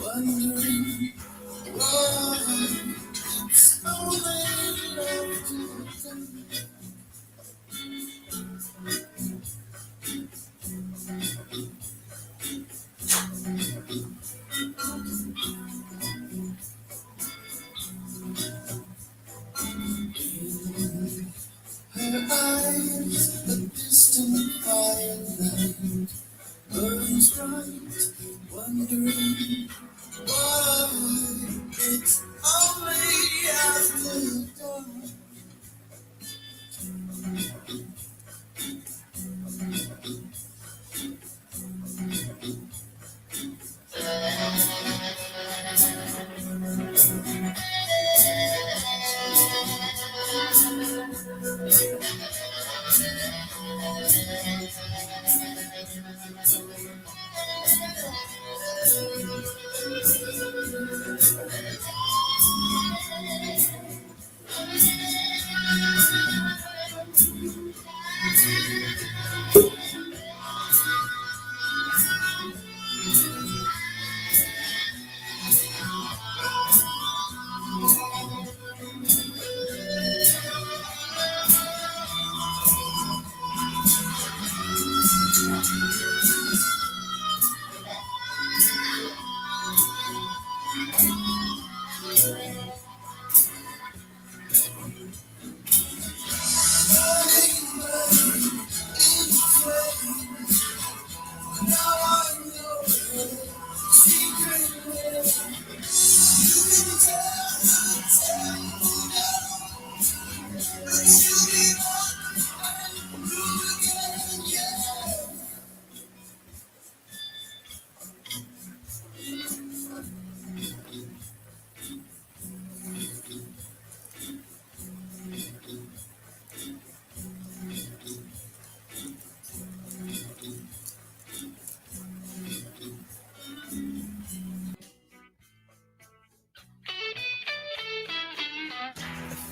wondering why so late her eyes, a distant firelight burns bright, wondering why it's only after dark.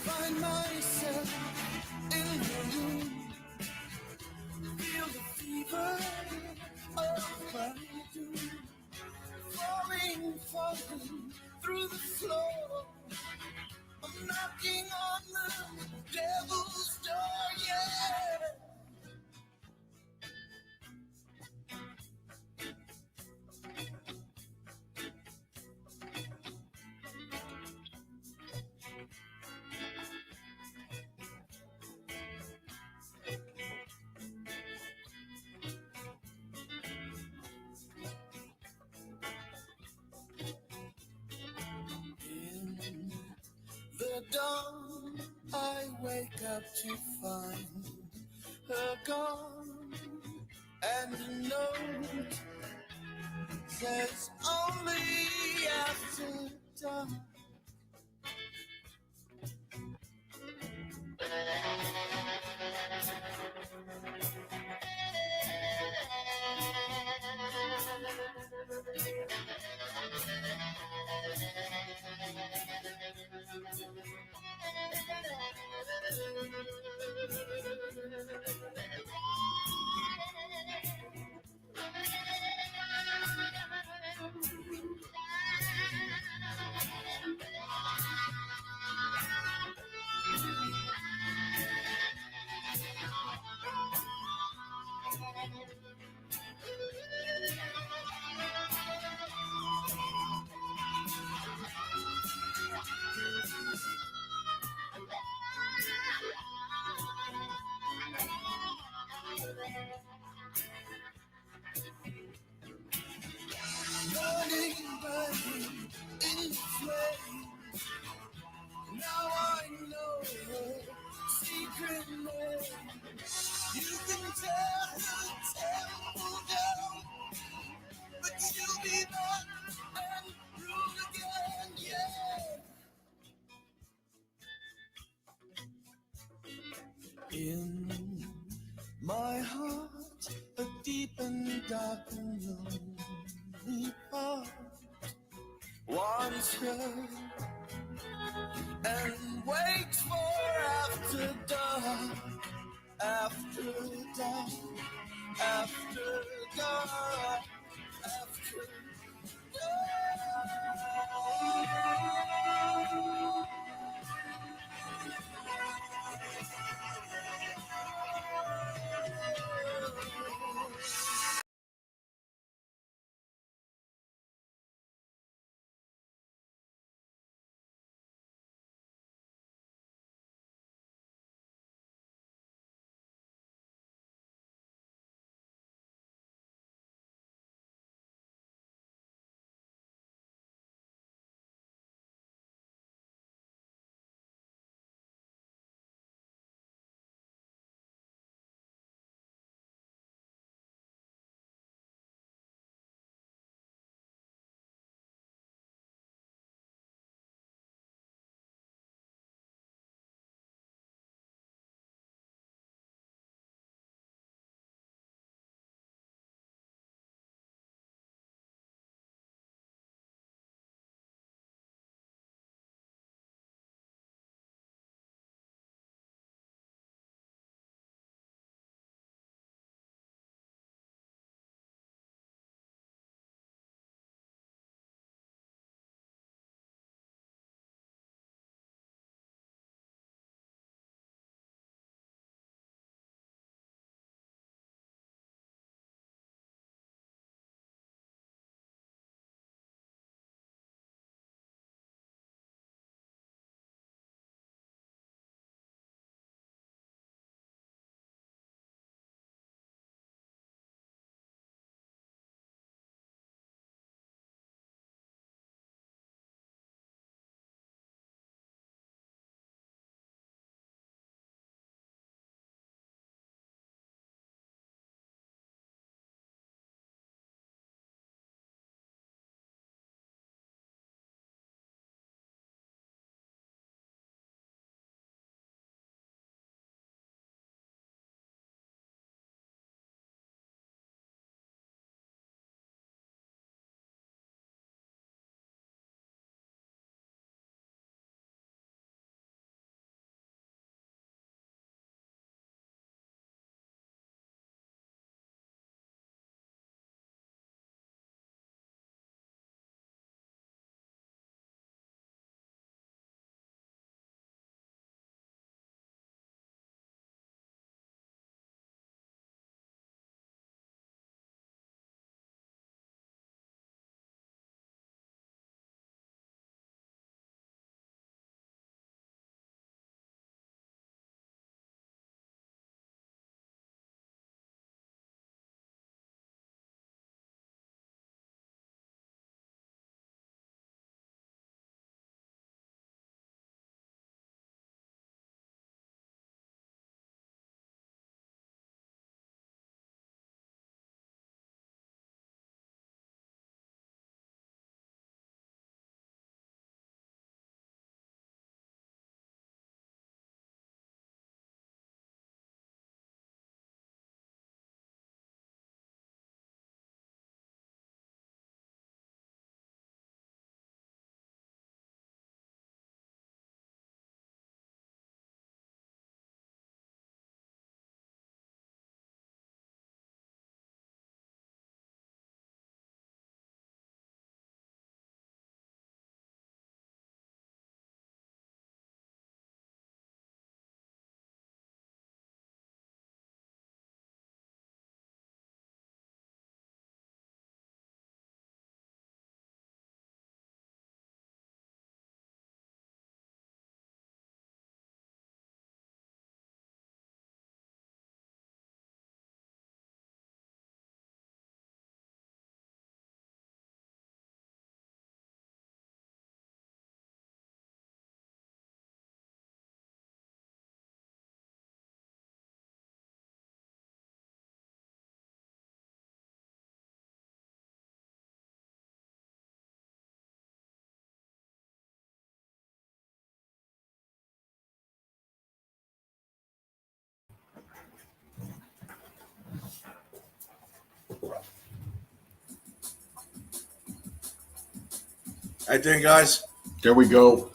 Find myself in the room, feel the fever of my doom, falling through the floor. I'm knocking on the devil's door, yeah. In the dawn, I wake up to find her gone, and a note says only after dark. Burning, burning in flame. Now I know her secret name. You can tear the temple down, but she'll be back and rule again, yeah. In my heart, a deep and dark and lonely part wants her and waits for after dark, after dark, after dark, after How you doing, guys? There we go.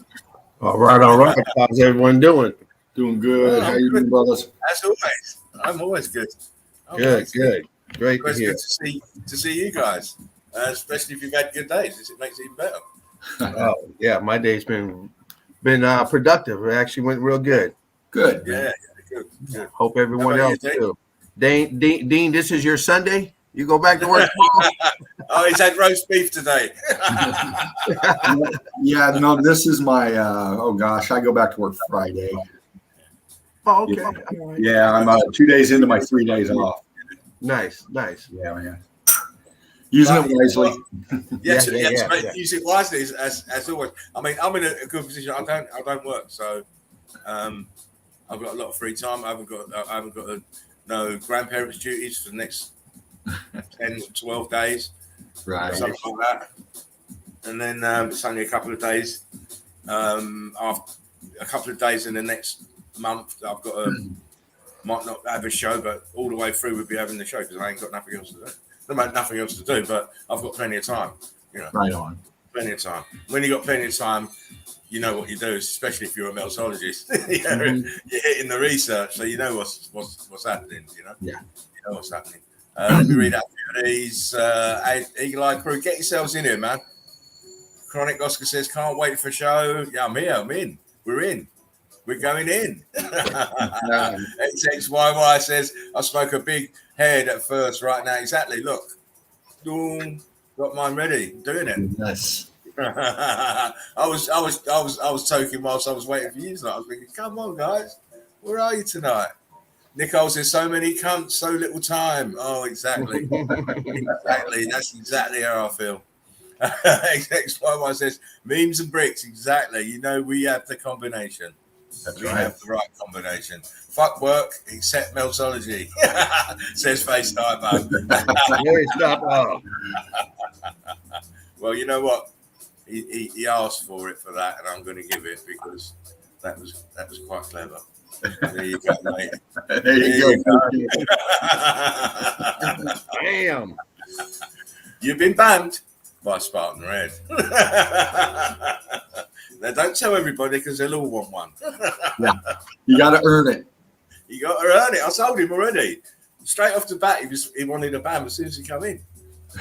All right. How's everyone doing? Doing good. How you doing, brothers? As always, I'm always good. Good. Great to It's hear. good to see you guys, especially if you've had good days. It makes it even better. Oh, yeah, my day's been productive. It actually went real good. Good. Yeah, good. Hope everyone How else about you, too. Dean, this is your Sunday. You go back to work tomorrow? Oh, he's had roast beef today. Yeah, no, this is my, oh gosh, I go back to work Friday. Oh, okay. Yeah. All right. Yeah, I'm 2 days into my 3 days off. Nice. Yeah, man. Using it wisely. Yes, Yeah. use it wisely as always. I mean, I'm in a good position. I don't work, so I've got a lot of free time. I haven't got no grandparents' duties for the next 10, 12 days, Right. something like that. And then it's only a couple of days. After a couple of days in the next month, I've got might not have a show, but all the way through we'll be having the show because I ain't got nothing else to do. Nothing else to do, but I've got plenty of time. You know, Right on. plenty of time. When you got plenty of time, you know what you do, especially if you're a meltologist. You're hitting the research, so you know what's happening. You know, Yeah, you know what's happening. Let me read out a few of these. Eagle Eye Crew, get yourselves in here, man. Chronic Oscar says, can't wait for show. Yeah, I'm here. I'm in. We're in. We're going in. XXYY says, I spoke a big head at first. Right now, exactly. Look, boom, got mine ready. Doing it. Yes. I was toking whilst I was waiting for you tonight. I was thinking, come on, guys, where are you tonight? Nicole says, so many cunts, so little time. Oh, exactly. Exactly. That's exactly how I feel. XXYY says, memes and bricks. Exactly. You know, we have the combination. That's We right. have the right combination. Fuck work, except meltology. Says FaceTime. Well, you know what? He asked for it for that, and I'm going to give it because that was quite clever. There you go, mate. There you go. Damn. You've been banned by Spartan Red. Now, don't tell everybody because they'll all want one. Yeah. You got to earn it. You got to earn it. I told him already. Straight off the bat, he wanted a ban as soon as he come in.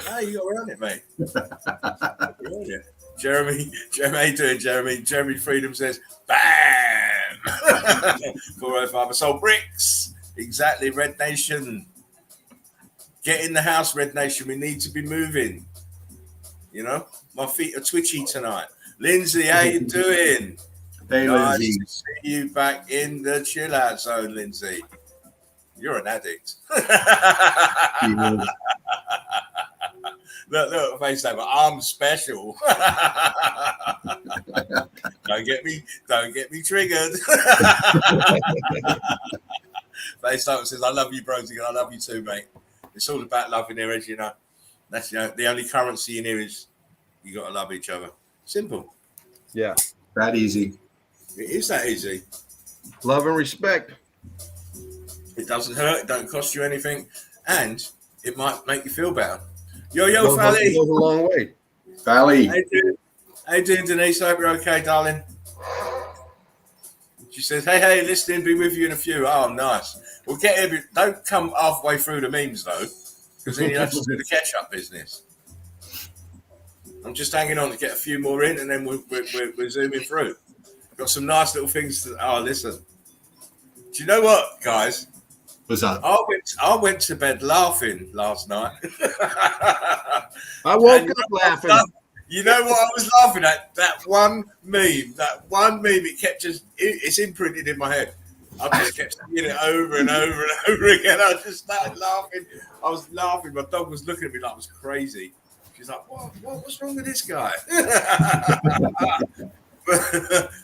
Hey, you got to earn it, mate. Earn it. Jeremy, how you doing, Jeremy? Jeremy Freedom says, bam! 405. I sold bricks. Exactly, Red Nation. Get in the house, Red Nation. We need to be moving. You know, my feet are twitchy tonight. Lindsay, how you doing? Hey, Nice Lindsay. to see you back in the chill out zone, Lindsay. You're an addict. Look, FaceTime. I'm special. Don't get me triggered. FaceTime says, I love you, bros. I love you too, mate. It's all about love in here, as you know. That's the only currency in here is you got to love each other. Simple. Yeah. That easy. It is that easy. Love and respect. It doesn't hurt. It don't cost you anything, and it might make you feel better. Yo, Goes Fally. a long way. Valley. How you doing, Denise? I hope you're okay, darling. She says, hey, listening, be with you in a few. Oh, nice. We'll don't come halfway through the memes, though, because then you have to do the catch-up business. I'm just hanging on to get a few more in, and then we're zooming through. Got some nice little things to... Oh, listen. Do you know what, guys? What's up? I went to bed laughing last night. I woke up laughing. You know what I was laughing at? That one meme. It kept it's imprinted in my head. I just kept seeing it over and over and over again. I just started laughing. I was laughing. My dog was looking at me like I was crazy. She's like, what's wrong with this guy?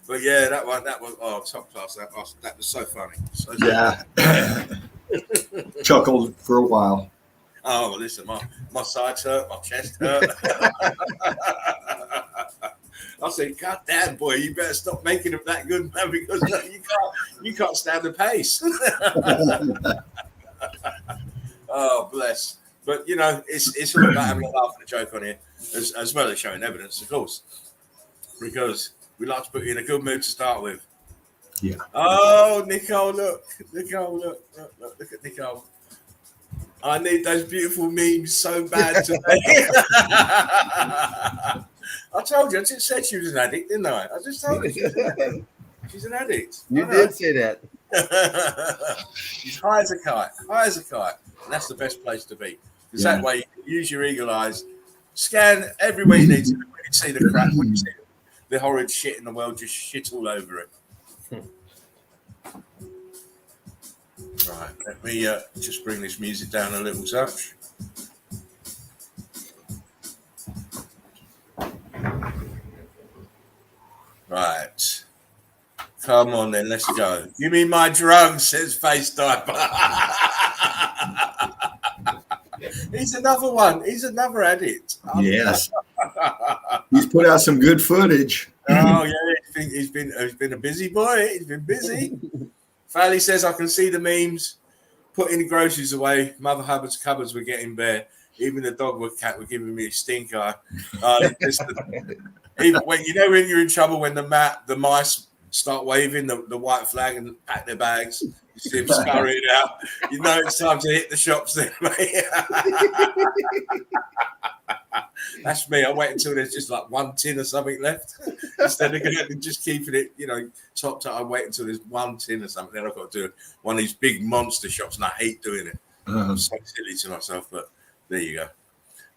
but yeah, that was top class. That was so funny. Yeah. Chuckled for a while. Oh, well, listen, my sides hurt, my chest hurt. I said, God damn, boy, you better stop making them that good, man, because you can't stand the pace. Oh, bless. But, you know, it's all about having a laugh and a joke on here, as well as showing evidence, of course. because we like to put you in a good mood to start with. Yeah. Oh, Nicole, look at Nicole. I need those beautiful memes so bad today. I told you, I just said she was an addict, didn't I? I just told you she's an addict. You did say that. She's high as a kite. And that's the best place to be. Because that way you can use your eagle eyes, scan everywhere you need to when you see the crap, when you see the horrid shit in the world, just shit all over it. Right, let me just bring this music down a little touch. Right. Come on then, let's go. Give me my drugs, says Face Diaper. He's another one. He's another addict. Yes. He's put out some good footage. Oh yeah, he's been a busy boy. He's been busy. Fally says I can see the memes. Putting the groceries away. Mother Hubbard's cupboards were getting bare. Even the dog or cat were giving me a stink eye. Even when you're in trouble when the mice start waving the white flag and pack their bags, you see them scurrying out. You know it's time to hit the shops then, mate. That's me. I wait until there's just like one tin or something left. Instead of just keeping it, topped up, I wait until there's one tin or something. Then I've got to do one of these big monster shops, and I hate doing it. I'm so silly to myself, but there you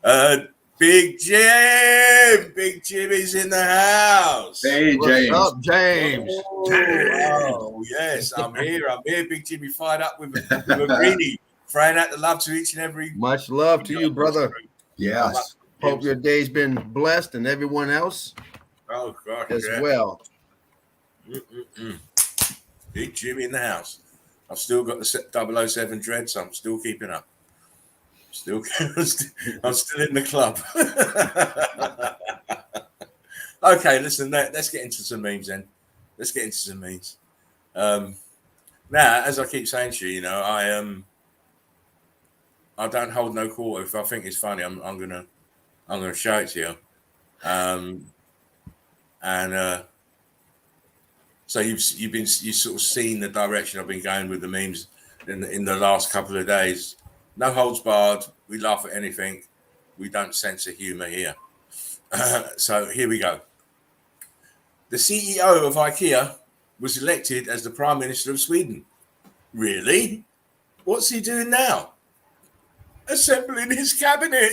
go. Big Jimmy's in the house. Hey, James. What's up, James? Oh, yes, I'm here. Big Jimmy fired up with a greenie, throwing out the love to each and every. Much love to you, brother. Yes. Hope your day's been blessed and everyone else as well. Big Jimmy in the house. I've still got the 007 dreads. I'm still keeping up. I'm still in the club. Okay, listen. Let's get into some memes then. Now, as I keep saying to you, I don't hold no quarter. If I think it's funny, I'm gonna show it to you. So you've sort of seen the direction I've been going with the memes in the last couple of days. No holds barred. We laugh at anything. We don't censor humor here. So here we go. The CEO of IKEA was elected as the Prime Minister of Sweden. Really? What's he doing now? Assembling his cabinet.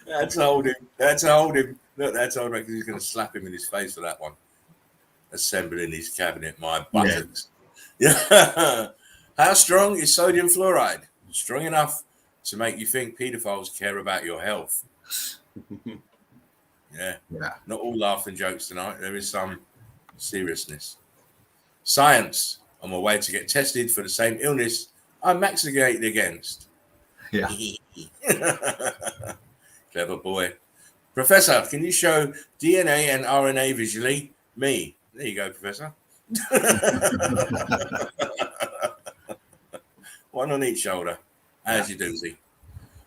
That's hold him. Look, that's hold him because he's going to slap him in his face for that one. Assembling his cabinet, my buttocks. Yeah. How strong is sodium fluoride? Strong enough to make you think pedophiles care about your health. Yeah. Not all laughing jokes tonight. There is some seriousness. Science. On my way to get tested for the same illness I'm vaccinated against. Yeah. Clever boy. Professor, can you show DNA and RNA visually? Me. There you go, Professor. One on each shoulder, as you do, see.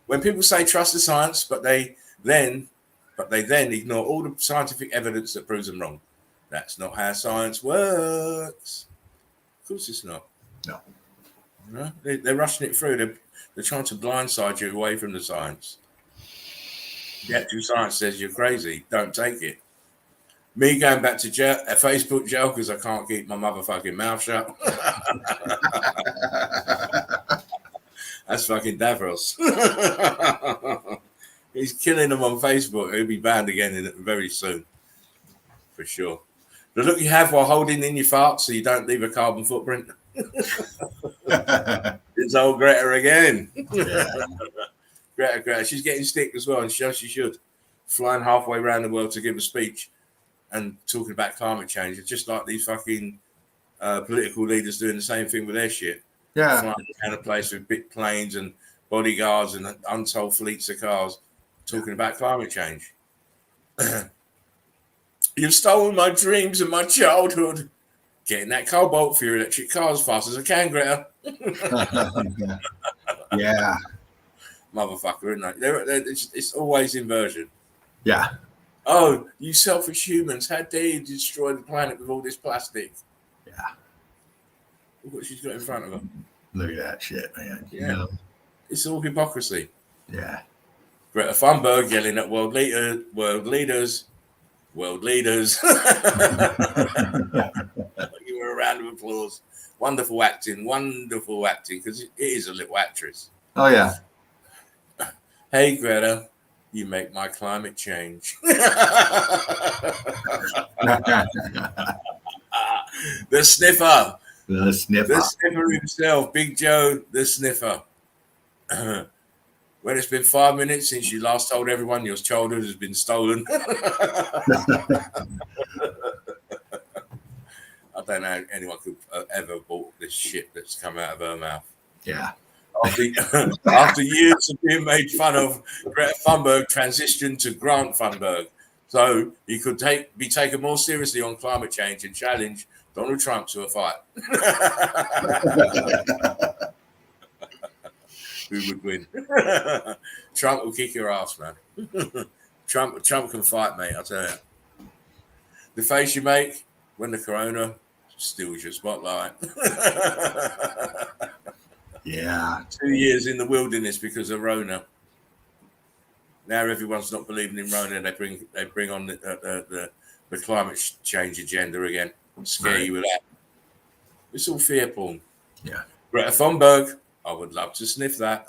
When people say trust the science, but they then ignore all the scientific evidence that proves them wrong. That's not how science works. Of course it's not. No. They're rushing it through. They're trying to blindside you away from the science. The actual science says you're crazy. Don't take it. Me going back to jail, Facebook jail because I can't keep my motherfucking mouth shut. That's fucking Davros. He's killing them on Facebook. He'll be banned again very soon. For sure. The look you have while holding in your fart so you don't leave a carbon footprint. It's old Greta again. Greta. She's getting stick as well, and she should. Flying halfway around the world to give a speech and talking about climate change. It's just like these fucking political leaders doing the same thing with their shit. Yeah. Flying around a place with big planes and bodyguards and untold fleets of cars talking about climate change. You've stolen my dreams and my childhood. Getting that cobalt for your electric car as fast as I can, Greta. Yeah. motherfucker, isn't they? It's always inversion. Yeah. Oh, you selfish humans! How dare you destroy the planet with all this plastic? Yeah. Look what she's got in front of her. Look at that shit, man. Yeah. You know? It's all hypocrisy. Yeah. Greta Thunberg yelling at world leaders. Give her a round of applause. Wonderful acting, because it is a little actress. Oh yeah. Hey Greta, you make my climate change. The sniffer. The sniffer. The sniffer himself, Big Joe, the sniffer. When it's been 5 minutes since you last told everyone your childhood has been stolen. I don't know how anyone could ever bought this shit that's come out of her mouth. Yeah. After years of being made fun of, Greta Thunberg transitioned to Grant Thunberg, so he could be taken more seriously on climate change and challenge Donald Trump to a fight. Who would win? Trump will kick your ass, man. Trump can fight, mate. I'll tell you. The face you make when the corona steals your spotlight. Yeah. 2 years in the wilderness because of Rona. Now everyone's not believing in Rona. They bring on the climate change agenda again. Scare you with that. It's all fear porn. Yeah. Greta Thunberg, I would love to sniff that.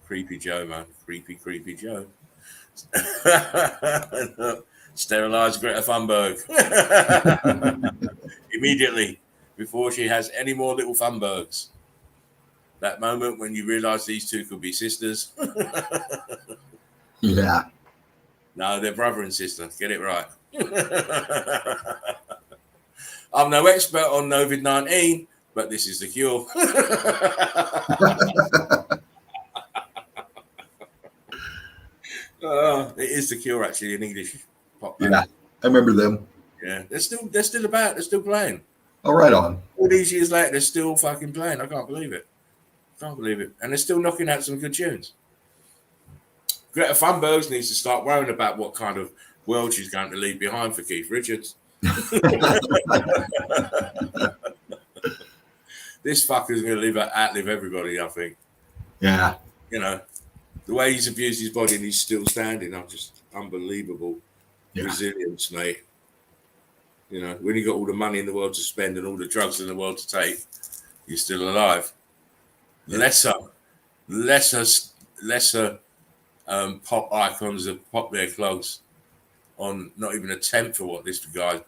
Creepy Joe, man. Creepy Joe. Sterilize Greta Thunberg. Immediately, before she has any more little Thunbergs. That moment when you realize these two could be sisters. Yeah. No, they're brother and sister. Get it right. I'm no expert on COVID-19, but this is the cure. It is the cure, actually, in English pop band. Yeah. I remember them. Yeah, they're still about. They're still playing. Oh, right on. All these years later, they're still fucking playing. I can't believe it. And they're still knocking out some good tunes. Greta Thunberg needs to start worrying about what kind of world she's going to leave behind for Keith Richards. This fucker's going to outlive everybody, I think. Yeah. You know, the way he's abused his body and he's still standing, I'm just unbelievable resilience, mate. You know, when you got all the money in the world to spend and all the drugs in the world to take, you're still alive. Yeah. Lesser pop icons have popped their clogs on not even a tenth of what this guy's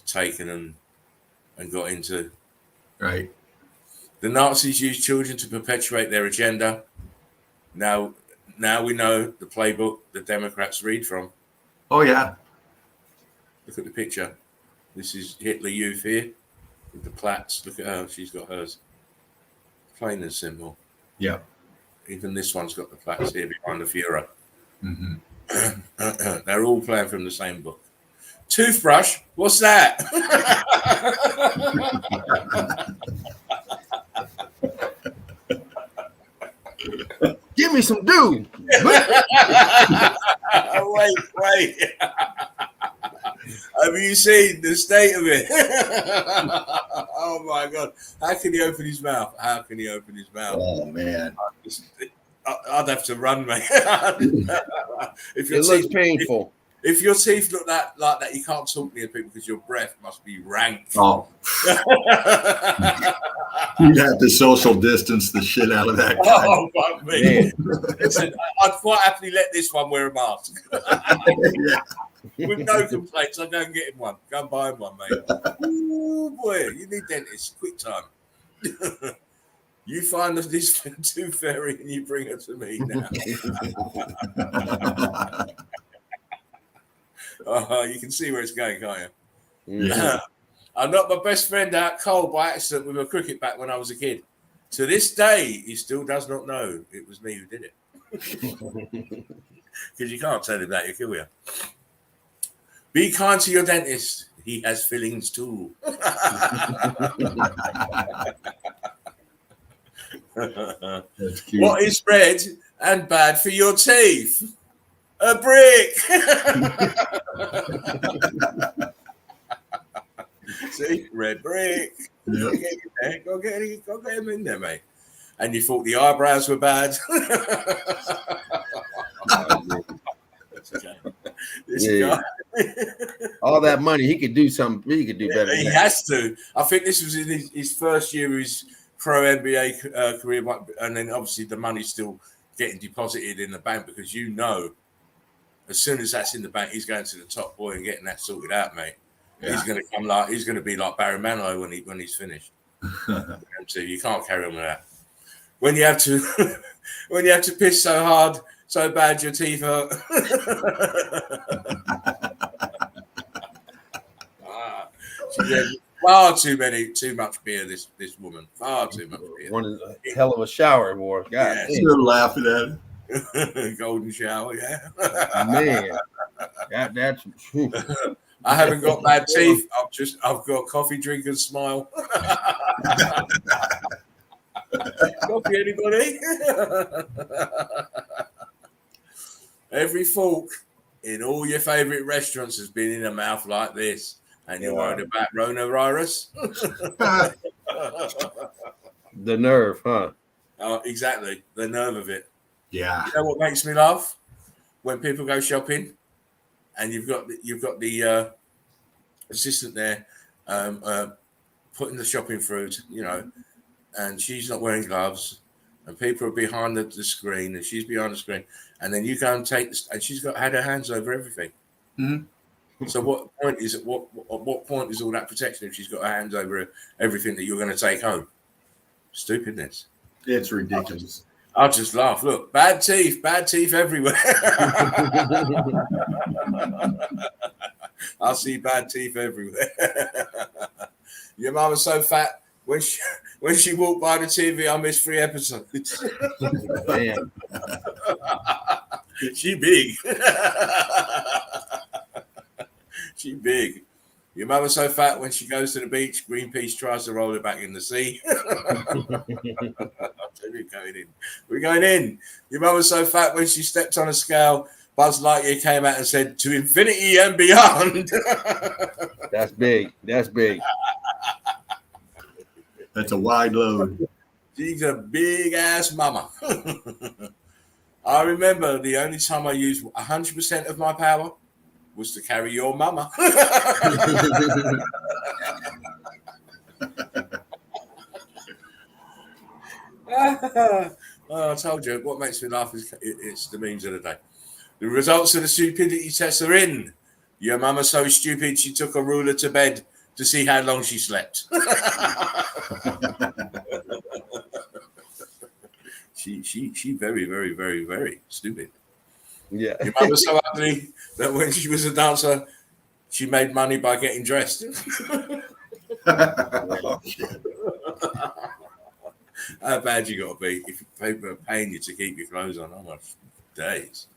taken and got into. Right. The Nazis used children to perpetuate their agenda. Now we know the playbook the Democrats read from. Oh, yeah. Look at the picture. This is Hitler Youth here with the plaits. Look at her. She's got hers. Plain and simple. Yeah. Even this one's got the plaits here behind the Führer. Mm-hmm. They're all playing from the same book. Toothbrush? What's that? Give me some dew. Wait. Have you seen the state of it? Oh my God. How can he open his mouth? Oh, man. I'd have to run, mate. It looks painful. If your teeth look like that, you can't talk near people because your breath must be rank. Oh. You'd have to social distance the shit out of that guy. Oh, fuck me. Listen, I'd quite happily let this one wear a mask. Yeah. With no complaints, I'll go and get him one. Go and buy him one, mate. Ooh, boy, you need dentists. Quick time. You find this tooth fairy and you bring her to me now. You can see where it's going, can't you? Yeah. I knocked my best friend out cold by accident with a cricket bat when I was a kid. To this day, he still does not know it was me who did it. Because you can't tell him that, he'll kill you. Be kind to your dentist. He has fillings too. That's cute. What is red and bad for your teeth? A brick. See, red brick. Yeah. Go get him in there, mate. And you thought the eyebrows were bad. This Yeah. guy. All that money, he could do something. He could do better. He than has to. I think this was in his first year of his pro NBA career, and then obviously the money's still getting deposited in the bank because as soon as that's in the bank, he's going to the top boy and getting that sorted out, mate. Yeah. He's going to be like Barry Manilow when he's finished. So you can't carry on with that. When you have to piss so hard, so bad your teeth hurt. She had too much beer. This woman, far too much beer. One hell of a shower, boy. God, Yeah. Still laughing at it. Golden shower, yeah. man, that's. I haven't got bad teeth. I've got coffee, drink, and smile. Coffee, anybody? Every fork in all your favorite restaurants has been in a mouth like this, and you're worried about coronavirus. The nerve, huh? Exactly, the nerve of it. Yeah. You know what makes me laugh? When people go shopping, and you've got the assistant there putting the shopping fruit, and she's not wearing gloves, and people are behind the screen, and she's behind the screen, and then you go and and she's had her hands over everything. Mm-hmm. So what point is it? What point is all that protection if she's got her hands over everything that you're going to take home? Stupidness. It's ridiculous. I'll just laugh. Look, bad teeth everywhere. I see bad teeth everywhere. Your mum was so fat when she walked by the TV, I missed 3 episodes. Damn. She big. She big. Your mother's so fat when she goes to the beach, Greenpeace tries to roll her back in the sea. We're going in. Your mother's so fat when she stepped on a scale, Buzz Lightyear came out and said, "To infinity and beyond." That's big. That's big. That's a wide load. She's a big ass mama. I remember the only time I used 100% of my power was to carry your mama. I told you, what makes me laugh is it's the memes of the day. The results of the stupidity tests are in. Your mama's so stupid she took a ruler to bed to see how long she slept. She very, very, very, very stupid. Yeah. Your mum was so ugly that when she was a dancer, she made money by getting dressed. Oh, shit. How bad you got to be if people are paying you to keep your clothes on? Oh my days.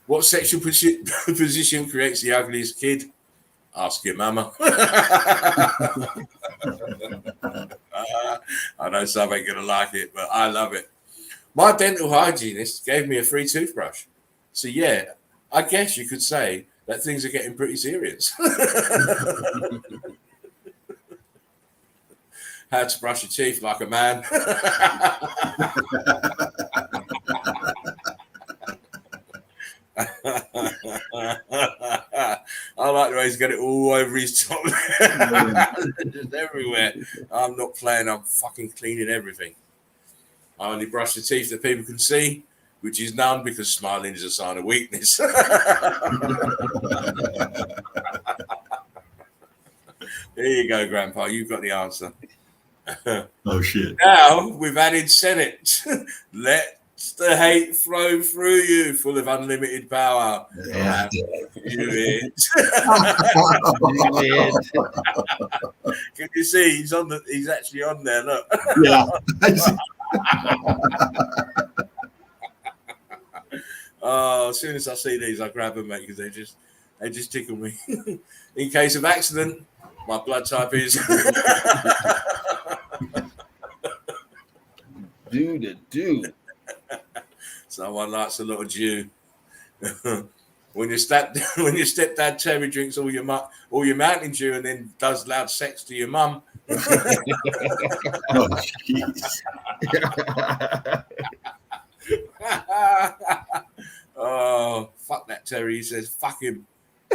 What sexual position creates the ugliest kid? Ask your mama. I know some ain't going to like it, but I love it. My dental hygienist gave me a free toothbrush. So, yeah, I guess you could say that things are getting pretty serious. How to brush your teeth like a man. I like the way he's got it all over his top. Just everywhere. I'm not playing, I'm fucking cleaning everything. I only brush the teeth that people can see, which is none because smiling is a sign of weakness. There you go, Grandpa. You've got the answer. Oh, shit. Now we've added Senate. Let the hate flow through you, full of unlimited power. Yeah. Do it. Can you see he's actually on there? Look. Yeah. Oh, as soon as I see these, I grab them, mate, because they just tickle me. In case of accident, my blood type is Dew. Someone likes a lot of dew. When your stepdad Terry drinks all your Mountain Dew and then does loud sex to your mum. Oh, jeez. Oh, fuck that Terry. He says, fuck him.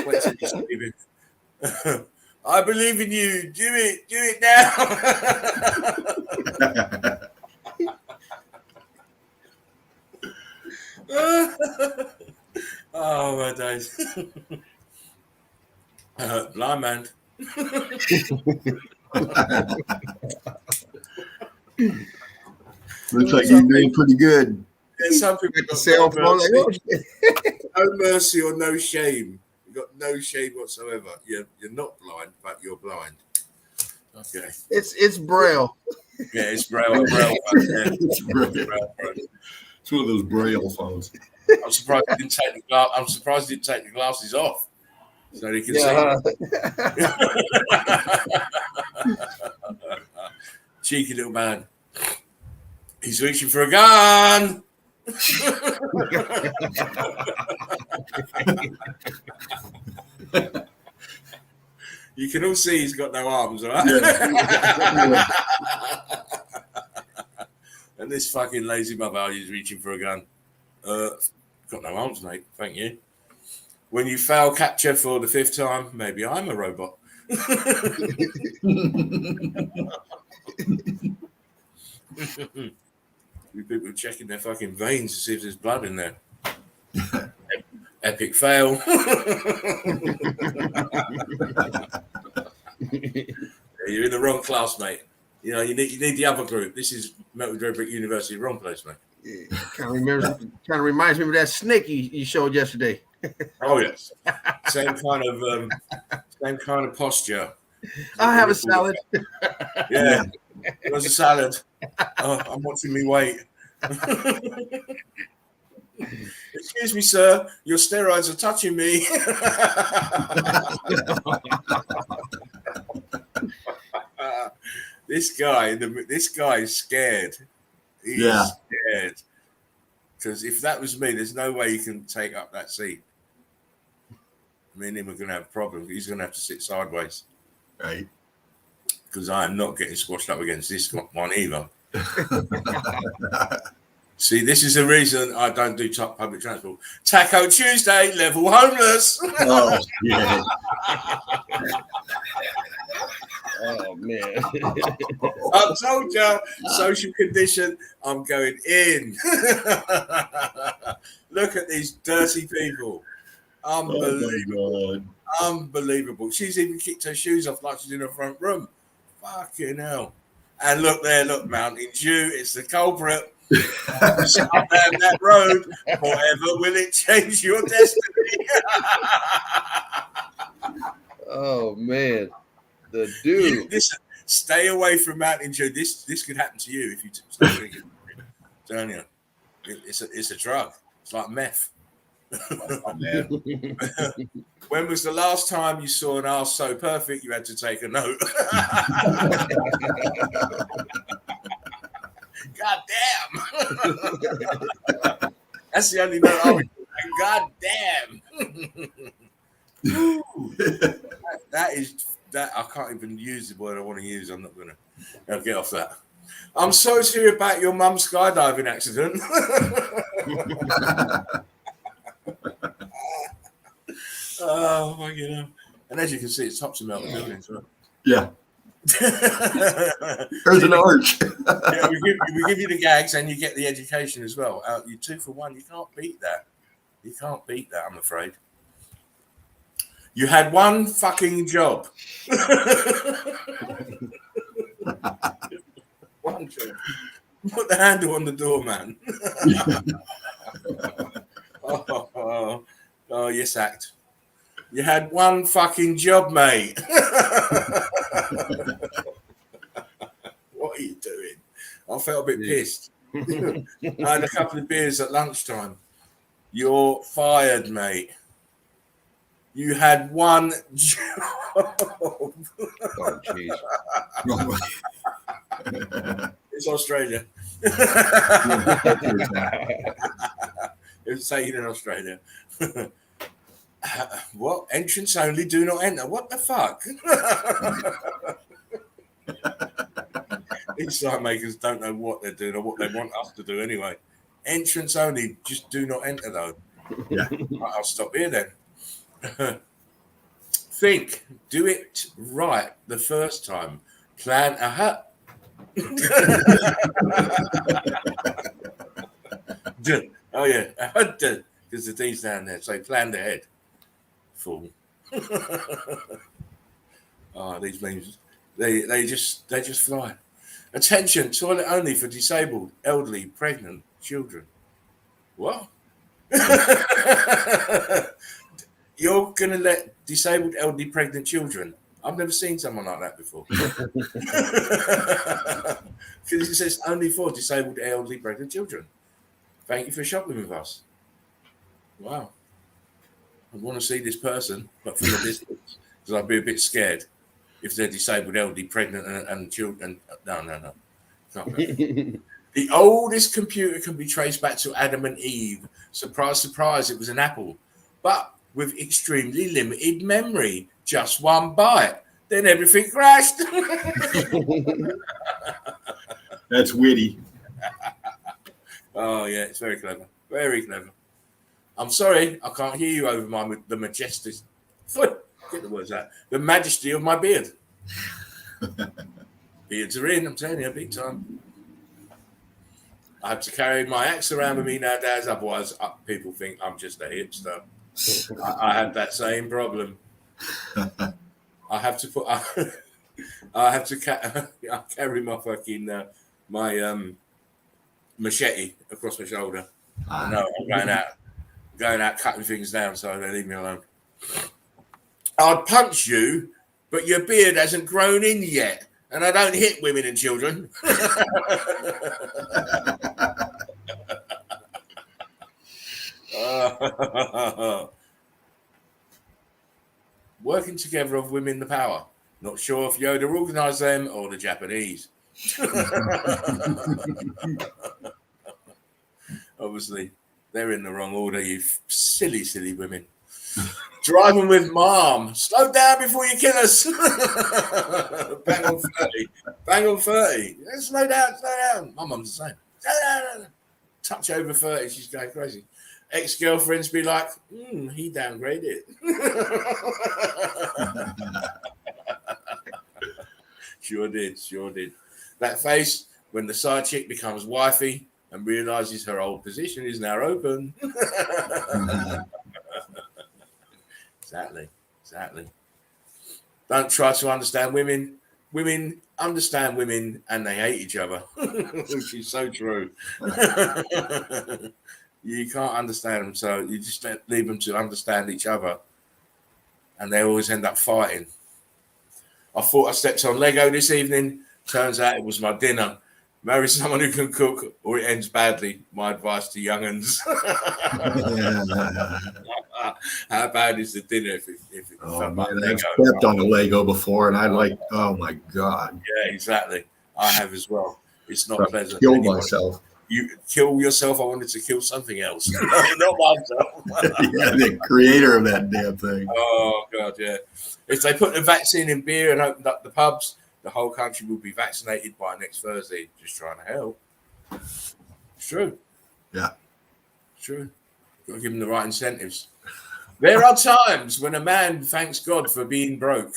Wait till you see him. I believe in you. Do it now. Oh my days. Blind man. Looks like you're doing pretty good. There's some people With the got cell no phone, like, mercy. oh, shit. No mercy or no shame. You got no shame whatsoever. You're not blind, but you're blind. Okay. It's Braille. Yeah, it's Braille. Yeah. It's Braille. Braille. It's one of those Braille phones. I'm surprised he didn't take the glasses off so he can Yeah. see. Cheeky little man. He's reaching for a gun. You can all see he's got no arms, right? Yeah. And this fucking lazy mother is reaching for a gun. Got no arms, mate. Thank you. When you fail capture for the 5th time, maybe I'm a robot. You people are checking their fucking veins to see if there's blood in there. Epic fail. You're in the wrong class, mate. You know, you need the other group. This is Melton University, wrong place, mate. Yeah, kind of reminds me of that snake you showed yesterday. Oh yes, same kind of posture. I'll have a salad. Yeah, it was a salad. Oh, I'm watching me weight. Excuse me, sir. Your steroids are touching me. This guy is scared. He's scared. Because if that was me, there's no way you can take up that seat. Me and him are going to have a problem. He's going to have to sit sideways. Right. Because I am not getting squashed up against this one either. See, this is the reason I don't do top public transport. Taco Tuesday, level homeless. Oh, yeah. Oh man. I told you, social condition, I'm going in. Look at these dirty people. Unbelievable. Oh, Unbelievable. She's even kicked her shoes off like she's in her front room. Fucking hell. And look there, look, Mountain Dew, it's the culprit. Stop down that road. Forever will it change your destiny. Oh man. The dude. Listen, stay away from Mountain Dew. This could happen to you if you start drinking. Don't you? It's a drug. It's like meth. Oh, man. When was the last time you saw an arse so perfect you had to take a note? God damn. That's the only note I would take. God damn. That I can't even use the word I want to use. I'm not gonna get off that. I'm so sorry about your mum's skydiving accident. Oh my god! And as you can see, it's tops of Melton building as well. Yeah. There's an arch. Yeah, we give you the gags and you get the education as well. You 2 for 1. You can't beat that. You can't beat that. I'm afraid. You had one fucking job. One job. Put the handle on the door, man. Oh, yes, act. You had one fucking job, mate. What are you doing? I felt a bit pissed. I had a couple of beers at lunchtime. You're fired, mate. You had one job. Oh, jeez. It's Australia. It's saying in Australia. What? Entrance only, do not enter. What the fuck? These sign makers don't know what they're doing or what they want us to do anyway. Entrance only, just do not enter though. Yeah. I'll stop here then. Think, do it right the first time. Plan a hut. Oh yeah, because the D's down there. So plan ahead. Fool. Oh, these memes, they just fly. Attention, toilet only for disabled, elderly, pregnant children. What? You're gonna let disabled, elderly, pregnant children? I've never seen someone like that before. Because it says only for disabled, elderly, pregnant children. Thank you for shopping with us. Wow. I want to see this person, but from a distance, because I'd be a bit scared if they're disabled, elderly, pregnant, and children. No. The oldest computer can be traced back to Adam and Eve. Surprise, surprise, it was an apple. But with extremely limited memory, just one byte. Then everything crashed. That's witty. Oh, yeah, it's very clever. Very clever. I'm sorry, I can't hear you over the majestic. Get the words out. The majesty of my beard. Beards are in, I'm telling you, big time. I have to carry my axe around with me nowadays, otherwise people think I'm just a hipster. I have that same problem. I have to put. I have to carry my fucking my machete across my shoulder. No, I'm going out cutting things down, so they leave me alone. I'd punch you, but your beard hasn't grown in yet, and I don't hit women and children. Working together of women the power. Not sure if Yoda organised them or the Japanese. Obviously, they're in the wrong order, you silly, silly women. Driving with mom. Slow down before you kill us. Bang on 30. Bang on 30. Slow down. My mum's the same. Touch over 30, she's going crazy. Ex-girlfriends be like, he downgraded. Sure did. That face when the side chick becomes wifey and realizes her old position is now open. Exactly. Don't try to understand women. Women understand women and they hate each other, which is so true. You can't understand them, so you just leave them to understand each other, and they always end up fighting. I thought I stepped on Lego this evening. Turns out it was my dinner. Marry someone who can cook, or it ends badly. My advice to young'uns. How bad is the dinner if it felt like Lego? I've stepped on a Lego before, and oh my God. Yeah, exactly. I have as well. It's not pleasant. Killed myself. You kill yourself. I wanted to kill something else. Not myself. Yeah, the creator of that damn thing. Oh God, yeah. If they put the vaccine in beer and opened up the pubs, the whole country will be vaccinated by next Thursday. Just trying to help. It's true. Yeah. It's true. Got to give them the right incentives. There are times when a man thanks God for being broke.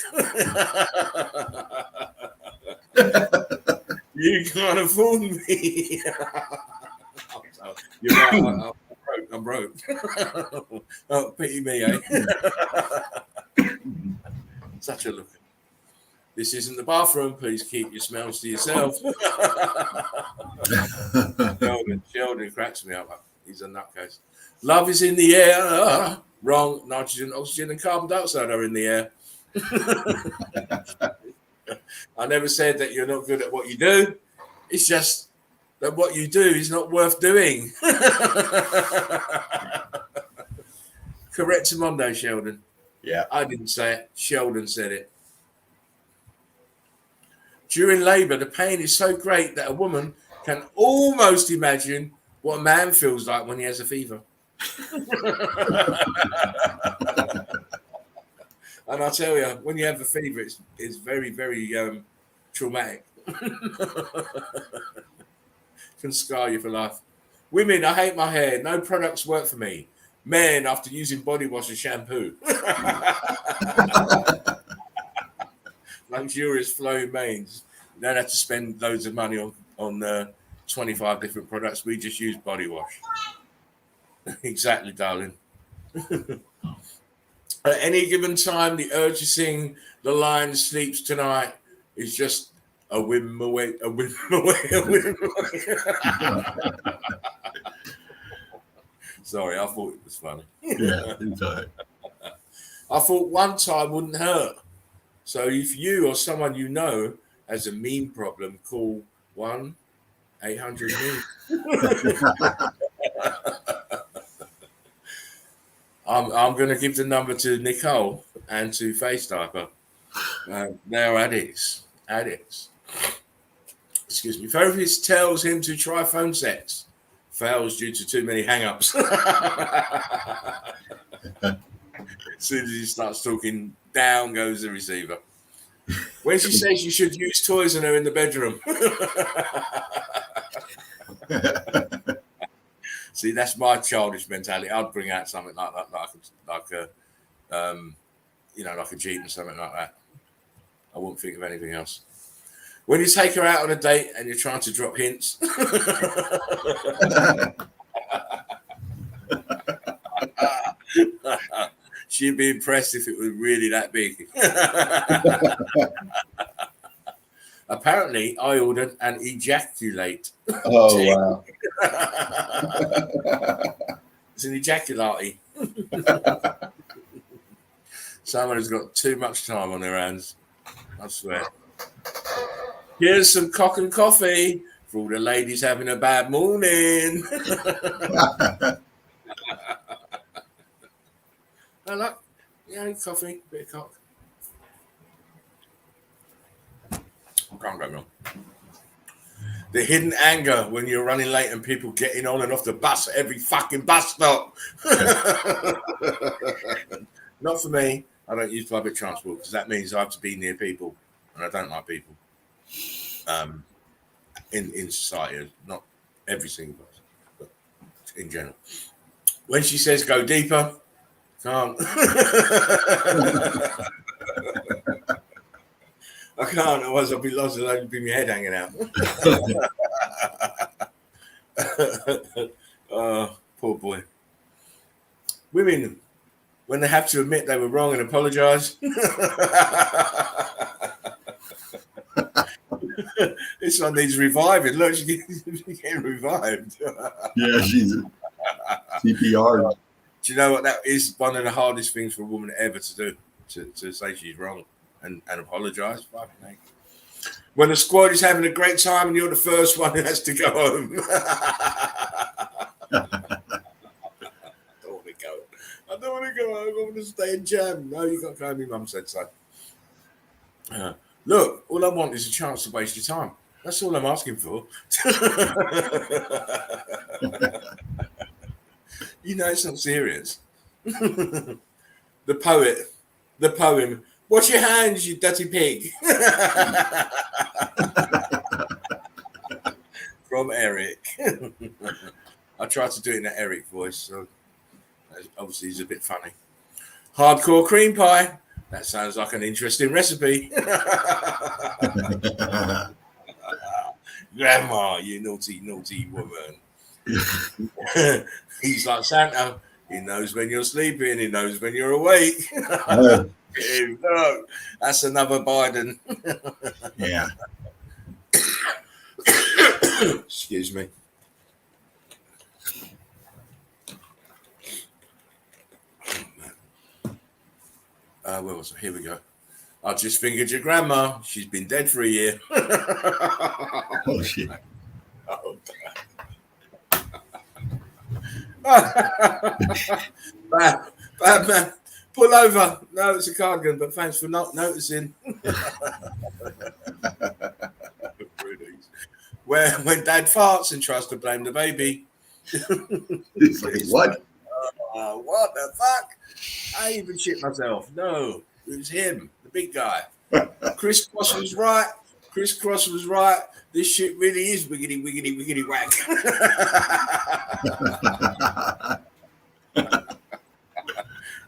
You can't afford me. You're right, I'm broke. Oh, pity me, eh? Such a look. This isn't the bathroom. Please keep your smells to yourself. Sheldon cracks me up. He's a nutcase. Love is in the air. Wrong. Nitrogen, oxygen, and carbon dioxide are in the air. I never said that you're not good at what you do. It's just that what you do is not worth doing. Correct Monday, Sheldon. Yeah. I didn't say it. Sheldon said it. During labour, the pain is so great that a woman can almost imagine what a man feels like when he has a fever. And I tell you, when you have a fever, it's very, very traumatic. Can scar you for life. Women, I hate my hair. No products work for me. Men, after using body wash and shampoo. Luxurious flowing manes. You don't have to spend loads of money on 25 different products. We just use body wash. Exactly, darling. At any given time, the urge to sing "The Lion Sleeps Tonight" is just a whim away, a whim away, a whim away. Sorry, I thought it was funny. Yeah, it's all right. I thought one time wouldn't hurt. So if you or someone you know has a meme problem, call 1-800-MEME. I'm going to give the number to Nicole and to FaceTyper. They're addicts. Excuse me. Therapist tells him to try phone sex. Fails due to too many hang-ups. As soon as he starts talking, down goes the receiver. When she says you should use toys on her in the bedroom. See, that's my childish mentality. I'd bring out something like that, like a Jeep and something like that. I wouldn't think of anything else. When you take her out on a date and you're trying to drop hints. She'd be impressed if it was really that big. Apparently, I ordered an ejaculate. Oh, wow. It's an ejaculati. Someone has got too much time on their hands. I swear. Here's some cock and coffee for all the ladies having a bad morning. I like, coffee, bit of cock. I can't go wrong. The hidden anger when you're running late and people getting on and off the bus at every fucking bus stop. Not for me. I don't use public transport because that means I have to be near people, and I don't like people. In society, not every single person, but in general. When she says go deeper, can't. I can't, otherwise I'll be lost and I'll be my head hanging out. Oh, poor boy. Women, when they have to admit they were wrong and apologise. This one needs reviving. Look, she's getting revived. Yeah, she's CPR. Do you know what? That is one of the hardest things for a woman ever to do, to say she's wrong and apologise. Fucking hell. When the squad is having a great time and you're the first one who has to go home. I don't want to go home. I want to stay in jam. No, you got to go home. My mum said so. Look, all I want is a chance to waste your time. That's all I'm asking for. You know, it's not serious. The poem. Wash your hands, you dirty pig. From Eric. I tried to do it in an Eric voice, so obviously he's a bit funny. Hardcore cream pie. That sounds like an interesting recipe. Grandma, you naughty, naughty woman. He's like Santa. He knows when you're sleeping. He knows when you're awake. No, that's another Biden. Yeah. Excuse me. Where was it? Here we go. I just fingered your grandma. She's been dead for a year. Oh, shit. Oh, bad man. Pull over. No, it's a cardigan, but thanks for not noticing. when dad farts and tries to blame the baby. He's like, what? What the fuck? I even shit myself. No, it was him, the big guy. Chris Cross was right. Chris Cross was right. This shit really is wiggity, wiggity, wiggity whack.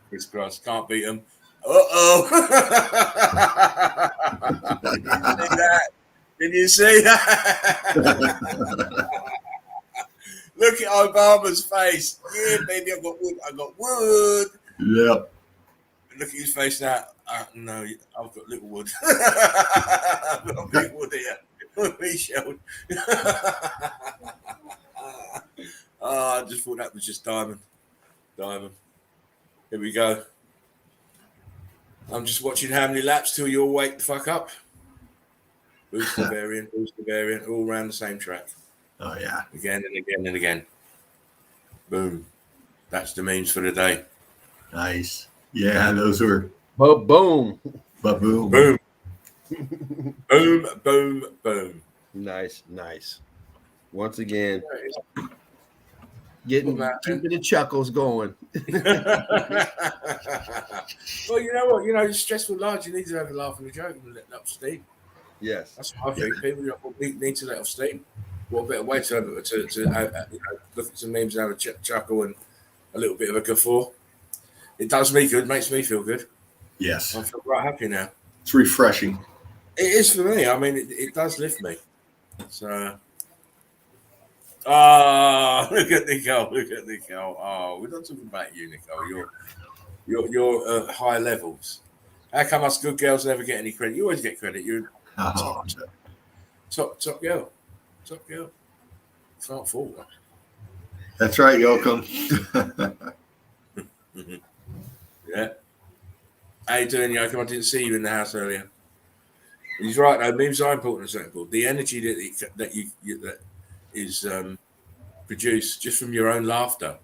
Chris Cross, can't beat him. Uh-oh. Did you see that? Look at Obama's face. Yeah, baby, I got wood. I got wood. Yep. Look at his face now. No, I've got little wood. I've got big wood here. Me, Sheldon. I just thought that was just diamond. Diamond. Here we go. I'm just watching how many laps till you all wake the fuck up. Who's the variant? Who's the variant? All around the same track. Oh, yeah. Again and again and again. Boom. That's the memes for the day. Nice. Yeah, those were. Boom. Ba-boom. Boom. Boom, boom, boom. Nice. Once again, keeping the chuckles going. Well, you know what? You know, it's stressful lives. You need to have a laugh and a joke and let off steam. Yes. That's what I think. People need to let off steam. What better way to look at some memes and have a chuckle and a little bit of a guffaw? It does me good, makes me feel good. Yes. I feel quite happy now. It's refreshing. It is for me. I mean, it does lift me. So, look at Nicole. Oh, we're not talking about you, Nicole. You're high levels. How come us good girls never get any credit? You always get credit. You're top girl. Top girl. Can't fault her. That's right, Yoakum. Yeah. How you doing, Yoakum? I didn't see you in the house earlier. He's right, though. Memes are important. The energy that is produced just from your own laughter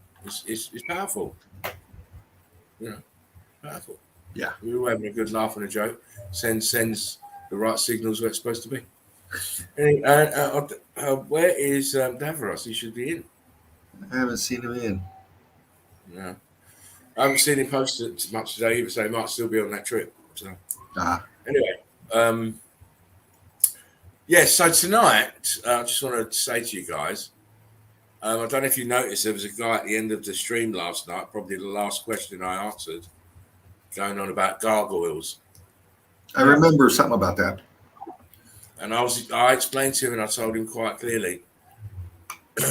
is powerful. You know, powerful. Yeah. We were having a good laugh and a joke. Sends the right signals where it's supposed to be. Where is Davros? He should be in. I haven't seen him in. No. I haven't seen him post it much today, but so he might still be on that trip. So anyway, so tonight, I just want to say to you guys, I don't know if you noticed, there was a guy at the end of the stream last night, probably the last question I answered, going on about gargoyles. I remember something about that. And I explained to him and I told him quite clearly,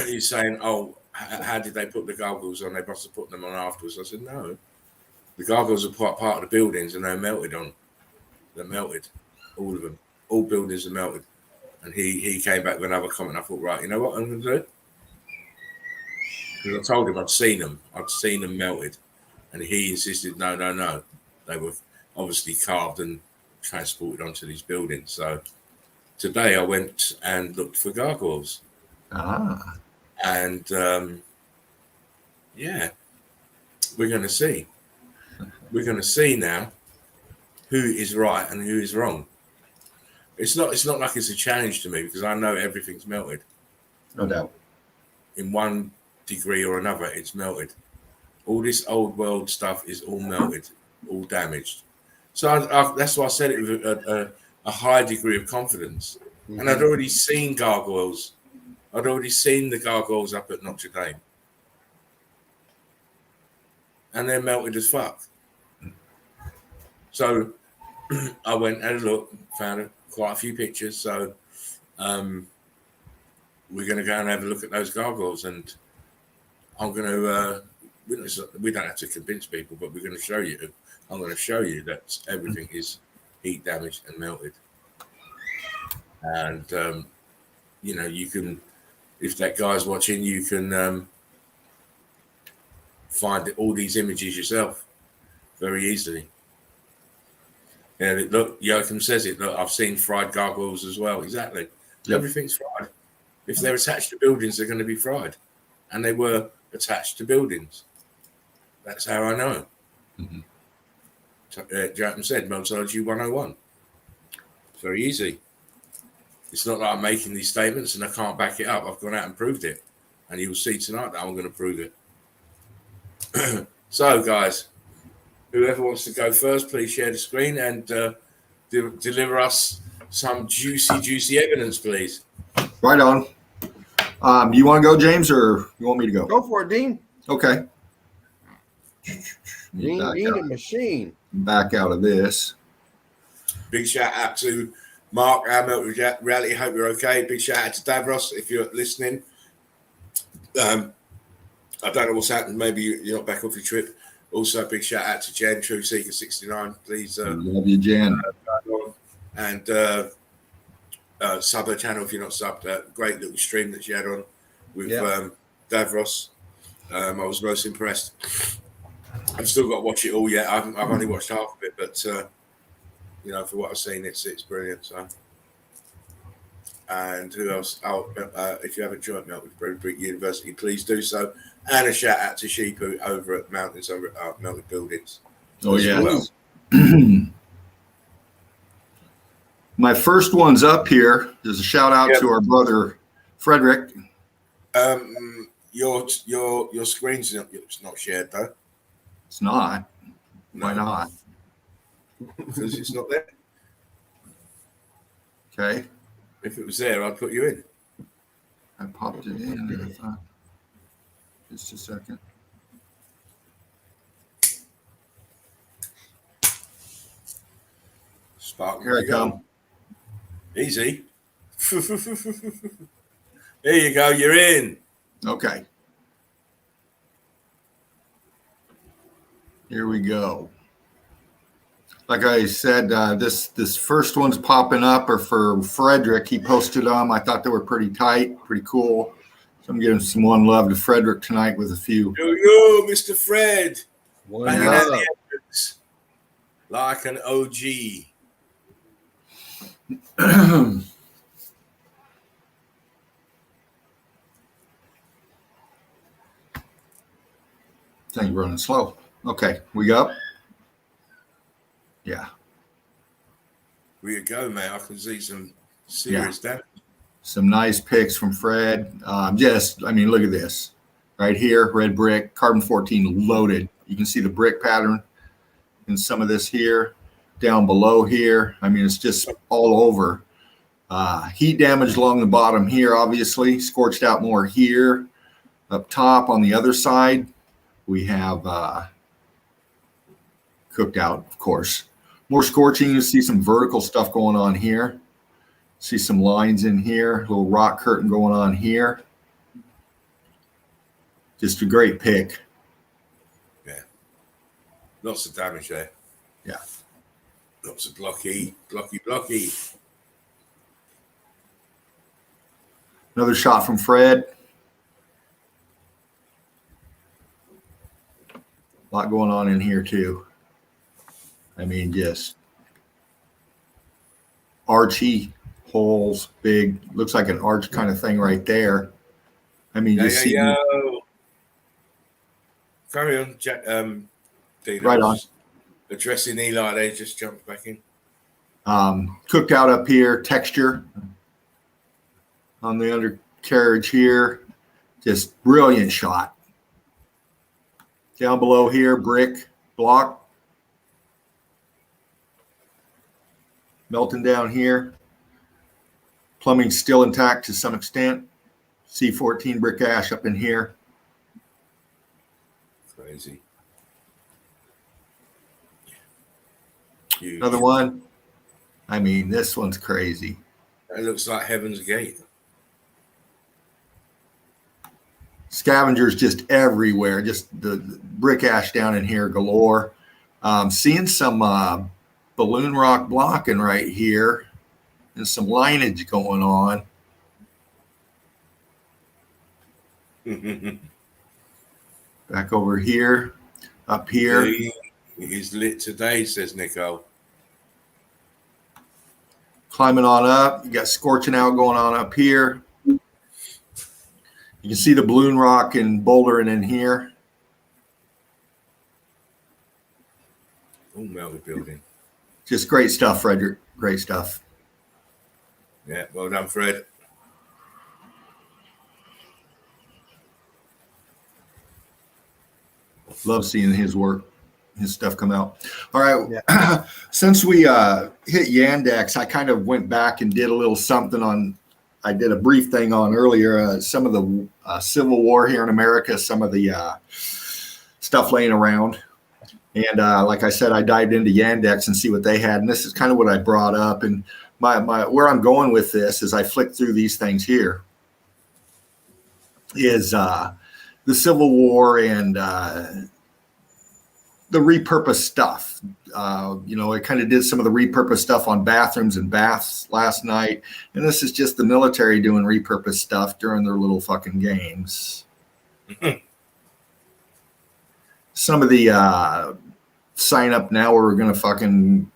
he's saying, oh, how did they put the gargoyles on? They must have put them on afterwards. I said, no. The gargoyles are part of the buildings and they're melted on. They're melted. All of them. All buildings are melted. And he came back with another comment. I thought, right, you know what I'm going to do? Because I told him I'd seen them. I'd seen them melted. And he insisted, no. They were obviously carved and transported onto these buildings. So today I went and looked for gargoyles. And we're going to see. We're going to see now who is right and who is wrong. It's not like it's a challenge to me because I know everything's melted. No doubt. In one degree or another, it's melted. All this old world stuff is all melted, all damaged. So that's why I said it with a high degree of confidence. Mm-hmm. And I'd already seen gargoyles. I'd already seen the gargoyles up at Notre Dame. And they're melted as fuck. So I went and had a look, found quite a few pictures. So we're going to go and have a look at those gargoyles. And I'm going to, we don't have to convince people, but we're going to show you. I'm going to show you that everything is heat damaged and melted. And, you can, if that guy's watching, you can find all these images yourself very easily. And look, Joachim says it. Look, I've seen fried gargoyles as well. Exactly. Yep. Everything's fried. If they're attached to buildings, they're going to be fried. And they were attached to buildings. That's how I know. Mm-hmm. Joachim said, MELTOLOGY 101. Very easy. It's not like I'm making these statements and I can't back it up. I've gone out and proved it. And you'll see tonight that I'm going to prove it. So, guys, whoever wants to go first, please share the screen and deliver us some juicy evidence, please. Right on. You want to go, James, or you want me to go? Go for it, Dean. Okay. Dean the machine. Back out of this. Big shout out to Mark, our Melted Reality. Hope you're okay. Big shout out to Davros if you're listening. I don't know what's happened. Maybe you're not back off your trip. Also, big shout out to Jen, True Seeker 69. Please, love you, Jen. And sub her channel if you're not subbed. Great little stream that she had on with Davros. I was most impressed. I've still got to watch it all yet. I've only watched half of it, but for what I've seen, it's brilliant. So, and who else? If you haven't joined Melted Brick University, please do so. And a shout out to Sheepu over at Mountains over at Melted Buildings. Oh yeah. Well. My first one's up here. There's a shout out to our brother Frederick. Your screen's not shared though. It's not. No. Why not? Because it's not there. Okay. If it was there, I'd put you in. I popped it in. I thought. Just a second. Spartan. Here I come. Easy. There you go. You're in. Okay. Here we go. Like I said, this first one's popping up or for Frederick. He posted them. I thought they were pretty tight, pretty cool. So I'm giving some one love to Frederick tonight with a few. Yo, Mr. Fred. Banging out the evidence like an OG. Thing running slow. Okay, we go. Yeah. Where you go, man? I can see some serious damage. Some nice picks from Fred. Look at this. Right here, red brick, carbon 14 loaded. You can see the brick pattern in some of this here. Down below here. I mean, it's just all over. Heat damage along the bottom here, obviously. Scorched out more here. Up top on the other side, we have cooked out, of course. More scorching. You see some vertical stuff going on here. See some lines in here. A little rock curtain going on here. Just a great pick. Yeah. Lots of damage there. Yeah. Lots of blocky. Another shot from Fred. A lot going on in here too. I mean, just archy holes, big, looks like an arch kind of thing right there. I mean, you see. Carry on, Jack. Dean, right on. Addressing Eli, they just jumped back in. Cooked out up here, texture on the undercarriage here. Just brilliant shot. Down below here, brick, block. Melting down here. Plumbing still intact to some extent. C14 brick ash up in here. Crazy. Another one. I mean, this one's crazy. It looks like Heaven's Gate. Scavengers just everywhere. Just the brick ash down in here galore. Seeing some balloon rock blocking right here and some lineage going on. Back over here, up here. He's lit today, says Nico. Climbing on up. You got scorching out going on up here. You can see the balloon rock and bouldering in here. Oh, Melted Building. Just great stuff, Frederick. Great stuff. Yeah, well done, Fred. Love seeing his work, his stuff come out. All right. Yeah. Since we hit Yandex, I kind of went back and did a little something on, I did a brief thing on earlier, some of the Civil War here in America, some of the stuff laying around. And like I said, I dived into Yandex and see what they had. And this is kind of what I brought up. And my where I'm going with this is I flick through these things here is the Civil War and the repurposed stuff. You know, I kind of did some of the repurposed stuff on bathrooms and baths last night. And this is just the military doing repurposed stuff during their little fucking games. Some of the sign up now where we're going to fucking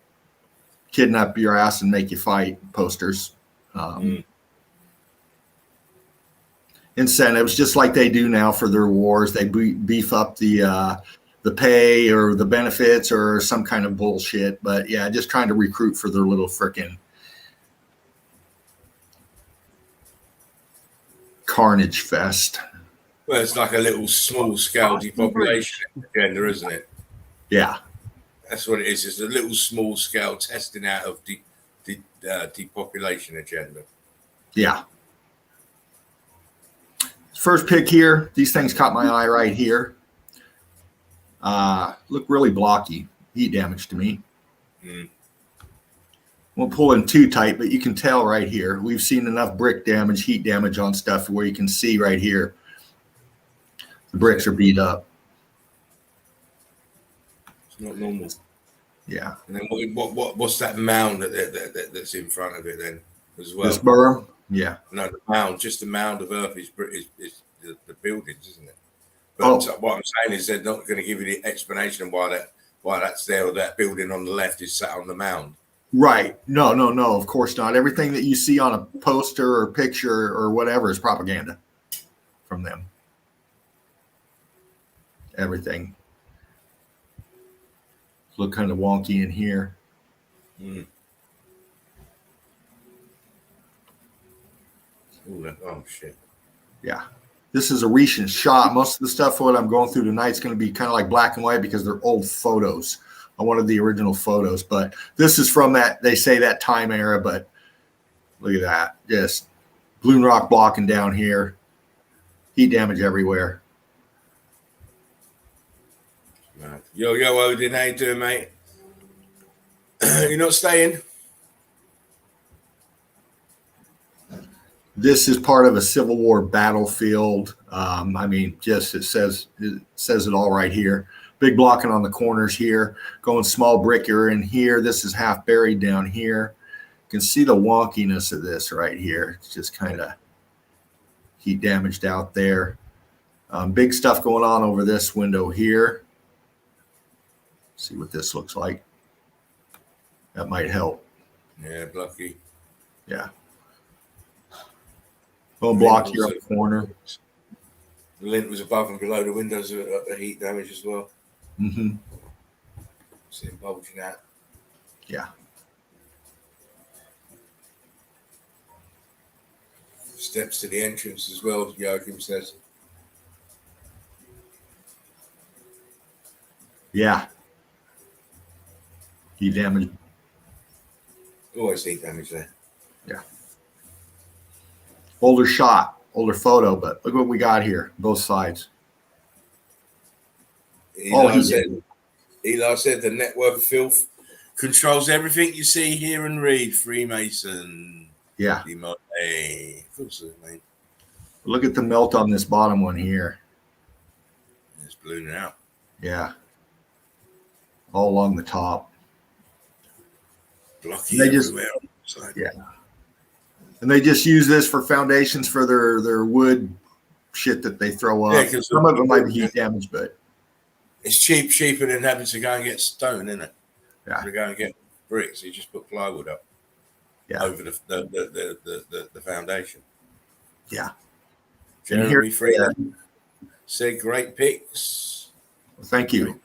kidnap your ass and make you fight posters. Incentives, just like they do now for their wars. They beef up the pay or the benefits or some kind of bullshit. But yeah, just trying to recruit for their little frickin' carnage fest. Well, it's like a little small scale depopulation agenda, isn't it? Yeah. That's what it is. It's a little small scale testing out of the depopulation agenda. Yeah. First pick here. These things caught my eye right here. Look really blocky. Heat damage to me. Won't pull in too tight, but you can tell right here. We've seen enough brick damage, heat damage on stuff where you can see right here. The bricks are beat up. It's not normal. Yeah. And then what's that mound that's in front of it then as well? This berm? Yeah. No, the mound, just the mound of earth is the buildings, isn't it? But what I'm saying is they're not going to give you the explanation of why that's there or that building on the left is sat on the mound. Right. No, of course not. Everything that you see on a poster or picture or whatever is propaganda from them. Everything. Look kind of wonky in here. Oh shit. Yeah. This is a recent shot. Most of the stuff what I'm going through tonight is going to be kind of like black and white because they're old photos. I wanted the original photos, but this is from that, they say that time era, but look at that. Just balloon rock blocking down here. Heat damage everywhere. Yo, Odin, how you doing, mate? You're not staying? This is part of a Civil War battlefield. I mean, just it says it all right here. Big blocking on the corners here. Going small bricker in here. This is half buried down here. You can see the wonkiness of this right here. It's just kind of heat damaged out there. Big stuff going on over this window here. See what this looks like. That might help. Yeah, blocky. Yeah. Little block here on the corner. The lint was above and below the windows of heat damage as well. See it bulging out. Yeah. Steps to the entrance as well, Joachim says. Yeah. Heat damage. Always heat damage there. Yeah. Older shot, older photo, but look what we got here, both sides. Eli said the network of filth controls everything you see, hear, and read. Freemason. Yeah. Of course, mate. Look at the melt on this bottom one here. It's ballooning out. Yeah. All along the top. Blocky They just, everywhere. yeah. And they just use this for foundations for their wood shit that they throw up. Yeah, some of it might be heat damage, but it's cheaper than having to go and get stone, isn't it? Yeah. To go and get bricks, you just put plywood up. Yeah. Over the foundation. Yeah. Jeremy Freeland said great picks. Thank you.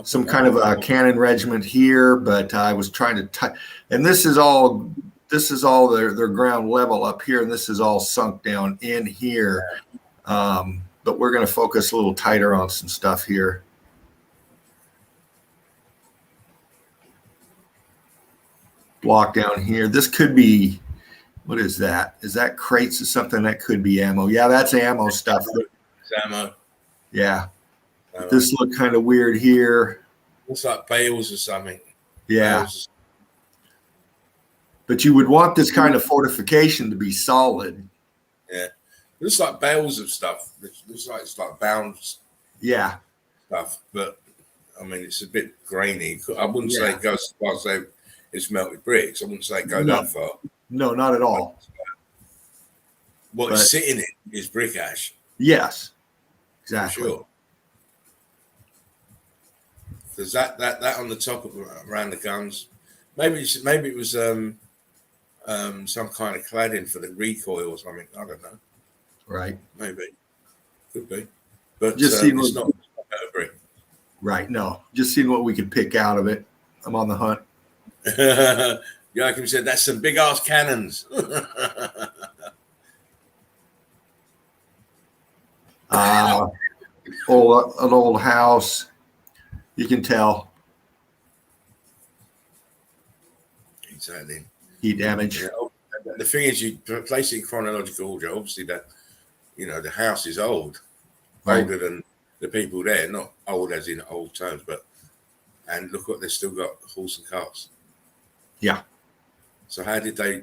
Some kind of a cannon regiment here, but I was trying to and this is all this is all their ground level up here, and this is all sunk down in here. But we're going to focus a little tighter on some stuff here. Block down here. This could be, what is that? Is that crates or something? That could be ammo. Yeah, that's ammo stuff. It's ammo. Yeah. This looked kind of weird here. Looks like bales or something. Yeah. Bales. But you would want this kind of fortification to be solid. Yeah. It looks like bales of stuff. It looks like it's like bound Yeah. stuff. But, I mean, it's a bit grainy. I wouldn't say it goes as far as say it's melted bricks. I wouldn't say go that far. No, not at all. What is sitting in is brick ash. Yes. Exactly. Sure. Because that on the top of around the guns, maybe it was some kind of cladding for the recoil or something. I don't know. Right. Maybe. Could be. But just it's not a brick. Right. No. Just seeing what we could pick out of it. I'm on the hunt. Joachim said that's some big ass cannons. An old house. You can tell. Exactly. Heat damage. Yeah, the thing is, you place it in chronological order. Obviously, that the house is old, older than the people there. Not old as in old terms, and look what they've still got: horse and carts. Yeah. So how did they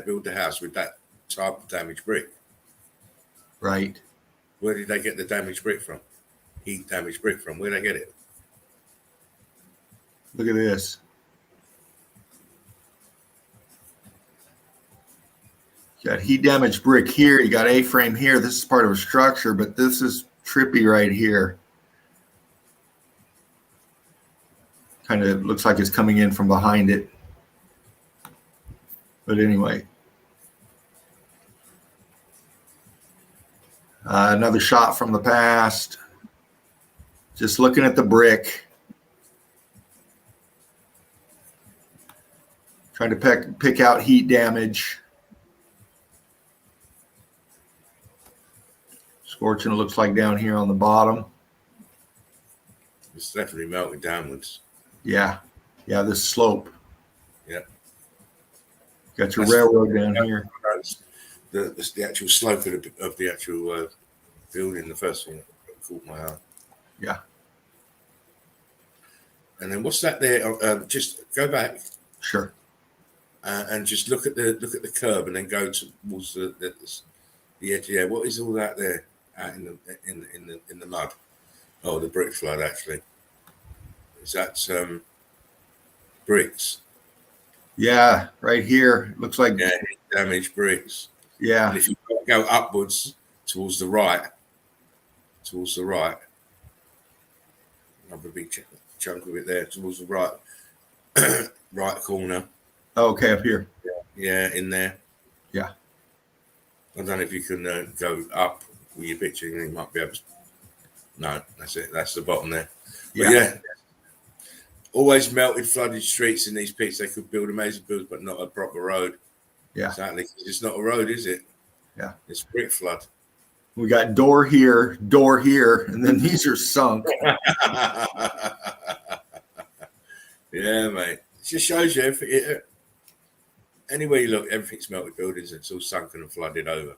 build the house with that type of damaged brick? Right. Where did they get the damaged brick from? Heat damaged brick from? Where did they get it? Look at this. You got heat damaged brick here. You got A-frame here. This is part of a structure, but this is trippy right here. Kind of looks like it's coming in from behind it. But anyway. Another shot from the past. Just looking at the brick. Trying to pick out heat damage. Scorching, it looks like down here on the bottom. It's definitely melting downwards. Yeah. Yeah, this slope. Yeah. Got your railroad down here. The actual slope of the actual building, the first thing that caught my eye. Yeah. And then what's that there? Just go back. Sure. And just look at the curb, and then go towards the edge. Yeah. What is all that there out in the mud? Oh, the brick flood actually. Is that bricks? Yeah, right here. Looks like damaged bricks. Yeah. And if you go upwards towards the right, another big chunk of it there towards the right, right corner. Okay, up here. Yeah, in there. Yeah. I don't know if you can go up with your picture. You might be able to. No, that's it. That's the bottom there. But yeah. Always melted, flooded streets in these pits. They could build amazing builds, but not a proper road. Yeah. Exactly. It's not a road, is it? Yeah. It's brick flood. We got door here, and then these are sunk. Yeah, mate. It just shows you anywhere you look, everything's melted buildings. It's all sunken and flooded over.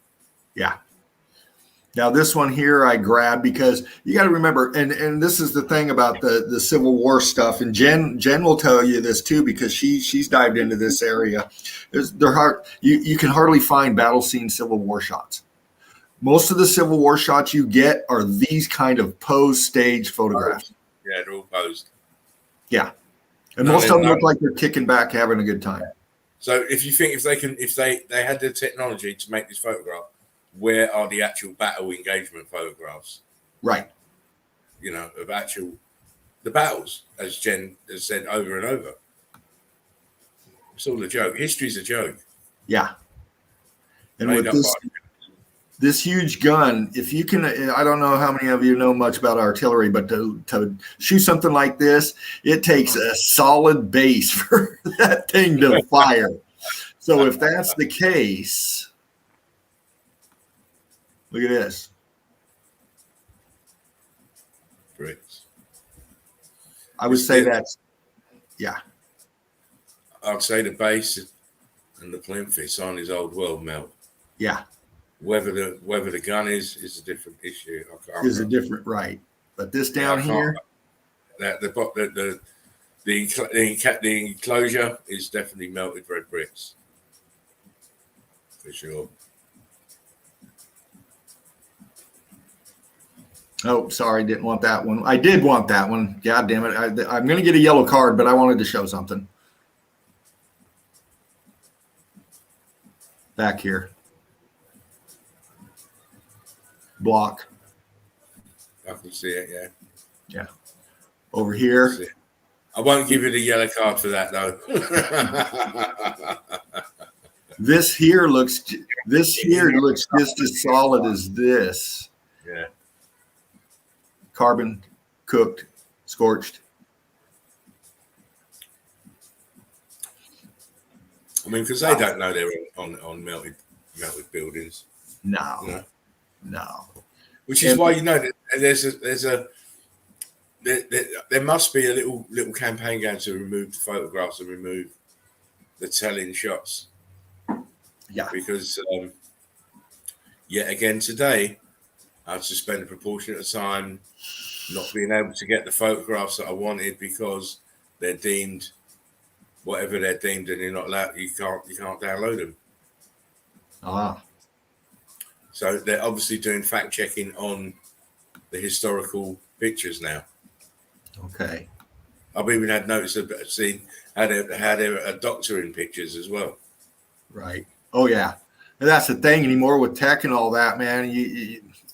Yeah. Now this one here I grabbed because you got to remember, and this is the thing about the Civil War stuff, and Jen will tell you this too because she's dived into this area. You can hardly find battle scene Civil War shots. Most of the Civil War shots you get are these kind of posed stage photographs. Yeah, they're all posed. Yeah, and most of them look like they're kicking back, having a good time. So if you think if they had the technology to make this photograph, where are the actual battle engagement photographs? Right. Of the battles, as Jen has said over and over. It's all a joke. History's a joke. Yeah. And with this huge gun, if you can, I don't know how many of you know much about artillery, but to shoot something like this, it takes a solid base for that thing to fire. So if that's the case, look at this. Bricks. I would say that's, yeah. I'd say the base and the plinth is on his old world melt. Yeah. Whether the gun is a different issue. Is a different, right. But this down here. The enclosure is definitely melted red bricks. For sure. Oh, sorry, didn't want that one. I did want that one. God damn it. I'm going to get a yellow card, but I wanted to show something. Back here. Block. I can see it, yeah. Yeah. Over here. I won't give you the yellow card for that, though. This here looks just as solid as this. Yeah. Carbon, cooked, scorched. I mean, because they don't know they're on melted buildings. No. You know? No. Which is why, you know, there must be a little campaign going to remove the photographs and remove the telling shots. Yeah. Because yet again today, I had to spend a proportionate of time not being able to get the photographs that I wanted because they're deemed whatever they're deemed, and you're not allowed. You can't download them. Ah. So they're obviously doing fact checking on the historical pictures now. Okay. I've even had notice of seeing had a doctor in pictures as well. Right. Oh yeah. And that's the thing anymore with tech and all that, man.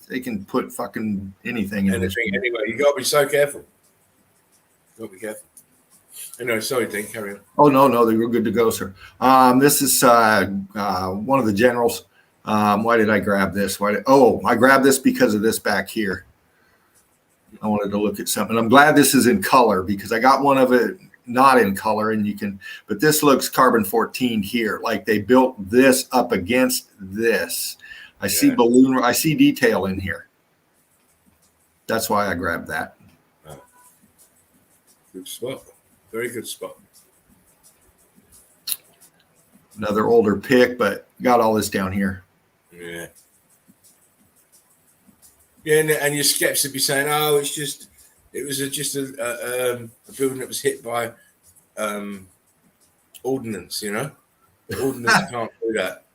They can put fucking anything in this. Anyway, you got to be so careful. You got to be careful. Anyway, sorry, Dean, carry on. Oh no, they were good to go, sir. This is one of the generals. Why did I grab this? I grabbed this because of this back here. I wanted to look at something. I'm glad this is in color because I got one of it not in color, and you can. But this looks carbon 14 here, like they built this up against this. I see balloon. I see detail in here. That's why I grabbed that. Oh. Good spot. Very good spot. Another older pick, but got all this down here. Yeah. Yeah, and your skeptics would be saying, "Oh, it was just a building that was hit by ordnance." You know, ordnance can't do that.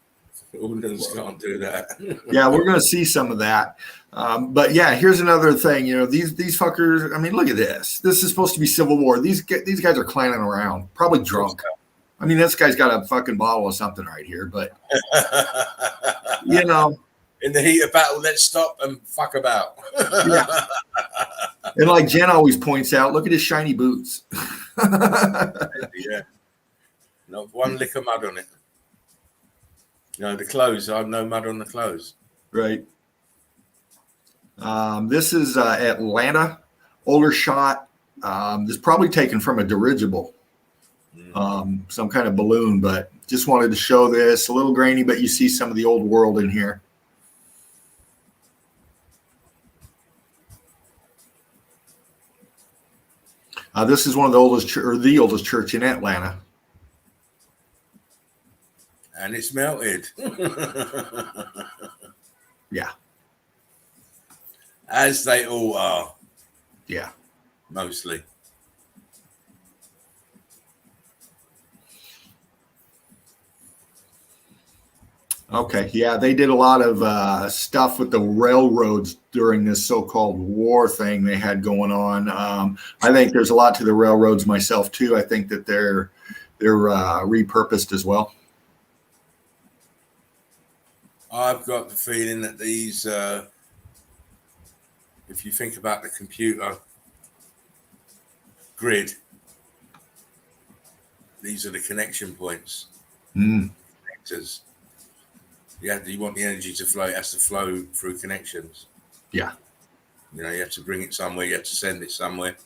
Ordnance can't do that. Yeah, we're going to see some of that. But yeah, here's another thing. You know, these fuckers. I mean, look at this. This is supposed to be Civil War. These guys are clowning around, probably drunk. I mean, this guy's got a fucking bottle of something right here, but you know, in the heat of battle, let's stop and fuck about. Yeah. And like Jen always points out, look at his shiny boots. Yeah. Not one lick of mud on it. You know, the clothes, I have no mud on the clothes. Right. This is Atlanta, older shot. This is probably taken from a dirigible, some kind of balloon, but just wanted to show this. A little grainy, but you see some of the old world in here. This is one of the oldest church in Atlanta. And it's melted. Yeah. As they all are. Yeah. Mostly. Okay. Yeah, they did a lot of stuff with the railroads during this so-called war thing they had going on. I think there's a lot to the railroads myself too. I think that they're repurposed as well. I've got the feeling that these, if you think about the computer grid, these are the connection points. Connectors. You want the energy to flow, it has to flow through connections. Yeah. You know, you have to bring it somewhere, you have to send it somewhere.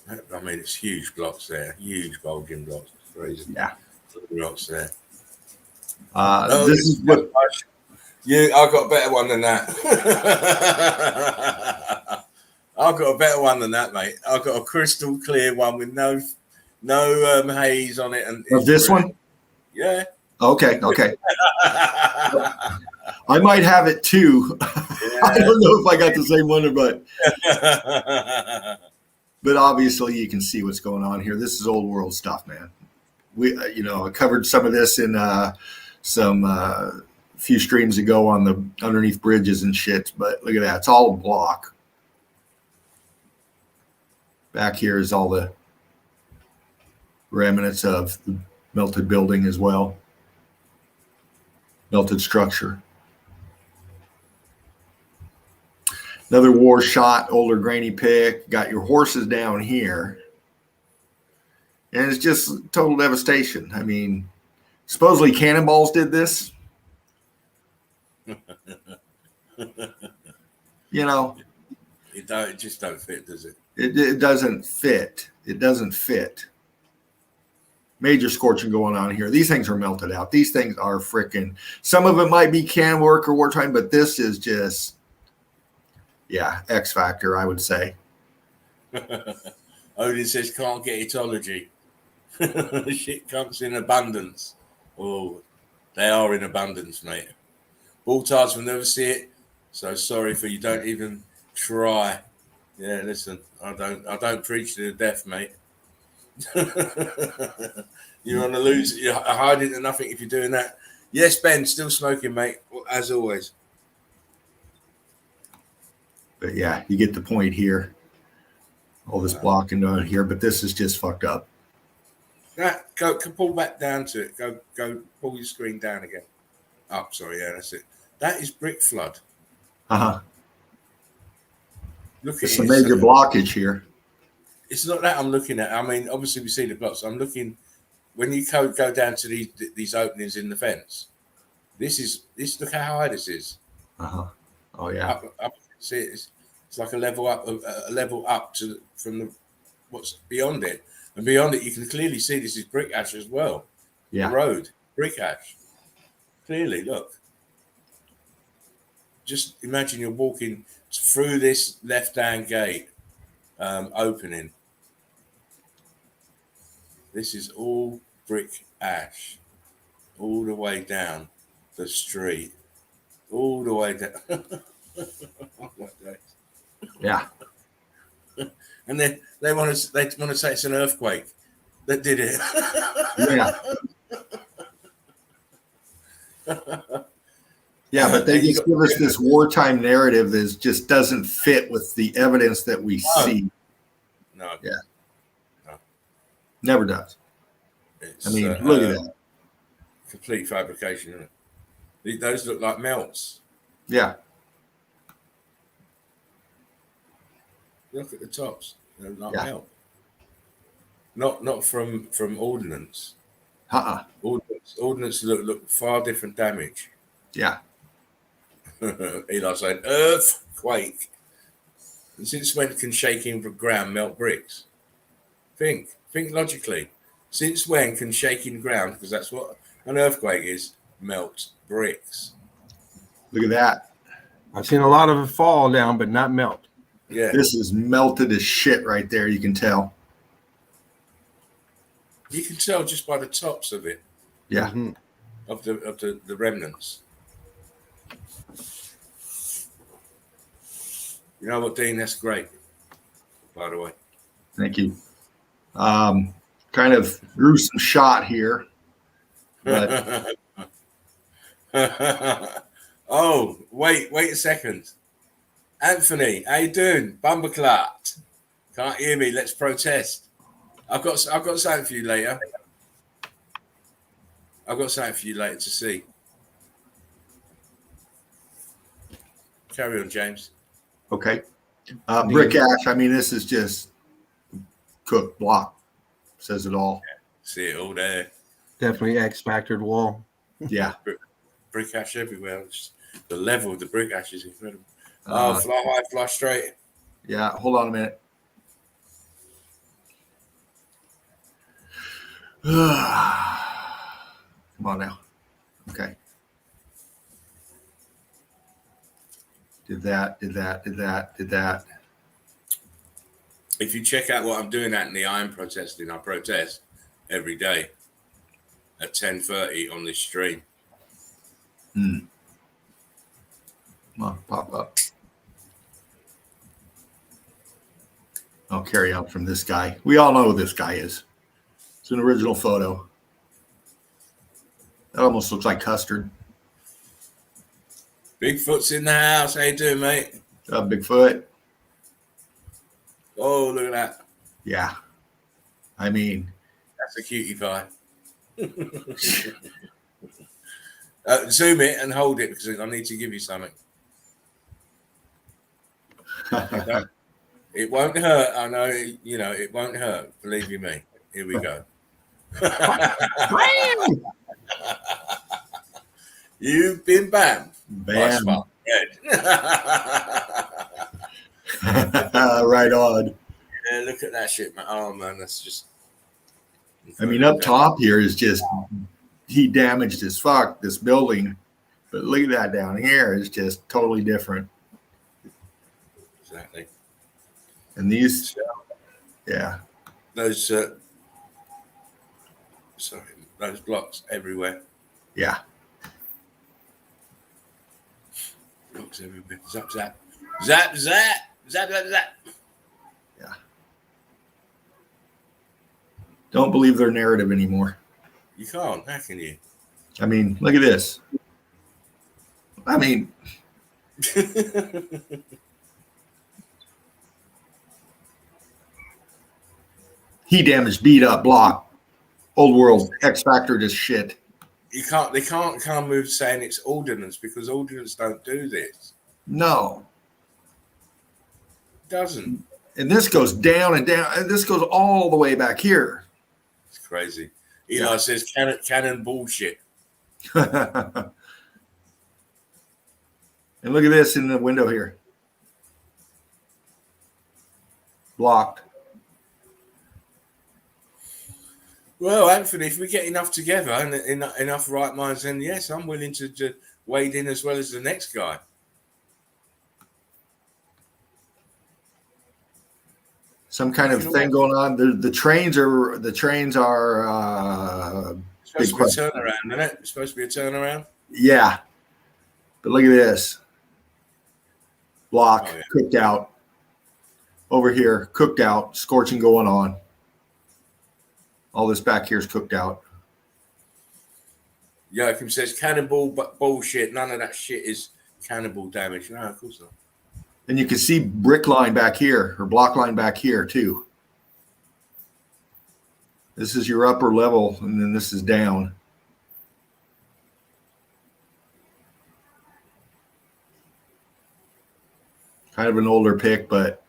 I mean, it's huge blocks there, huge bulging blocks. It's crazy. Yeah. Blocks there. This is what. I've got a better one than that. I've got a better one than that, mate. I've got a crystal clear one with no haze on it. And Of this one? Yeah. Okay. I might have it too. Yeah. I don't know if I got the same one, but obviously you can see what's going on here. This is old world stuff, man. We, I covered some of this in some few streams ago on the underneath bridges and shit. But look at that; it's all block. Back here is all the remnants of the melted building as well, melted structure. Another war shot, older grainy pick. Got your horses down here. And it's just total devastation. I mean, supposedly cannonballs did this. It just don't fit, does it? It doesn't fit. It doesn't fit. Major scorching going on here. These things are melted out. These things are freaking. Some of it might be can work or wartime, but this is just, X factor, I would say. Odin says can't get etology. Shit comes in abundance. Oh, they are in abundance, mate. Baltards will never see it. So sorry for you. Don't even try. Yeah, listen, I don't preach to the death, mate. You're on the lose. You're hiding to nothing if you're doing that. Yes, Ben, still smoking, mate, as always. But yeah, you get the point here. All this blocking on here, but this is just fucked up. Go pull back down to it. Go pull your screen down again. Up, sorry, yeah, that's it. That is brick flood. Look at it's a major blockage here. It's not that I'm looking at. I mean, obviously we see the blocks. I'm looking when you go down to these openings in the fence. This. Look how high this is. Oh yeah. Up, see, it's like a level up from what's beyond it, and beyond it you can clearly see this is brick ash as well. Yeah. The road, brick ash. Clearly, look. Just imagine you're walking through this left-hand gate opening. This is all brick ash, all the way down the street, all the way down. Yeah. And then they want to say it's an earthquake that did it. Yeah. Yeah, but they just give us this wartime narrative that just doesn't fit with the evidence that we see. No. Yeah. No. Never does. It's, I mean, look at that. Complete fabrication, isn't it? Those look like melts. Yeah. Look at the tops. They're like melt. Not from ordnance. Ordnance look far different damage. Yeah. Eli said, earthquake. And since when can shaking the ground melt bricks? Think logically. Since when can shaking ground, because that's what an earthquake is, melt bricks? Look at that. I've seen a lot of it fall down, but not melt. Yeah. This is melted as shit right there. You can tell. You can tell just by the tops of it. Yeah. Mm-hmm. Of the remnants. You know what, Dean? That's great. By the way. Thank you. Kind of gruesome shot here. But oh, wait a second. Anthony, how you doing? Bumberclat. Can't hear me. Let's protest. I've got something for you later. To see. Carry on, James. okay. Brick ash. I mean, this is just cooked block. Says it all. See it all there. Definitely X-factored wall. Yeah. Brick ash everywhere. The level of the brick ash is incredible. Fly high, fly straight. Yeah. Hold on a minute. Come on now. Okay. Did that. If you check out what I'm doing out in the iron protesting, I protest every day at 10:30 on this stream. Come on, pop up. I'll carry out from this guy. We all know who this guy is. It's an original photo. That almost looks like custard. Bigfoot's in the house. How you doing, mate? Bigfoot. Oh, look at that. Yeah. I mean, that's a cutie pie. Zoom it and hold it because I need to give you something. It won't hurt. I know, it won't hurt. Believe you me. Here we go. You've been banned. Bam. Right on. Yeah, look at that shit, man. Oh, man, that's just... I mean, up top here is just heat damaged as fuck, this building. But look at that down here is just totally different. Exactly. And these, yeah. Those, those blocks everywhere. Yeah. Blocks everywhere. Zap, zap. Zap, zap. Zap, zap, zap. Yeah. Don't believe their narrative anymore. You can't. How can you? I mean, look at this. I mean, he damaged, beat up, block, old world, X Factor, just shit. You can't. They can't come with saying it's ordnance because ordnance don't do this. No, it doesn't. And this goes down and down, and this goes all the way back here. It's crazy. Eli says cannon bullshit. And look at this in the window here. Blocked. Well, Anthony, if we get enough together and enough right minds, then yes, I'm willing to wade in as well as the next guy. Some kind of thing going on. The trains are supposed to be a turnaround, isn't it? It's supposed to be a turnaround. Yeah. But look at this. Block, cooked out. Over here, cooked out, scorching going on. All this back here is cooked out. Joachim says cannonball bullshit. None of that shit is cannibal damage. No, of course not. And you can see brick line back here, or block line back here too. This is your upper level, and then this is down. Kind of an older pic, but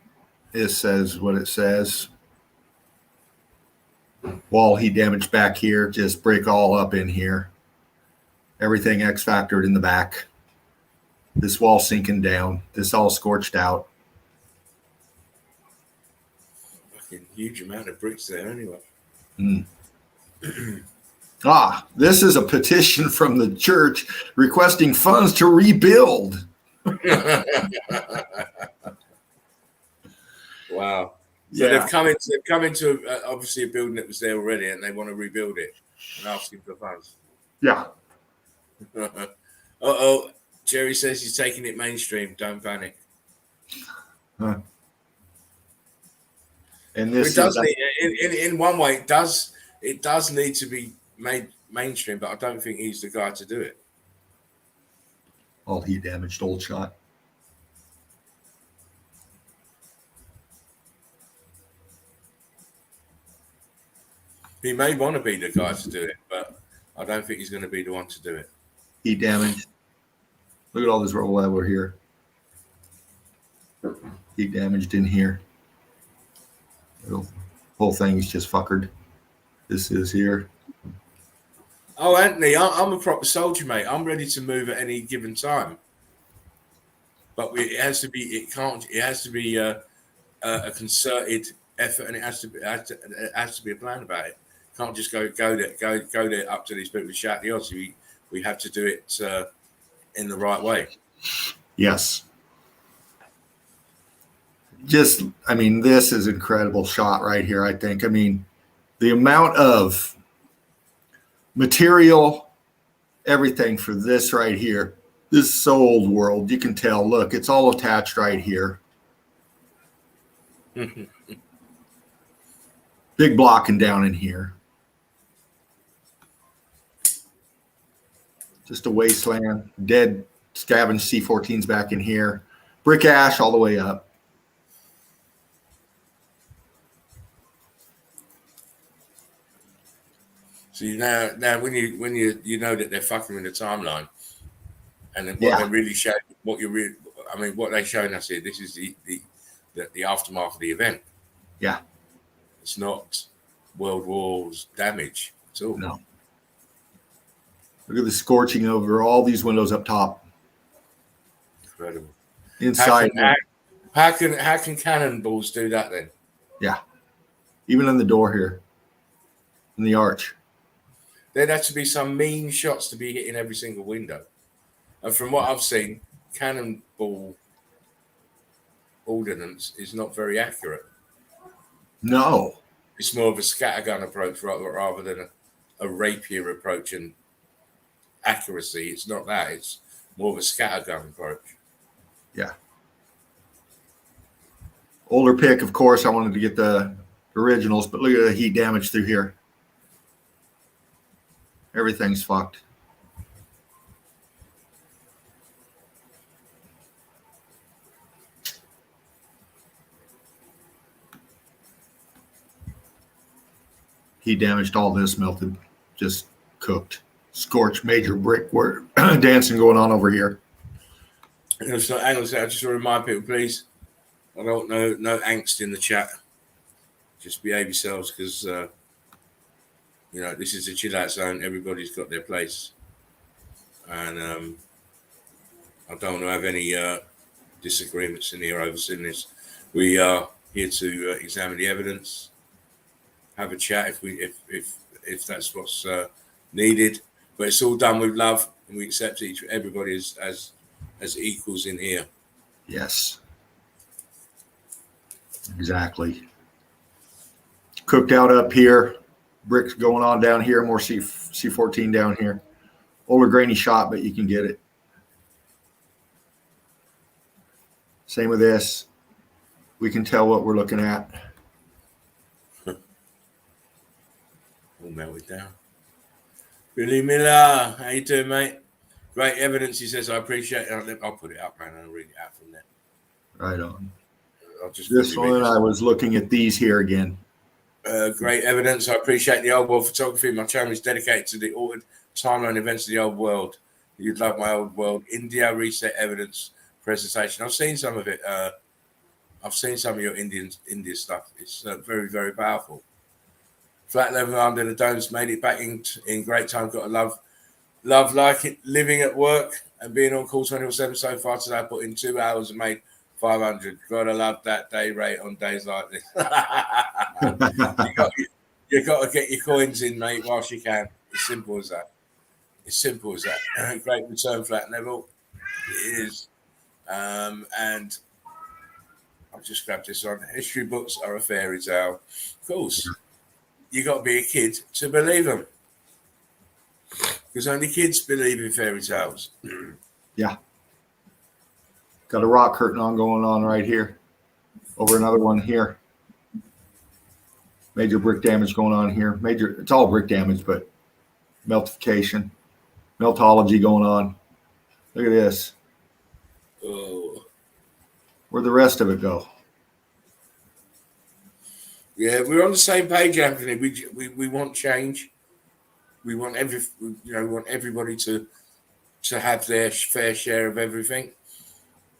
it says what it says. Wall heat damage back here, just break all up in here. Everything X factored in the back. This wall sinking down. This all scorched out. Fucking huge amount of bricks there anyway. This is a petition from the church requesting funds to rebuild. Wow. So they've come into obviously a building that was there already, and they want to rebuild it and asking for funds. Yeah. Jerry says he's taking it mainstream. Don't panic. Huh. And this in one way, it does need to be made mainstream, but I don't think he's the guy to do it. All heat damaged old shot. He may want to be the guy to do it, but I don't think he's going to be the one to do it. Heat damage. Look at all this rubble over here. Heat damaged in here. The whole thing is just fuckered. This is here. Oh, Anthony, I'm a proper soldier, mate. I'm ready to move at any given time. But it has to be. It has to be a concerted effort, and it has to be a plan about it. Can't just go there up to these people and shout the odds. We have to do it in the right way. Yes. I mean, this is an incredible shot right here, I think. I mean, the amount of material, everything for this right here. This is so old world. You can tell. Look, it's all attached right here. Big blocking down in here. Just a wasteland. Dead scavenged C-14s back in here. Brick ash all the way up. See now when you know that they're fucking with the timeline, and then what they really show, what they're showing us here. This is the aftermath of the event. Yeah, it's not World War's damage at all. No. Look at the scorching over all these windows up top. Incredible. Inside. How can cannonballs do that then? Yeah. Even in the door here. In the arch. There'd have to be some mean shots to be hitting every single window. And from what I've seen, cannonball ordnance is not very accurate. No. It's more of a scattergun approach rather than a rapier approach and accuracy. It's not that. It's more of a scattergun approach. Yeah. Older pick, of course. I wanted to get the originals, but look at the heat damage through here. Everything's fucked. Heat damaged, all this melted, just cooked. Scorched, major brick work dancing going on over here. So, hang on a second. I just want to remind people, please. I don't know, no angst in the chat. Just behave yourselves, because this is a chill out zone. Everybody's got their place, and I don't want to have any disagreements in here over seeing this. We are here to examine the evidence, have a chat if that's what's needed. But it's all done with love, and we accept everybody as equals in here. Yes. Exactly. Cooked out up here. Bricks going on down here. More C-14 down here. Older grainy shot, but you can get it. Same with this. We can tell what we're looking at. All melted down. Billy Miller, how you doing, mate? Great evidence, he says. I appreciate it. I'll put it up, man. I'll read it out from there. Right on. This one, I was looking at these here again. Great evidence. I appreciate the old world photography. My channel is dedicated to the altered timeline events of the old world. You'd love my old world. India reset evidence presentation. I've seen some of it. I've seen some of your India stuff. It's very, very powerful. Flat level under the domes, made it back in great time. Got to love like it, living at work and being on call 24/7 so far today. I put in 2 hours and made 500. Gotta love that day rate on days like this. you got to get your coins in, mate, whilst you can. As simple as that. It's simple as that. Great return, flat level. It is. And I'll just grab this on. History books are a fairy tale. Of course. You got to be a kid to believe them, because only kids believe in fairy tales. Yeah. Got a rock curtain going on right here. Over another one here. Major brick damage going on here. It's all brick damage, but meltification, meltology going on. Look at this. Oh. Where'd the rest of it go? Yeah, we're on the same page, Anthony. We want change. We want everybody to have their fair share of everything.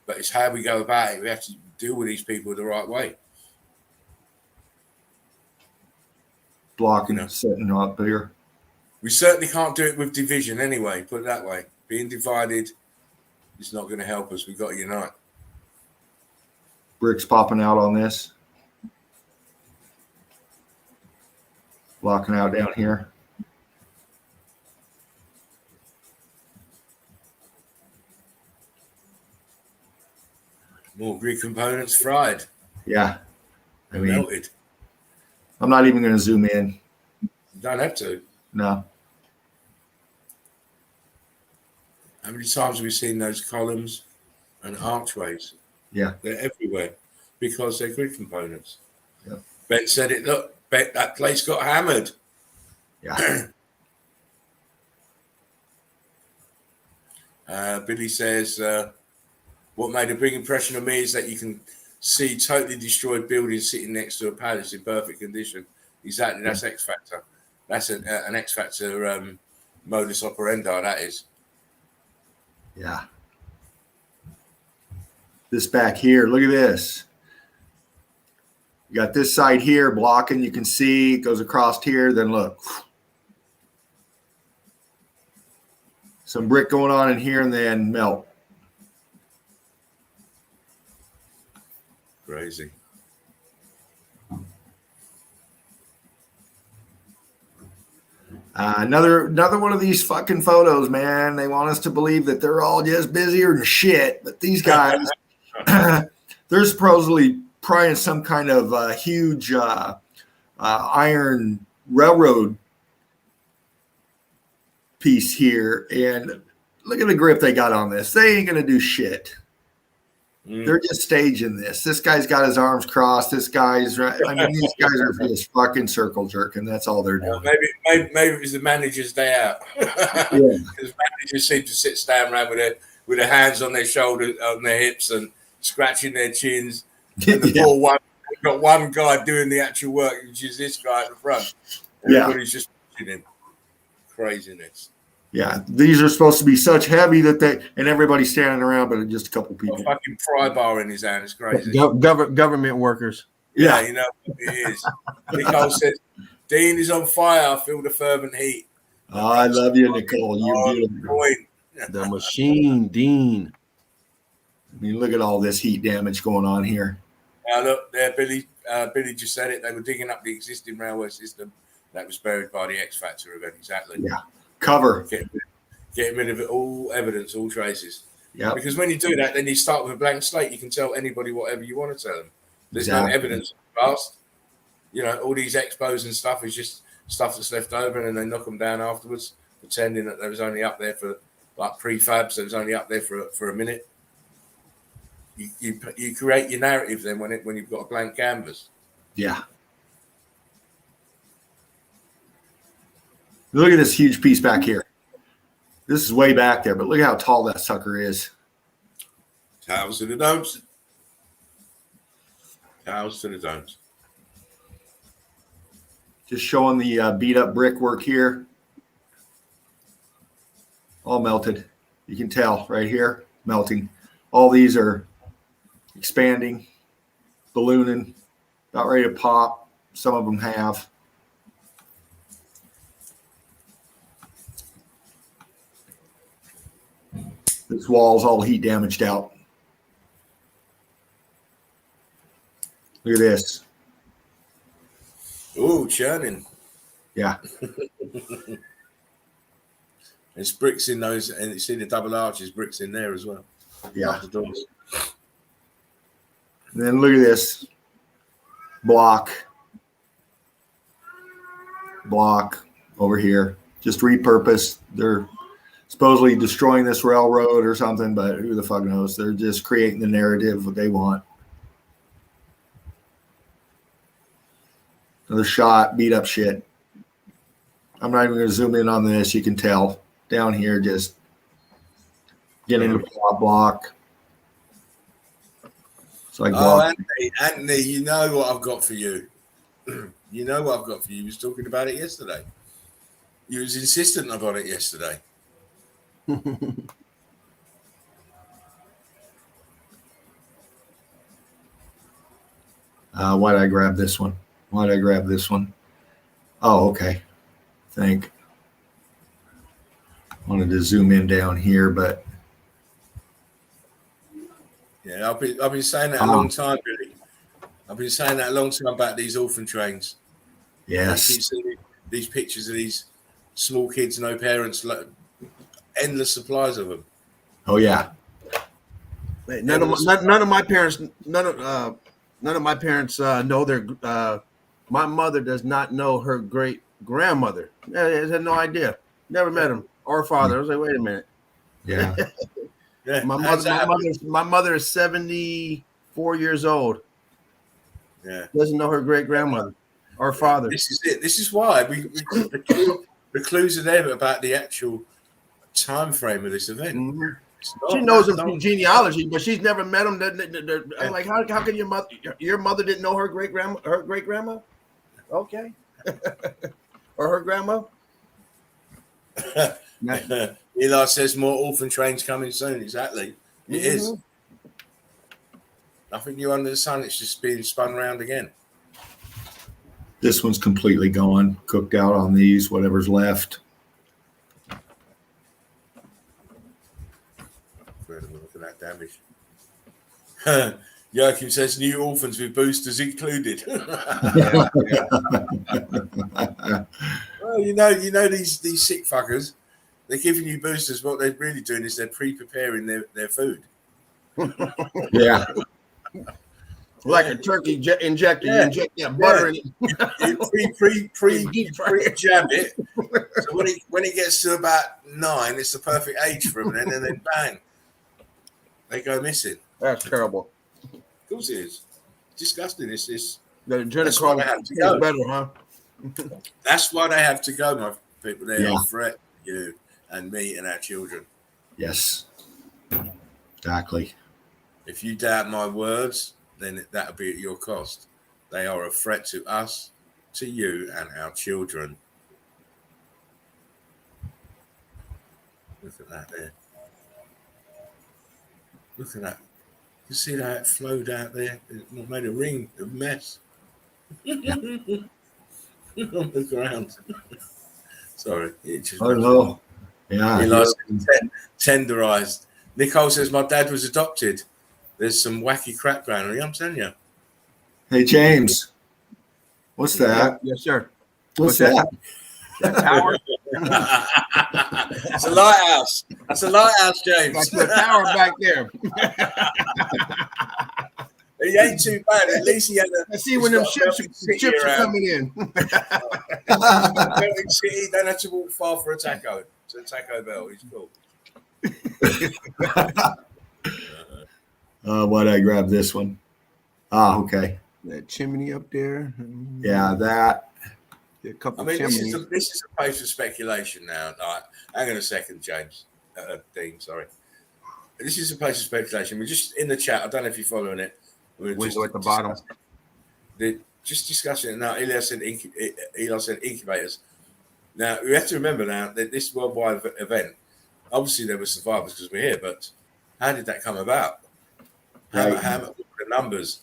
But it's how we go about it. We have to deal with these people the right way. Blocking, setting up here. We certainly can't do it with division anyway, put it that way. Being divided is not going to help us. We've got to unite. Bricks popping out on this. blocking out down here. More grid components fried. Yeah. I mean, Melted. I'm not even going to zoom in. You don't have to. No. How many times have we seen those columns and archways? Yeah. They're everywhere because they're grid components. Yeah. Ben said it. Look, Ben, that place got hammered. Yeah. Billy says, what made a big impression on me is that you can see totally destroyed buildings sitting next to a palace in perfect condition. Exactly, that's X Factor. That's an X Factor modus operandi, that is. Yeah. This back here, look at this. You got this side here blocking, you can see it goes across here, then look. Some brick going on in here and then melt. Crazy. Another one of these fucking photos, man. They want us to believe that they're all just busier than shit. But these guys, they're supposedly prying some kind of huge iron railroad piece here. And look at the grip they got on this. They ain't going to do shit. They're just staging this. This guy's got his arms crossed. This guy's, I mean, these guys are just fucking circle jerking. That's all they're doing. Maybe it was the manager's day out. Yeah. Because managers seem to stand around with their hands on their shoulders, on their hips, and scratching their chins. And the poor one, got one guy doing the actual work, which is this guy at the front. Everybody's just watching him. Craziness. Yeah, these are supposed to be such heavy that and everybody's standing around, but just a couple people. A fucking pry bar in his hand. It's crazy. Government workers. Yeah, you know what it is. Nicole says, Dean is on fire. I feel the fervent heat. Oh, I love you, Nicole. You're beautiful. The machine, Dean. I mean, look at all this heat damage going on here. Now look there, Billy. Billy just said it. They were digging up the existing railway system that was buried by the X Factor event. Exactly. Yeah. Cover. Getting rid of it, all evidence, all traces. Yeah. Because when you do that, then you start with a blank slate. You can tell anybody whatever you want to tell them. There's no evidence of the past. You know, all these expos and stuff is just stuff that's left over, and then they knock them down afterwards, pretending that they was only up there for like prefabs. They was only up there for a minute. You create your narrative then when you've got a blank canvas. Yeah. Look at this huge piece back here. This is way back there, but look how tall that sucker is. Towers to the domes. Towers to the domes. Just showing the beat up brickwork here. All melted. You can tell right here, melting. All these are expanding, ballooning, about ready to pop. Some of them have. This wall's all heat damaged out. Look at this. Ooh, churning. Yeah. There's bricks in those, and you see the double arches, bricks in there as well. Yeah. The doors. And then look at this. Block over here. Just repurposed. They're supposedly destroying this railroad or something, but who the fuck knows? They're just creating the narrative what they want. Another shot, beat up shit. I'm not even going to zoom in on this. You can tell down here, just getting the block. It's like, Anthony, you know what I've got for you. You know what I've got for you. You was talking about it yesterday. You was insistent about it yesterday. Why did I grab this one? Oh, okay. Wanted to zoom in down here, but yeah, I've been saying that a long time, Billy. I've been saying that a long time about these orphan trains. Yes. these pictures of these small kids, no parents, endless supplies of them. Oh yeah. None of my parents know their. My mother does not know her great grandmother. I had no idea. Never met him or father. I was like, wait a minute. Yeah. Yeah, My mother is 74 years old. Yeah, Doesn't know her great grandmother or father. This is it. This is why the clues are there about the actual time frame of this event. Mm-hmm. She knows him through genealogy, but she's never met him. I'm like, how can your mother didn't know her great grandma? Okay, or her grandma? Eli says more orphan trains coming soon. Exactly, it is. Nothing new under the sun. It's just being spun around again. This one's completely gone, cooked out on these, whatever's left. Look at that damage. Joachim says new orphans with boosters included. Well, you know these sick fuckers. They're giving you boosters. What they're really doing is they're pre-preparing their food. Yeah. Like a turkey injector, you inject that butter in it. Pre-jab it. So when it gets to about 9, it's the perfect age for them. And then bang, they go missing. That's terrible. Of course it is. Disgusting. It's this. The adrenochrome have to go better, huh? That's why they have to go, my people. They are a threat to you and me and our children. Yes. Exactly. If you doubt my words, then that'll be at your cost. They are a threat to us, to you, and our children. Look at that there. Look at that. You see how it flowed out there? It made a ring of mess. On the ground. Sorry. It just no. Yeah. He likes tenderized. Nicole says, my dad was adopted. There's some wacky crap going on. I'm telling you. Hey, James. What's that? Yes, sir. What's that? That tower? It's a lighthouse. It's a lighthouse, James. That's the tower back there. He ain't too bad. At least he had I see when them ships are coming in. City, don't have to walk far for a taco. It's a Taco Bell. He's cool. Why'd I grab this one? Ah, okay. That chimney up there. Yeah, that. A couple this chimneys. is a place of speculation now. Hang on a second, James. Dean, sorry. This is a place of speculation. We're just in the chat. I don't know if you're following it. Window at the bottom. Just discussing it now. Eli said incubators. Now, we have to remember now that this worldwide event, obviously there were survivors because we're here, but how did that come about? How the numbers?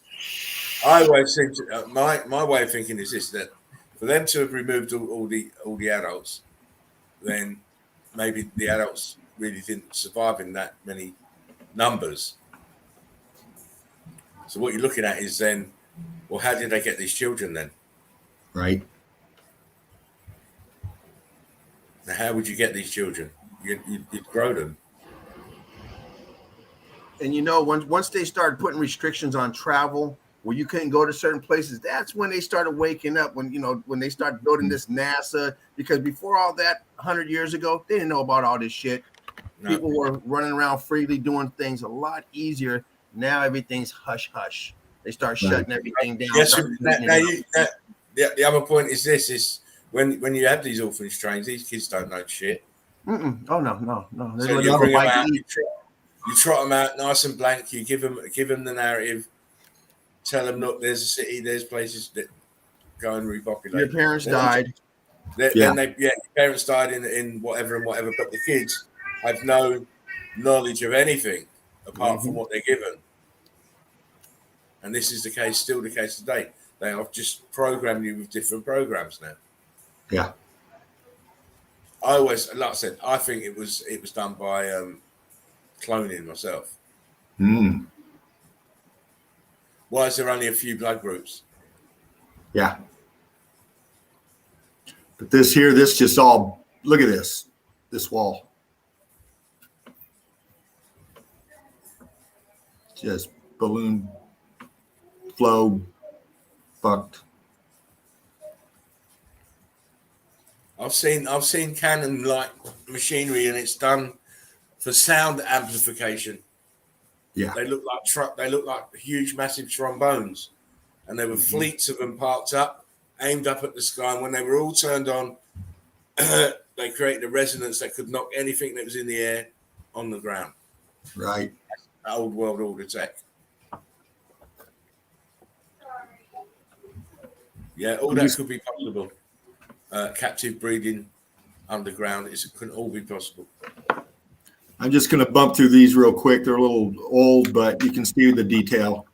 I always think my way of thinking is this: that for them to have removed all the adults, then maybe the adults really didn't survive in that many numbers. So what you're looking at is then, well, how did they get these children then? Right. Now, how would you get these children? You'd grow them. And once they started putting restrictions on travel, where you couldn't go to certain places, that's when they started waking up. When they started building this NASA, because before all that, 100 years ago, they didn't know about all this shit. No. People were running around freely doing things a lot easier. Now everything's hush hush. They start shutting everything down. Yes, the other point is this: is when you have these orphanage trains, these kids don't know shit. Oh no. So you bring them out, you trot them out nice and blank. You give them the narrative. Tell them, look, there's a city, there's places that go and repopulate. Your parents died. Your parents died in whatever and whatever, but the kids have no knowledge of anything apart from what they're given. And this is still the case today. They have just programmed you with different programs now. Yeah. I always, like I said, I think it was done by cloning myself. Why is there only a few blood groups? Yeah. But this here, this just all, look at this wall. Just balloon flow fucked. I've seen Canon like machinery, and it's done for sound amplification. Yeah. They look like huge, massive trombones, and there were fleets of them parked up, aimed up at the sky. And when they were all turned on, they created a resonance that could knock anything that was in the air on the ground. Right. Old world order tech. Yeah, all that could be possible. Captive breeding underground, it couldn't all be possible. I'm just going to bump through these real quick. They're a little old, but you can see the detail.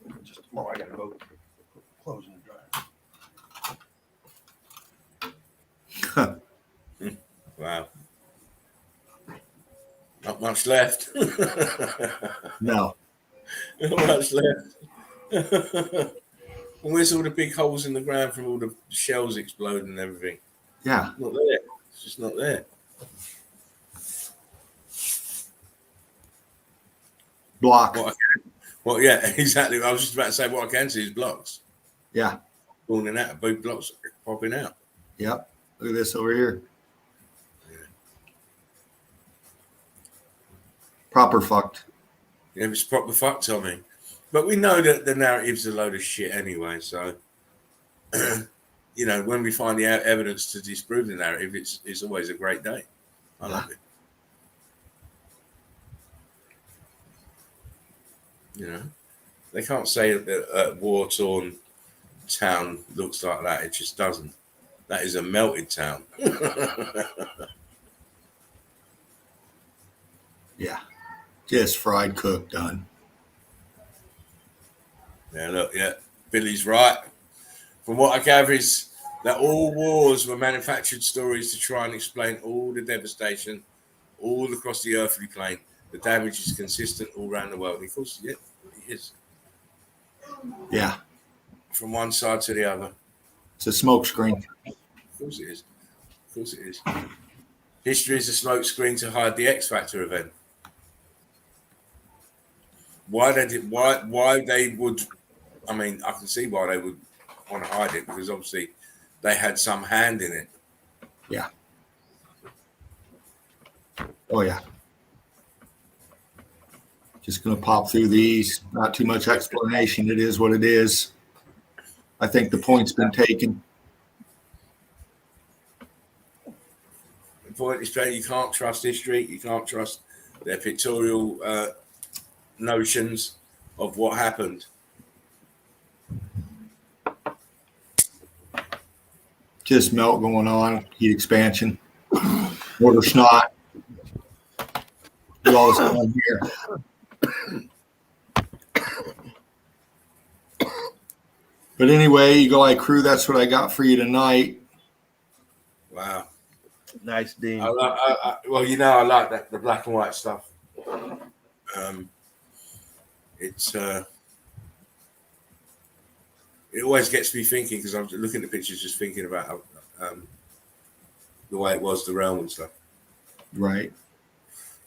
I gotta go close and dry. Wow. Not much left. No. Not much left. And where's all the big holes in the ground from all the shells exploding and everything? Yeah. Not there. It's just not there. Block. Well, yeah, exactly. I was just about to say what I can see is blocks. Yeah. Falling out, both blocks popping out. Yep. Look at this over here. Yeah. Proper fucked. Yeah, it's proper fuck, Tommy. But we know that the narrative's a load of shit anyway. So, you know, when we find the evidence to disprove the narrative, it's always a great day. I love it. You know, they can't say that a war-torn town looks like that. It just doesn't. That is a melted town. Yeah. Just fried, cooked, done. Yeah, look, yeah, Billy's right. From what I gather is that all wars were manufactured stories to try and explain all the devastation all across the earthly plane. The damage is consistent all around the world. Of course, yeah, it is. Yeah. From one side to the other. It's a smoke screen. Of course it is. Of course it is. History is a smoke screen to hide the X Factor event. Why they would, I mean, I can see why they would want to hide it, because obviously they had some hand in it. Yeah. Oh, yeah. Just going to pop through these. Not too much explanation. It is what it is. I think the point's been taken. The point is that you can't trust history. You can't trust their pictorial notions of what happened. Just melt going on. Heat expansion. Water snot. Do all this on here. But anyway, Eagle Eye Crew, that's what I got for you tonight. Wow. Nice, Dean. Well, you know, I like that, the black and white stuff. It's it always gets me thinking, because I'm looking at the pictures, just thinking about the way it was, the realm and stuff. Right.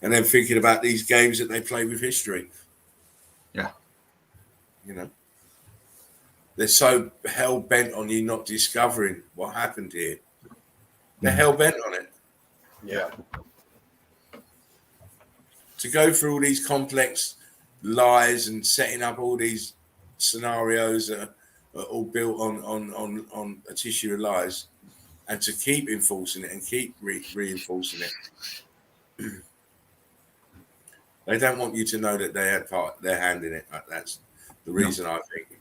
And then thinking about these games that they play with history. Yeah. You know, they're so hell bent on you not discovering what happened here. They're hell bent on it. Yeah. To go through all these complex lies and setting up all these scenarios that are all built on a tissue of lies, and to keep enforcing it and keep reinforcing it. They don't want you to know that they had their hand in it. That's the reason. I think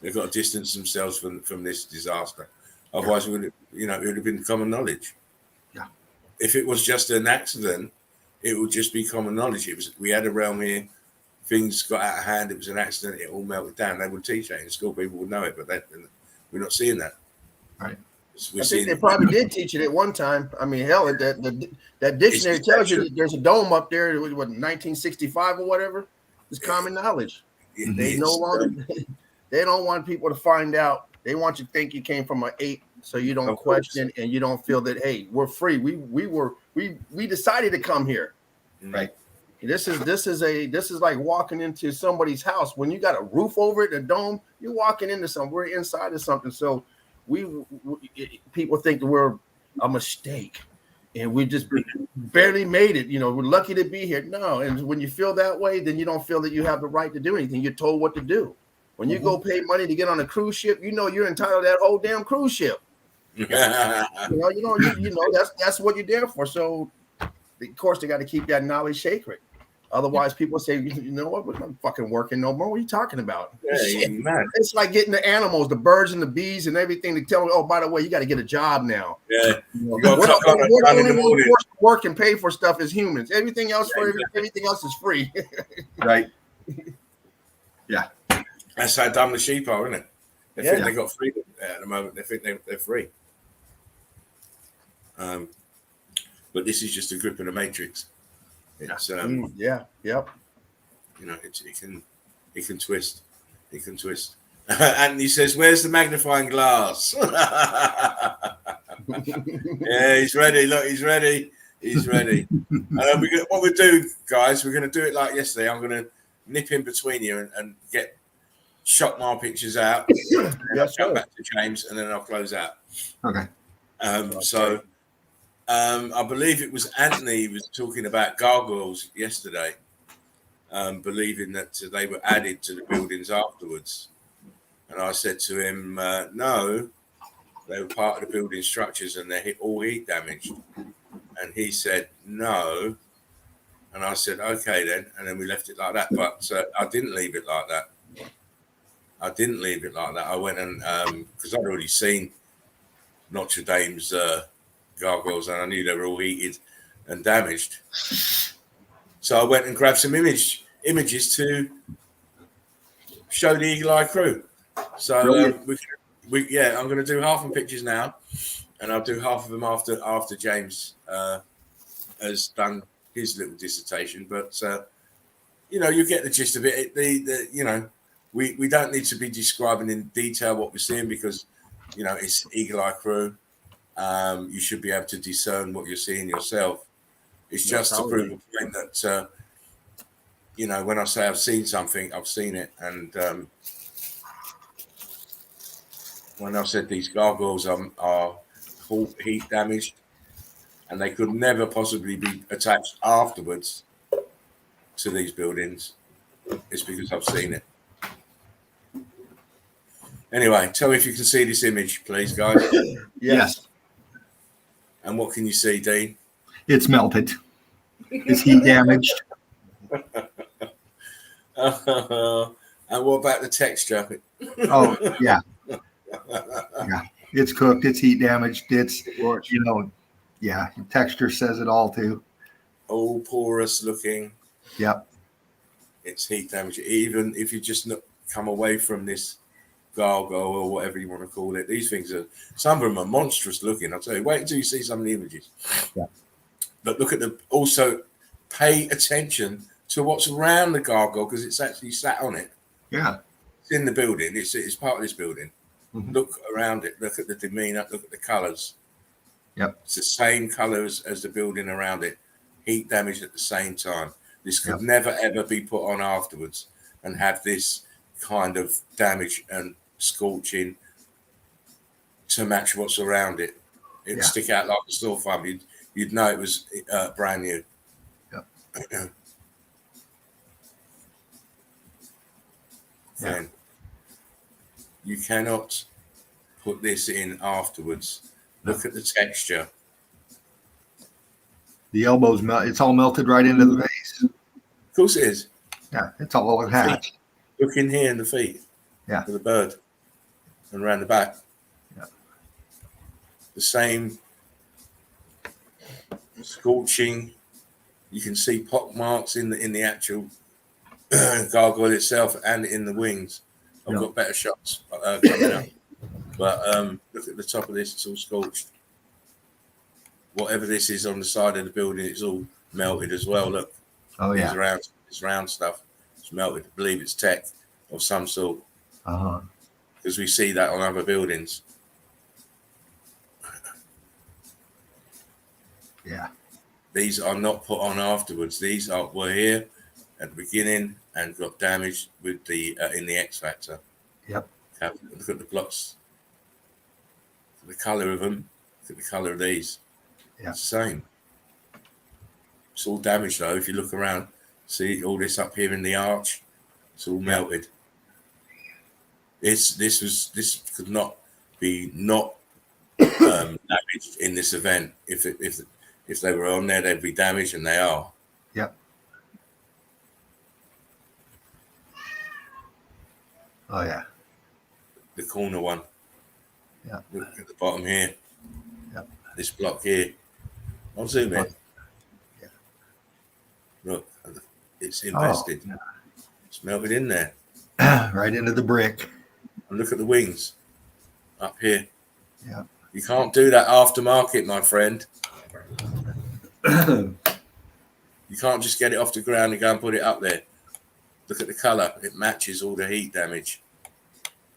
they've got to distance themselves from this disaster. Otherwise, it would have been common knowledge. Yeah. If it was just an accident, it would just be common knowledge. We had a realm here, things got out of hand, it was an accident, it all melted down. They would teach that in school, people would know it, but we're not seeing that. Right. I think they probably did teach it at one time. I mean, hell, that dictionary tells you that there's a dome up there. It was, what, 1965 or whatever. It's common knowledge. They no longer. They don't want people to find out. They want you to think you came from an ape So you don't Of course. question and you don't feel that, hey, we're free. We decided to come here. Right. This is like walking into somebody's house. When you got a roof over it, a dome, you're walking into something. We're inside of something. So people think that we're a mistake and we just barely made it. You know, we're lucky to be here. No, and when you feel that way, then you don't feel that you have the right to do anything. You're told what to do. When you go pay money to get on a cruise ship, you know you're entitled to that whole damn cruise ship. You know that's what you're there for. So of course they got to keep that knowledge sacred. Otherwise, people say, you know what, we're not fucking working no more. What are you talking about? Yeah, man. It's like getting the animals, the birds and the bees and everything to tell them, oh, by the way, you got to get a job now. Yeah. We're the only ones forced to work and pay for stuff as humans. Everything else everything else is free. Right. Yeah. That's how dumb the sheep are, isn't it? They think they got freedom at the moment. They think they're free. But this is just a grip of the matrix. It's yep. You know, it can twist. It can twist. Anthony says, "Where's the magnifying glass?" Yeah, he's ready. Look, he's ready. He's ready. What we do, guys, we're going to do it like yesterday. I'm going to nip in between you and get shot my pictures out. I'll come back to James, and then I'll close out. Okay. I believe it was Anthony who was talking about gargoyles yesterday, believing that they were added to the buildings afterwards. And I said to him, no, they were part of the building structures and they're all heat damaged. And he said, no. And I said, okay then. And then we left it like that. But I didn't leave it like that. I went and, because I'd already seen Notre Dame's gargoyles and I knew they were all heated and damaged. So I went and grabbed some images to show the Eagle Eye crew. So I'm going to do half of the pictures now, and I'll do half of them after James has done his little dissertation. But you know, you get the gist of it. You know, we don't need to be describing in detail what we're seeing because you know it's Eagle Eye crew. You should be able to discern what you're seeing yourself. It's just to prove a point that you know, when I say I've seen something, I've seen it. And when I said these gargoyles are heat damaged and they could never possibly be attached afterwards to these buildings, it's because I've seen it. Anyway, tell me if you can see this image, please, guys. Yes. And what can you see, Dean? It's melted. It's heat damaged. And what about the texture? Oh, yeah. Yeah. It's cooked. It's heat damaged. It's, you know, yeah. Texture says it all, too. All porous looking. Yep. It's heat damage. Even if you just come away from this gargoyle or whatever you want to call it, these things are, some of them are monstrous looking. I'll tell you, wait until you see some of the images. Yeah. But look at also pay attention to what's around the gargoyle because it's actually sat on it. Yeah. It's in the building. It's part of this building. Mm-hmm. Look around it. Look at the demeanor. Look at the colors. Yep. It's the same colors as the building around it. Heat damage at the same time. This could never, ever be put on afterwards and have this kind of damage and scorching to match what's around it. It'd stick out like a sore thumb. You'd know it was brand new. Yep. Then you cannot put this in afterwards. Look at the texture. The elbows melt. It's all melted right into the face. Of course it is. Yeah, it's all attached. Look in here in the feet. Yeah. For the bird. And around the back. Yeah. The same scorching. You can see pock marks in the actual gargoyle itself and in the wings. I've got better shots coming up. But look at the top of this, it's all scorched. Whatever this is on the side of the building, it's all melted as well. Look. Oh, yeah. This round stuff. It's melted. I believe it's tech of some sort. Uh-huh. Because we see that on other buildings. Yeah. These are not put on afterwards. These were here at the beginning and got damaged with the in the X Factor. Yep. Look at the blocks. The color of them. Look at the color of these. Yeah. It's the same. It's all damaged though. If you look around, see all this up here in the arch. It's all melted. This could not be damaged in this event. If they were on there, they'd be damaged, and they are. Yep. Oh yeah. The corner one. Yeah. Look at the bottom here. Yep. This block here. I'll zoom in. Yeah. Look, it's invested. Oh. It's melted in there. Right into the brick. And look at the wings up here. Yeah. You can't do that aftermarket, my friend. You can't just get it off the ground and go and put it up there. Look at the color. It matches all the heat damage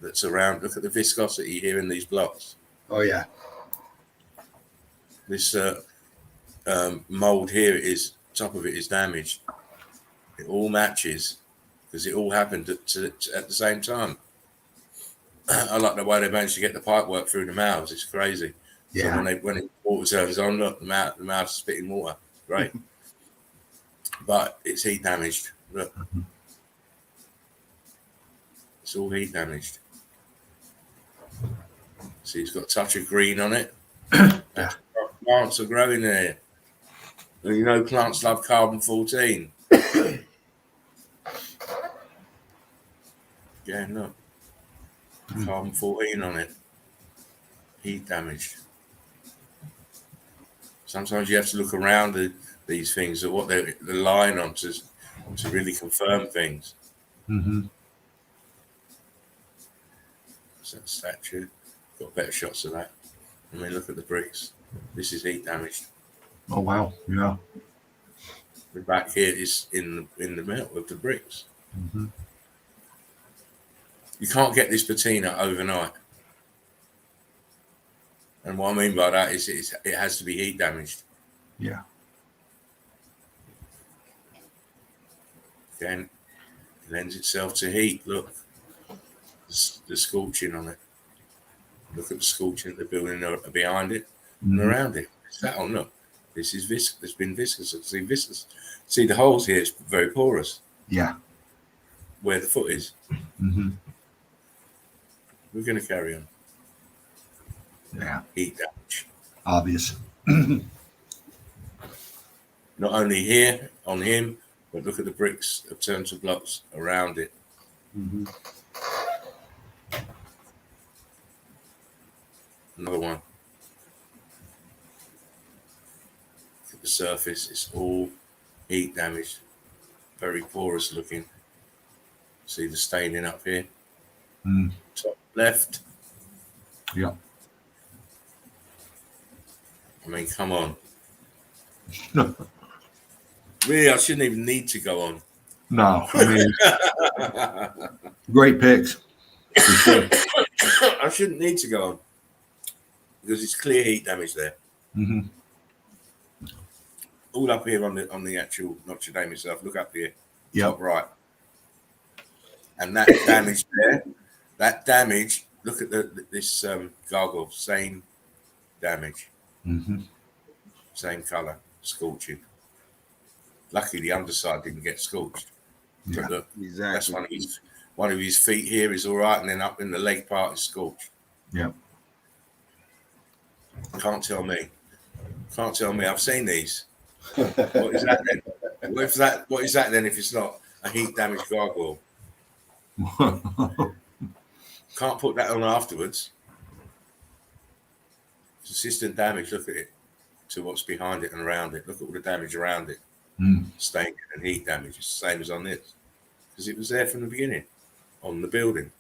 that's around. Look at the viscosity here in these blocks. Oh yeah. This mold here is, top of it is damaged. It all matches because it all happened at the same time. I like the way they managed to get the pipe work through the mouths. It's crazy. Yeah. So when it water turns on, look, the mouth's spitting water. Great. But it's heat damaged. Look. It's all heat damaged. See, it's got a touch of green on it. Yeah. Plants are growing there. And you know plants love carbon-14. Yeah, look. Carbon-14 on it. Heat damaged. Sometimes you have to look around these things, at what they're relying on to really confirm things. Mm-hmm. So that statue. Got better shots of that. I mean, look at the bricks. This is heat damaged. Oh wow. Yeah. The back here is in the melt of the bricks. Mm-hmm. You can't get this patina overnight. And what I mean by that is it has to be heat damaged. Yeah. Again, it lends itself to heat. Look, the scorching on it. Look at the scorching of the building behind it and around it. Is that on? Look, this is viscous. There's been viscous. See the holes here. It's very porous. Yeah. Where the foot is. Mm-hmm. We're going to carry on. Yeah. Heat damage. Obvious. Not only here on him, but look at the bricks of terms of blocks around it. Mm-hmm. Another one. Look at the surface. It's all heat damaged. Very porous looking. See the staining up here. Mm. Top left. Yeah. I mean, come on. Really, I shouldn't even need to go on. No. I mean, great picks. For sure. I shouldn't need to go on because it's clear heat damage there. Mm-hmm. All up here on the actual Notre Dame itself. Look up here, Yep. top right, and that damage there. That damage. Look at this gargoyle. Same damage. Mm-hmm. Same color. Scorching. Luckily, the underside didn't get scorched. Yeah. But look, Exactly. that's one of his feet here is all right, and then up in the leg part is scorched. Yep. Can't tell me. Can't tell me. I've seen these. What is that then? What is that then if it's not a heat damaged gargoyle? Can't put that on afterwards. Consistent damage. Look at it. To what's behind it and around it. Look at all the damage around it. Mm. Stain and heat damage. It's the same as on this. Because it was there from the beginning. On the building.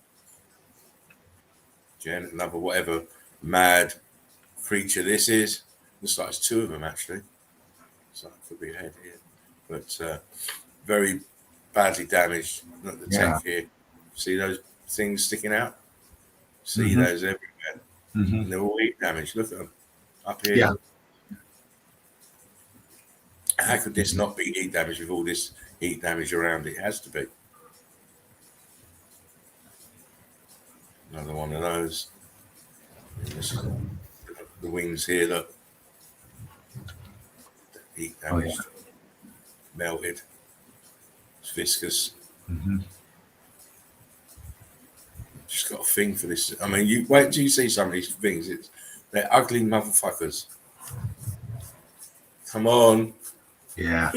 Jen, another whatever mad creature this is. Looks like it's two of them actually. So it could be a head here. But very badly damaged. Look at the tank here. See those things sticking out? See those everywhere. Mm-hmm. And they're all heat damaged. Look at them. Up here. Yeah. How could this not be heat damage with all this heat damage around it? It has to be. Another one of those. This is the wings here, look. Heat damage. Melted. It's viscous. Just got a thing for this. I mean, you wait till you see some of these things. They're ugly motherfuckers. Come on. Yeah.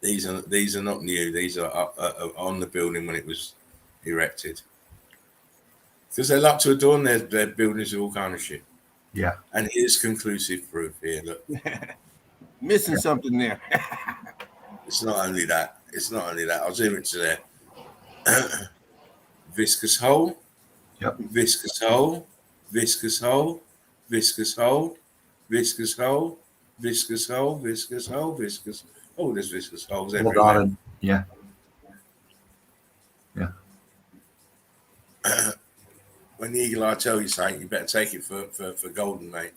These are not new. These are on the building when it was erected. Because they like to adorn their buildings with all kind of shit. Yeah. And here's conclusive proof here. Look. Missing something there. It's not only that. I'll zoom it to there. Viscous hole. Yep. Viscous hole. Viscous hole. Viscous hole. Viscous hole. Viscous hole. Viscous hole. Viscous. Oh, there's viscous holes everywhere. Yeah. Yeah. When the eagle eye tell you something, you better take it for golden, mate.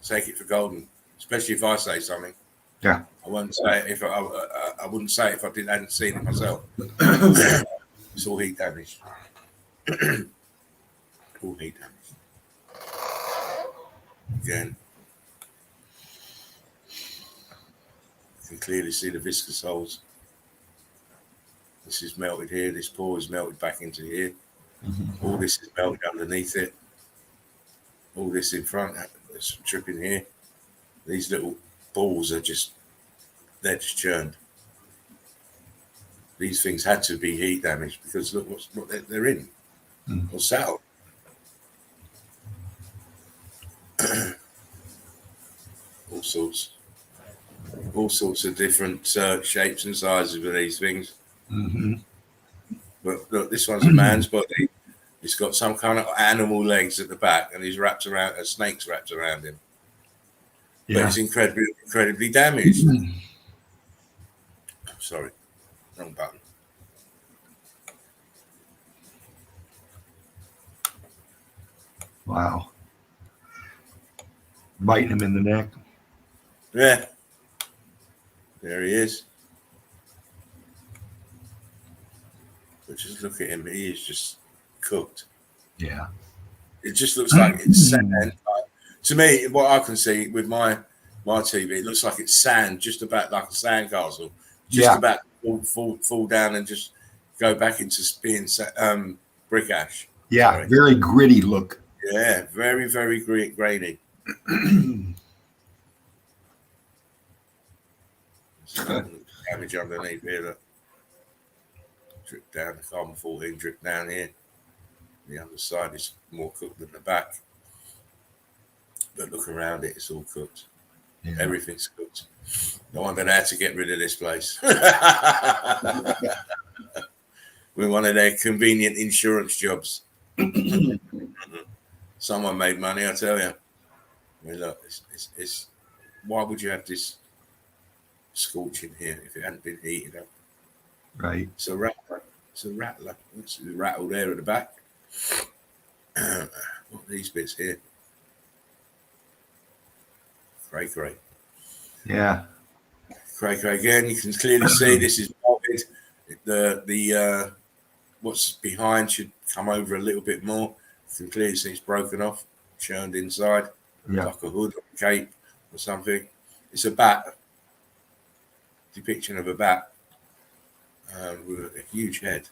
Take it for golden, especially if I say something. Yeah. I wouldn't say it if I wouldn't say it if I hadn't seen it myself. It's all heat damage. All heat damage. Again, you can clearly see the viscous holes. This is melted here. This pore is melted back into here. All this is melted underneath it. All this in front, it's dripping here. These little balls are they're just churned. These things had to be heat damaged because look what they're in. Or salt. All sorts of different shapes and sizes of these things. But look, this one's a man's body. He's got some kind of animal legs at the back, and he's wrapped around. A snake's wrapped around him. Yeah. But he's incredibly damaged. Sorry, wrong button. Wow. Biting him in the neck. Yeah. There he is. But just look at him. He is just cooked. Yeah. It just looks like it's sand. To me, what I can see with my TV, it looks like it's sand, just about like a sandcastle. Just about fall down and just go back into being brick ash. Yeah, sorry. Very gritty look. Yeah, very, very grainy. Damage underneath here. Look. Drip down, the carbon 14 drip down here. The underside is more cooked than the back. But look around it, it's all cooked. Yeah. Everything's cooked. No wonder they had to get rid of this place. With one of their convenient insurance jobs. Someone made money, I tell you. I mean, look, it's why would you have this scorching here if it hadn't been heated up? Right. It's a rattler. It's a rattle there at the back. What are these bits here? Cray. Yeah. Cray again. You can clearly see this is melted. The what's behind should come over a little bit more. You can clearly see it's broken off, churned inside, like a hood or a cape or something. It's a bat. Depiction of a bat with a huge head.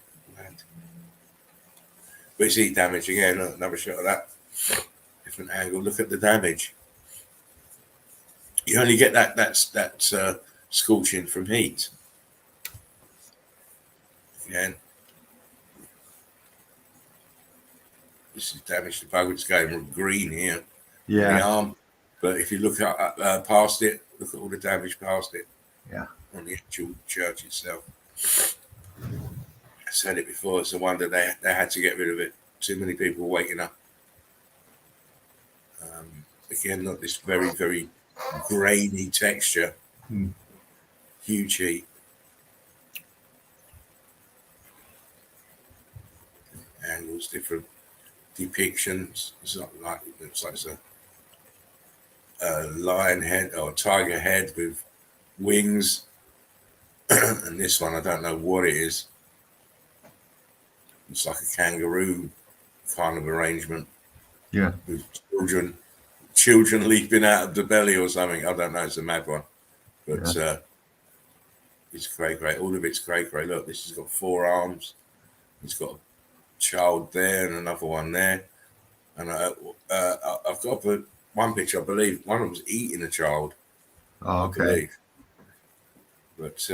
But it's heat damage again. Another shot of that. Different angle. Look at the damage. You only get that scorching from heat. Again. This is damage to bug. It's going green here. Yeah. The arm. But if you look past it, look at all the damage past it. Yeah. On the actual church itself. I said it before. It's a wonder they had to get rid of it. Too many people waking up. Again, look, this very, very grainy texture. Huge heat. Angles different. depictions. It's not like it looks like it's a lion head or a tiger head with wings. And this one, I don't know what it is. It's like a kangaroo kind of arrangement. Yeah. With children leaping out of the belly or something. I don't know. It's a mad one, but it's grey. All of it's grey. Look, this has got 4 arms. It's got a child there and another one there. And I've got to put one picture. I believe one of them's eating a child. Oh, okay. I believe. But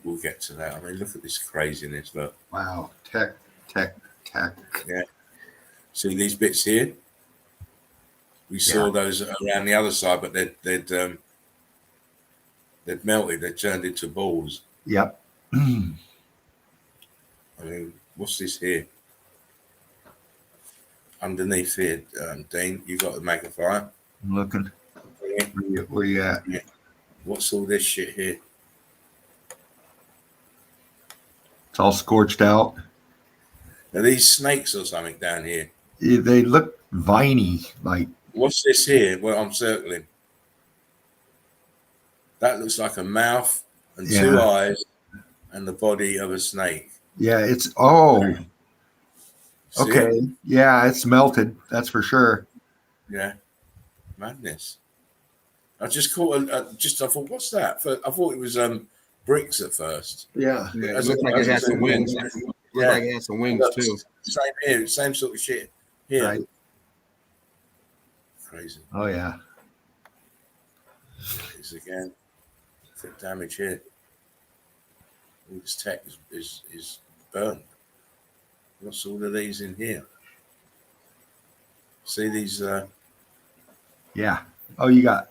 we'll get to that. I mean, look at this craziness. Look. Wow. Tech. Yeah. See these bits here? We saw those around the other side, but they'd melted. They turned into balls. Yep. I mean, what's this here? Underneath here, Dean, you got the magnifier. I'm looking. Where you at? Yeah. What's all this shit here? It's all scorched out. Are these snakes or something down here? Yeah, they look viney, like. What's this here? Well, I'm circling. That looks like a mouth and 2 eyes and the body of a snake. Yeah, it's See okay. it? Yeah, it's melted. That's for sure. Yeah, madness. I just caught I thought, what's that? I thought it was bricks at first. Yeah. It looked like it had some wings. Looked like it had some wings too. Same here, same sort of shit here. Right. Crazy. Oh yeah. It's again. Foot damage here. All this tech is burnt. What's all of these in here? See these? Yeah. Oh, you got.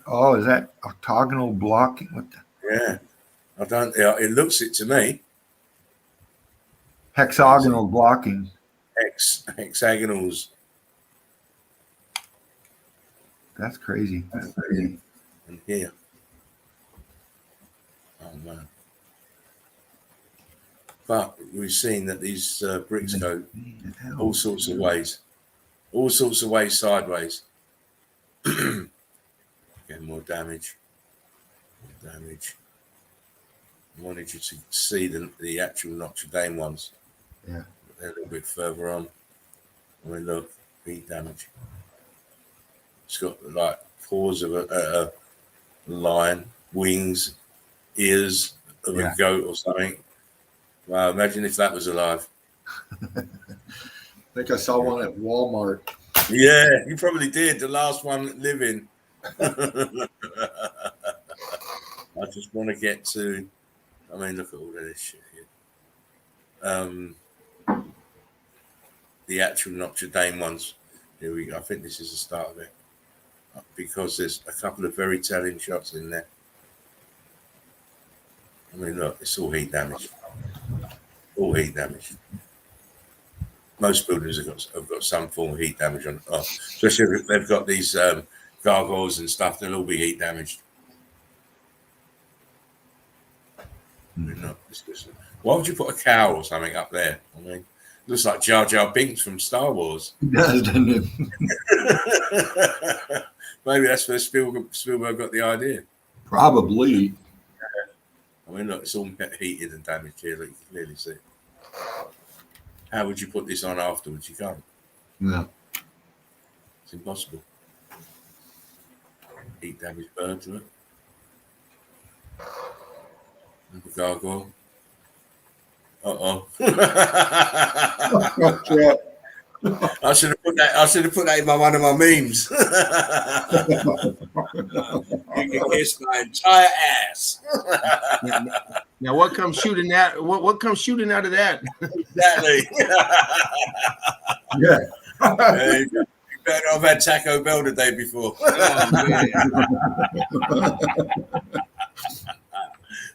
Oh, is that octagonal blocking? What the? Yeah, I don't. It looks it to me. Hexagonal blocking. Hexagonals. That's crazy. And here. Oh man. But we've seen that these bricks go all sorts of ways. All sorts of ways sideways. Getting more damage. More damage. I wanted you to see the actual Notre Dame ones. Yeah. They're a little bit further on. I mean, look, heat damage. It's got like paws of a lion, wings, ears of a goat or something. Wow, imagine if that was alive. I think I saw one at Walmart. Yeah, you probably did. The last one living. I just want to get to. I mean, look at all of this shit here. The actual Notre Dame ones. Here we go. I think this is the start of it because there's a couple of very telling shots in there. I mean, look, it's all heat damage. All heat damage. Most buildings have got some form of heat damage on. Oh, especially if they've got these gargoyles and stuff. They'll all be heat damaged. I mean, look, why would you put a cow or something up there? I mean, it looks like Jar Jar Binks from Star Wars. It does, doesn't it? Maybe that's where Spielberg got the idea. Probably. I mean, look, it's all heated and damaged here. Look, you can clearly see. How would you put this on afterwards? You can't. No. It's impossible. Heat damaged birds, look. Another gargoyle. Uh-oh. I should have put that in one of my memes. You can kiss my entire ass. Now, what comes shooting out? What comes shooting out of that? Exactly. Yeah. You better not have had Taco Bell the day before. Oh, man.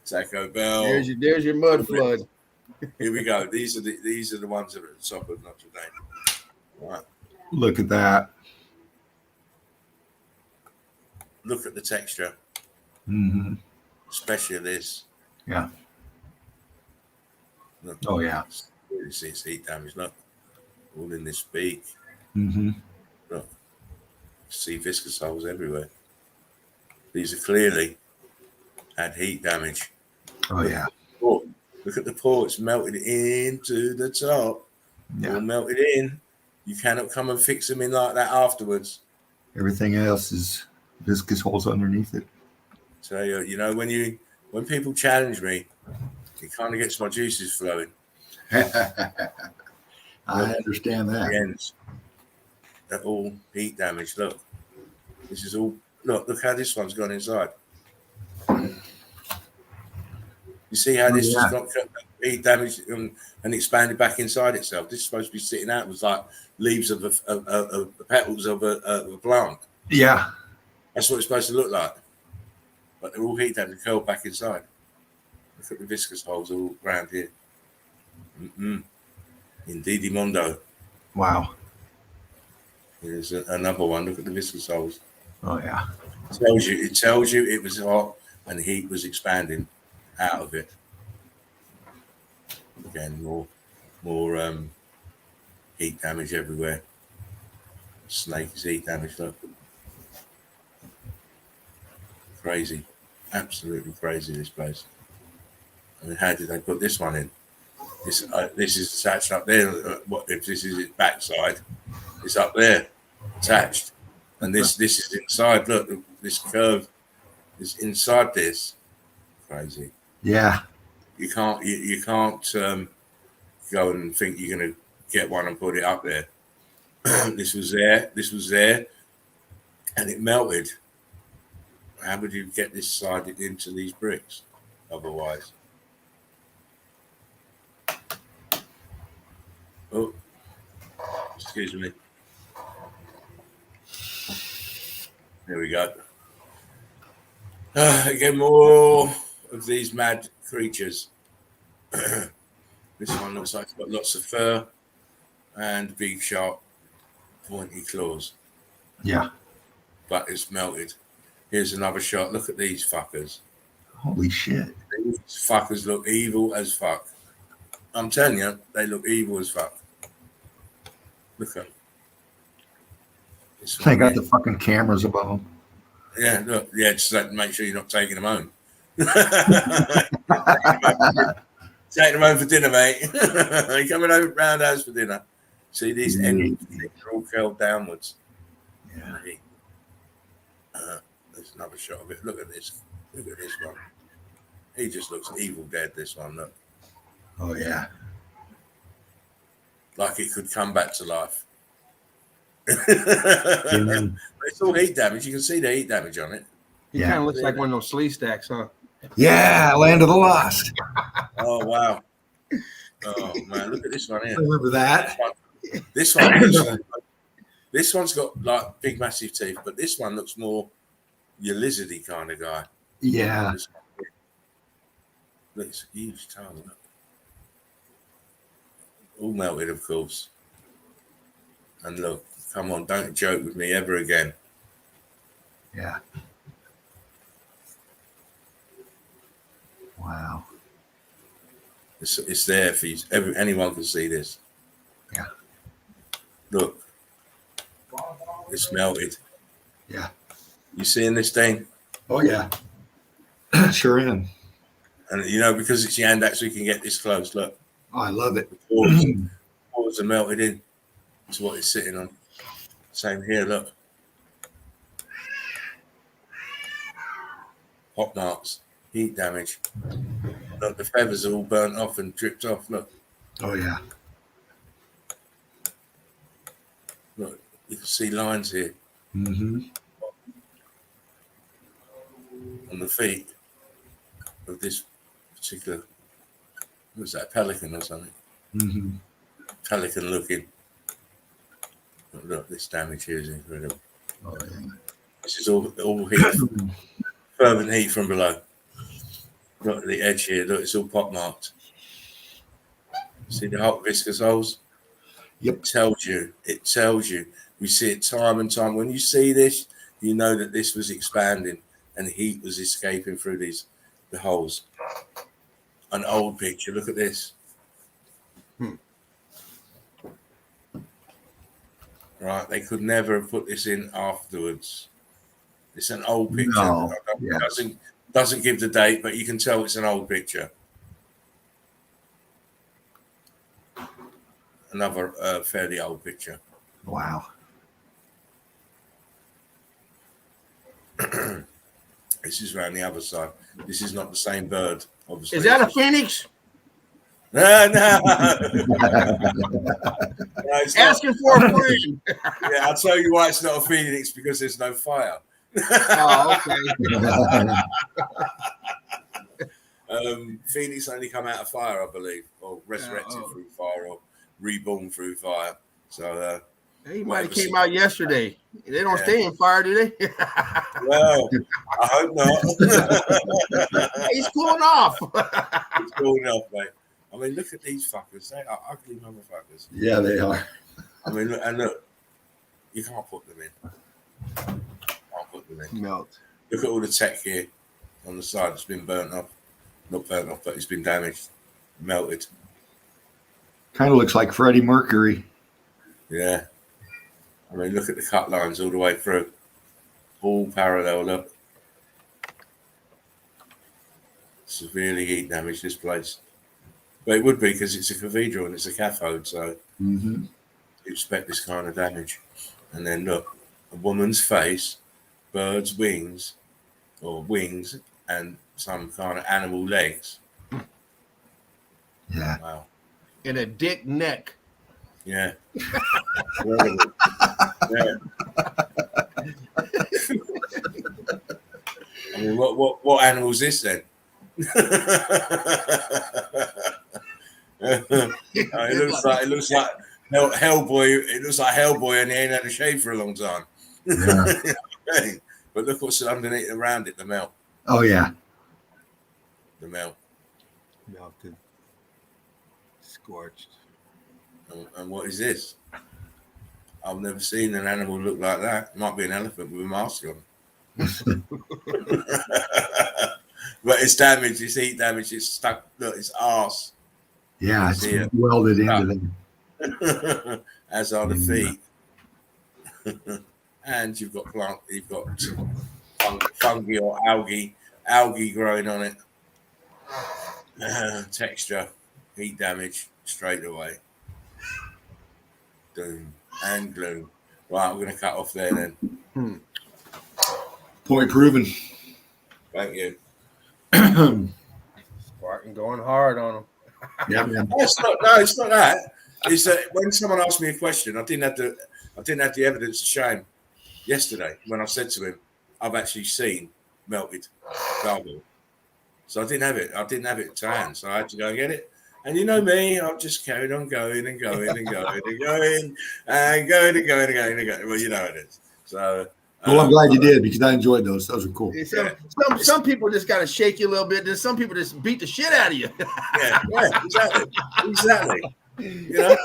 Taco Bell. There's your mud flood. Here we go. These are the ones that are at the top of Notre Dame. Right. Look at that. Look at the texture, especially this. Yeah. Look, Oh yeah. You see it's heat damage. Look, all in this beak. Mm-hmm. Look, see viscous holes everywhere. These are clearly had heat damage. Oh yeah. Oh, look at the pore. It's melted into the top. Yeah. All melted in. You cannot come and fix them in like that afterwards. Everything else is viscous holes underneath it. So you know when people challenge me, it kind of gets my juices flowing. I understand The that. ends. They're all heat damage. Look, this is all. Look how this one's gone inside. You see how this just got heat damage and expanded back inside itself. This is supposed to be sitting out. It was like leaves of the petals of a plant. Yeah. That's what it's supposed to look like. But they're all heat damage curled back inside. Look at the viscous holes all around here. Indeedy mondo. Wow. Here's another one. Look at the viscous holes. Oh yeah. It tells you it was hot and heat was expanding out of it. Again, more heat damage everywhere. Snake is heat damage. Look, crazy, absolutely crazy. This place. I mean, how did they put this one in? This is attached up there. What if this is its backside? It's up there, attached, and this is inside. Look, this curve is inside this. Crazy. Yeah. You can't go and think you're gonna get one and put it up there. This was there, and it melted. How would you get this sided into these bricks otherwise? Oh, excuse me. There we go. Again, more of these mad creatures. This one looks like it's got lots of fur and big, sharp, pointy claws. Yeah. But it's melted. Here's another shot. Look at these fuckers. Holy shit. These fuckers look evil as fuck. I'm telling you, they look evil as fuck. Look at them. They got the fucking cameras above them. Yeah, look. Yeah, just like, make sure you're not taking them home. Take them home for dinner, mate. You're coming over to Roundhouse for dinner. See these ends are all curled downwards. Yeah. There's another shot of it. Look at this. Look at this one. He just looks evil dead, this one. Look. Oh yeah. Like it could come back to life. It's all heat damage. You can see the heat damage on it. He kind of looks like one of those slee stacks, huh? Yeah, Land of the Lost. Oh wow. Oh man, look at this one here. Remember that? This one's got like big massive teeth, but this one looks more your lizardy kind of guy. Yeah. Look, it's a huge tongue. Look. All melted, of course. And look, come on, don't joke with me ever again. Yeah. Wow. It's there for you. Anyone can see this. Yeah. Look. It's melted. Yeah. You seeing this thing? Oh yeah. Sure am. And you know, because it's Yandex, we can get this close. Look. Oh, I love it. The pores are melted in. That's what it's sitting on. Same here, look. Hot marks, heat damage. Look, the feathers are all burnt off and dripped off. Look, Oh yeah. look, you can see lines here Mm-hmm. on the feet of this particular, what's that, pelican or something? Mm-hmm. Pelican looking. Look, this damage here is incredible. Oh yeah. This is all heat, fervent heat from below. Look at the edge here. Look, it's all pop marked. See the hot viscous holes? Yep. It tells you. We see it time and time. When you see this, you know that this was expanding and heat was escaping through the holes. An old picture. Look at this. right? They could never have put this in afterwards. It's an old picture. No. Yeah. Doesn't give the date, but you can tell it's an old picture. Another fairly old picture. Wow. This is around the other side. This is not the same bird, obviously. Is that a phoenix? No. No, it's not. Asking for a friend. Yeah, I'll tell you why it's not a phoenix, because there's no fire. Oh, okay. Phoenix only come out of fire, I believe, or resurrected through fire, or reborn through fire. So he might have came out yesterday. They don't stay in fire, do they? Well, I hope not. He's cooling off. He's cooling off, mate. I mean, look at these fuckers. They are ugly motherfuckers. Yeah, they are. I mean, look, you can't put them in. Can't put them in. Melt. Look at all the tech here on the side. It's been burnt off. Not burnt off, but it's been damaged, melted. Kind of looks like Freddie Mercury. Yeah. I mean, look at the cut lines all the way through. All parallel, look. Severely heat damage, this place. But it would be because it's a cathedral and it's a cathode, so you expect this kind of damage. And then look, a woman's face, bird's wings, or wings, and some kind of animal legs. Yeah. Wow. And a dick neck. Yeah. Yeah. I mean, what animal is this then? It looks like Hellboy. It looks like Hellboy, and he ain't had a shave for a long time. Yeah. But look what's underneath, around it, the melt. Oh yeah. The melt. Melted. Scorched. And what is this? I've never seen an animal look like that. It might be an elephant with a mask on. But it's damaged. It's heat damage. It's stuck. Look, it's arse. Yeah, it's here. welded into them. As are the feet. And you've got fungi or algae growing on it. Texture, heat damage straight away. Doom and gloom. Right, I'm going to cut off there then. Point proven. Thank you. Spartan going hard on him. Yeah, man. It's not that. It's that when someone asked me a question, I didn't have the evidence to show him yesterday when I said to him, I've actually seen melted gargoyle. So I didn't have it. I didn't have it to hand, so I had to go and get it. And you know me, I've just carried on going and going and going and going and going and going and going and going. Well, you know it is. So. Well, I'm glad you did, because I enjoyed those. Those were cool. Some people just got to shake you a little bit. Then some people just beat the shit out of you. yeah, exactly. You know,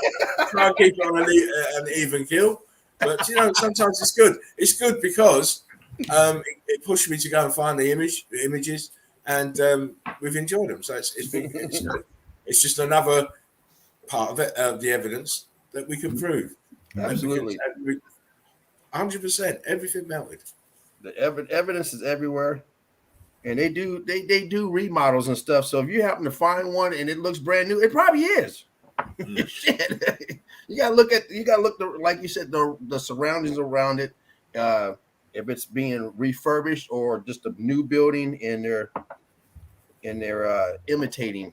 try and keep it on an even kill. But you know, sometimes it's good. It's good because it pushed me to go and find the images, and we've enjoyed them. So it's good. It's just another part of it, the evidence that we can prove. Absolutely. 100%, everything melted. The evidence is everywhere, and they do remodels and stuff. So if you happen to find one and it looks brand new, it probably is. Shit, you gotta look like you said, the surroundings around it. If it's being refurbished or just a new building, and they're imitating,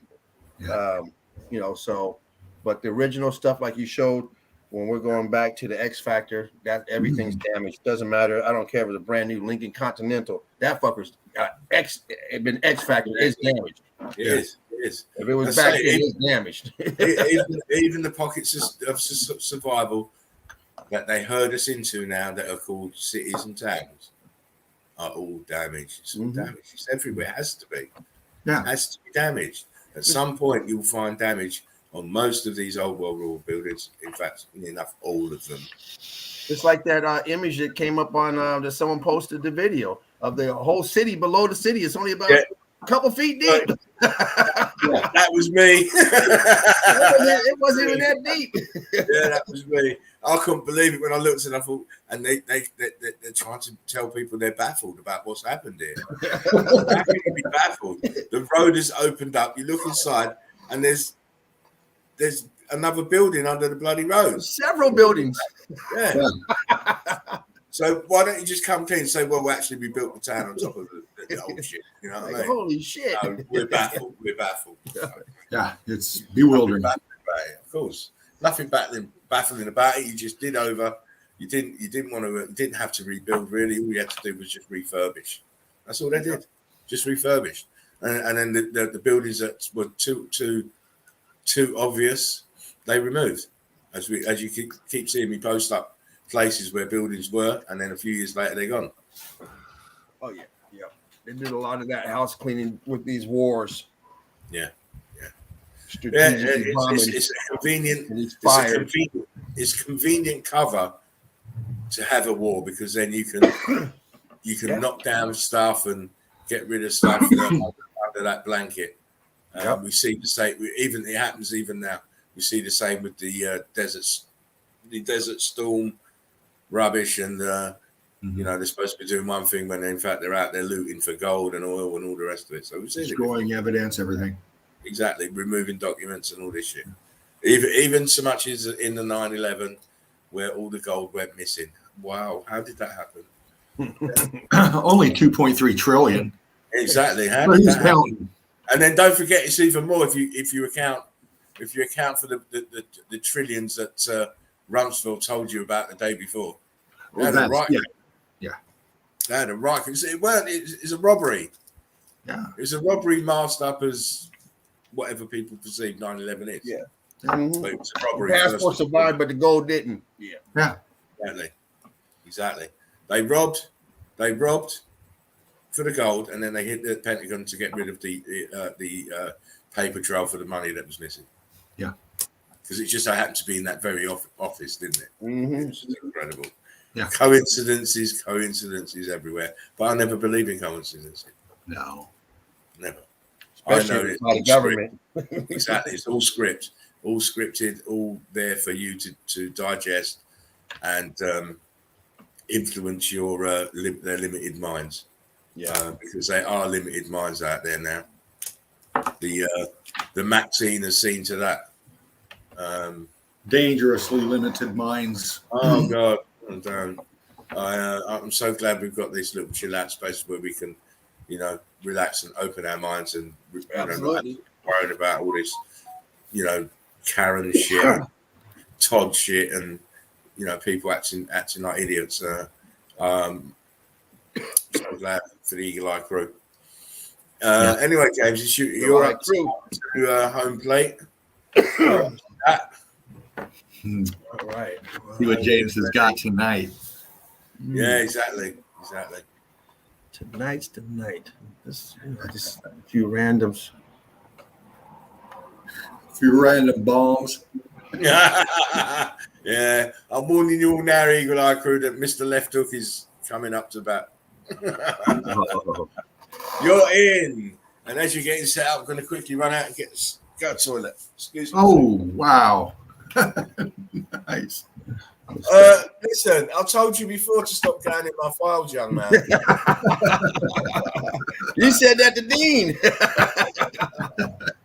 So, but the original stuff, like you showed. When we're going back to the X Factor, that everything's damaged. Doesn't matter. I don't care if it's a brand new Lincoln Continental. That fucker's X Factor is damaged. It is. If it was back then, it's damaged. even the pockets of survival that they herd us into now, that are called cities and towns, are all damaged. It's all damaged. It's everywhere. It has to be. Yeah. It has to be damaged. At some point, you'll find damage on most of these old World War buildings. In fact, enough all of them. It's like that image that came up on that someone posted the video of the whole city below the city. It's only about a couple feet deep. That was me. It wasn't even that deep. Yeah, that was me. I couldn't believe it when I looked and I thought, and they're trying to tell people they're baffled about what's happened here. How can you be baffled? The road has opened up. You look inside, and there's another building under the bloody road. Several buildings. Yeah. So why don't you just come clean and say, well, we built the town on top of the old shit. You know what I mean? Holy shit. No, we're baffled. We're baffled. Yeah, it's bewildering. Of course. Nothing baffling about it. You just did over. You didn't have to rebuild really. All you had to do was just refurbish. That's all they did. Just refurbished. And then the buildings that were too obvious, they removed. As you keep seeing me post up places where buildings were, and then a few years later they're gone. Oh yeah. They did a lot of that house cleaning with these wars. Yeah. It's It's convenient cover to have a war, because then you can knock down stuff and get rid of stuff under that blanket. We see the same. It happens even now. We see the same with the desert storm rubbish, and they're supposed to be doing one thing when in fact they're out there looting for gold and oil and all the rest of it. So we see destroying evidence, everything. Exactly, removing documents and all this shit. Even so much as in the 9/11, where all the gold went missing. Wow, how did that happen? Only 2.3 trillion. Exactly. How did that happen? And then don't forget, it's even more if you account for the trillions that Rumsfeld told you about the day before. They had a right. Yeah. They had a right. It's a robbery. Yeah. It's a robbery masked up as whatever people perceive 9/11 is. Yeah. But it was a robbery. The passport survived, but the gold didn't. Yeah. Exactly. They robbed for the gold, and then they hit the Pentagon to get rid of the paper trail for the money that was missing. Yeah. Because it just so happened to be in that very office, didn't it? Mm-hmm. It was just incredible. Yeah. Coincidences everywhere. But I never believe in coincidences. No. Never. Especially by the government. Exactly. It's all scripted, all there for you to digest and influence their limited minds. Yeah. Because they are limited minds out there now. The Maxine has seen to that. Dangerously limited minds. Oh God. And I'm so glad we've got this little chill out space where we can, relax and open our minds and not worrying about all this, Karen shit, Todd shit, and people acting like idiots. So glad for the Eagle Eye crew. Anyway, James, you're up to home plate. All right. See what James has got tonight. Yeah, exactly. Tonight's the night. Just a few randoms. A few random bombs. Yeah, I'm warning you all now, Eagle Eye crew, that Mr. Left Hook is coming up to bat. You're in. And as you're getting set up, I'm going to quickly run out and go to the toilet. Excuse me. Oh, wow. Nice. Listen, I told you before to stop going in my files, young man. You said that to Dean.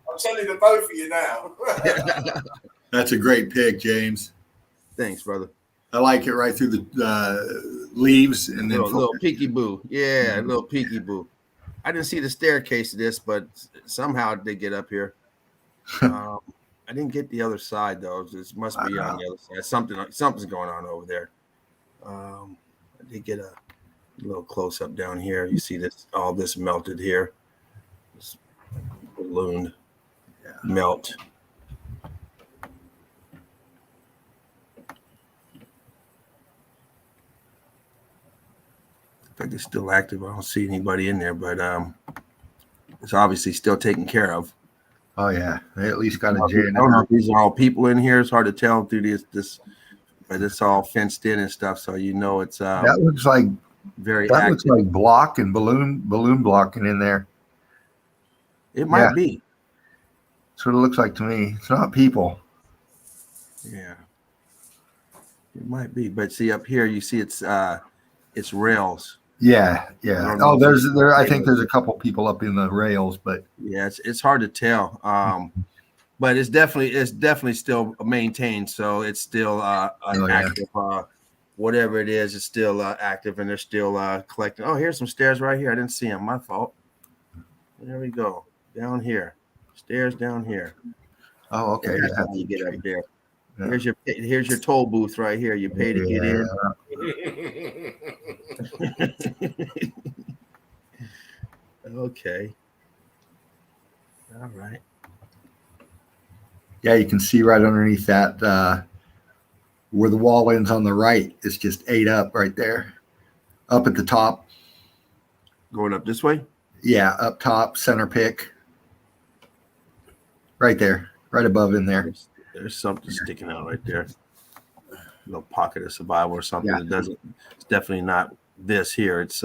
I'm telling the both of you now. That's a great pick, James. Thanks, brother. I like it right through the leaves and then little peekaboo. Yeah, a little peekaboo. I didn't see the staircase of this, but somehow they get up here. I didn't get the other side though. This must be on the other side. Something's going on over there. I did get a little close up down here. You see this? All this melted here. This balloon melt. In fact, it's still active. I don't see anybody in there, but it's obviously still taken care of. Oh yeah, they at least got a I don't know if these are all people in here. It's hard to tell through this, but it's all fenced in and stuff. So it's that looks like very. That active. looks like block and balloon blocking in there. It might be. That's what it looks like to me. It's not people. Yeah. It might be. But see up here, you see it's rails. Yeah. Oh, I think there's a rails. couple people up in the rails, but Yeah, it's hard to tell. But it's definitely still maintained, so it's still an active. Whatever it is, it's still active, and they're still collecting. Oh, here's some stairs right here. I didn't see them. My fault. There we go. Down here, stairs down here. Oh, okay. That's how you get up there. Yeah. Here's your toll booth right here. You pay to get in. Okay. All right. Yeah, you can see right underneath that where the wall ends on the right. It's just ate up right there, up at the top. Going up this way? Yeah, up top, center pick. Right there, right above in there. There's something sticking out right there. A little pocket of survival or something. Yeah. It's definitely not this here. It's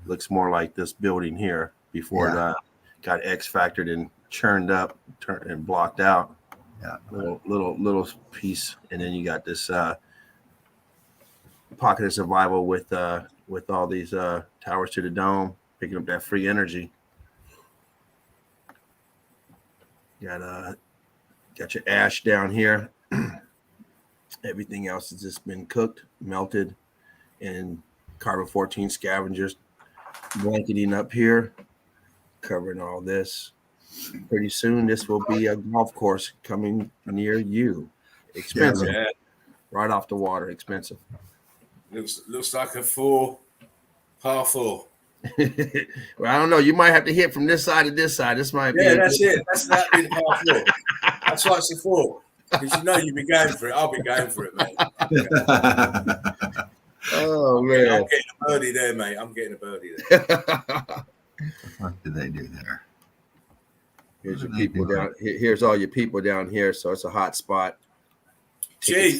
looks more like this building here before it got X factored and churned up, and blocked out. Yeah, little piece, and then you got this pocket of survival with all these towers to the dome, picking up that free energy. Got your ash down here. Everything else has just been cooked, melted, and carbon-14 scavengers blanketing up here, covering all this. Pretty soon, this will be a golf course coming near you. Expensive, right off the water. Expensive. Looks like a par 4. Well, I don't know. You might have to hit from this side to this side. This might be. Yeah, that's it. That'd be the par 4. That's why it's a 4. Because you'll be going for it. I'll be going for it, mate. Oh man, I'm getting a birdie there, mate. I'm getting a birdie there. What did they do there? Here's your people down. Here's all your people down here. So it's a hot spot. Chief,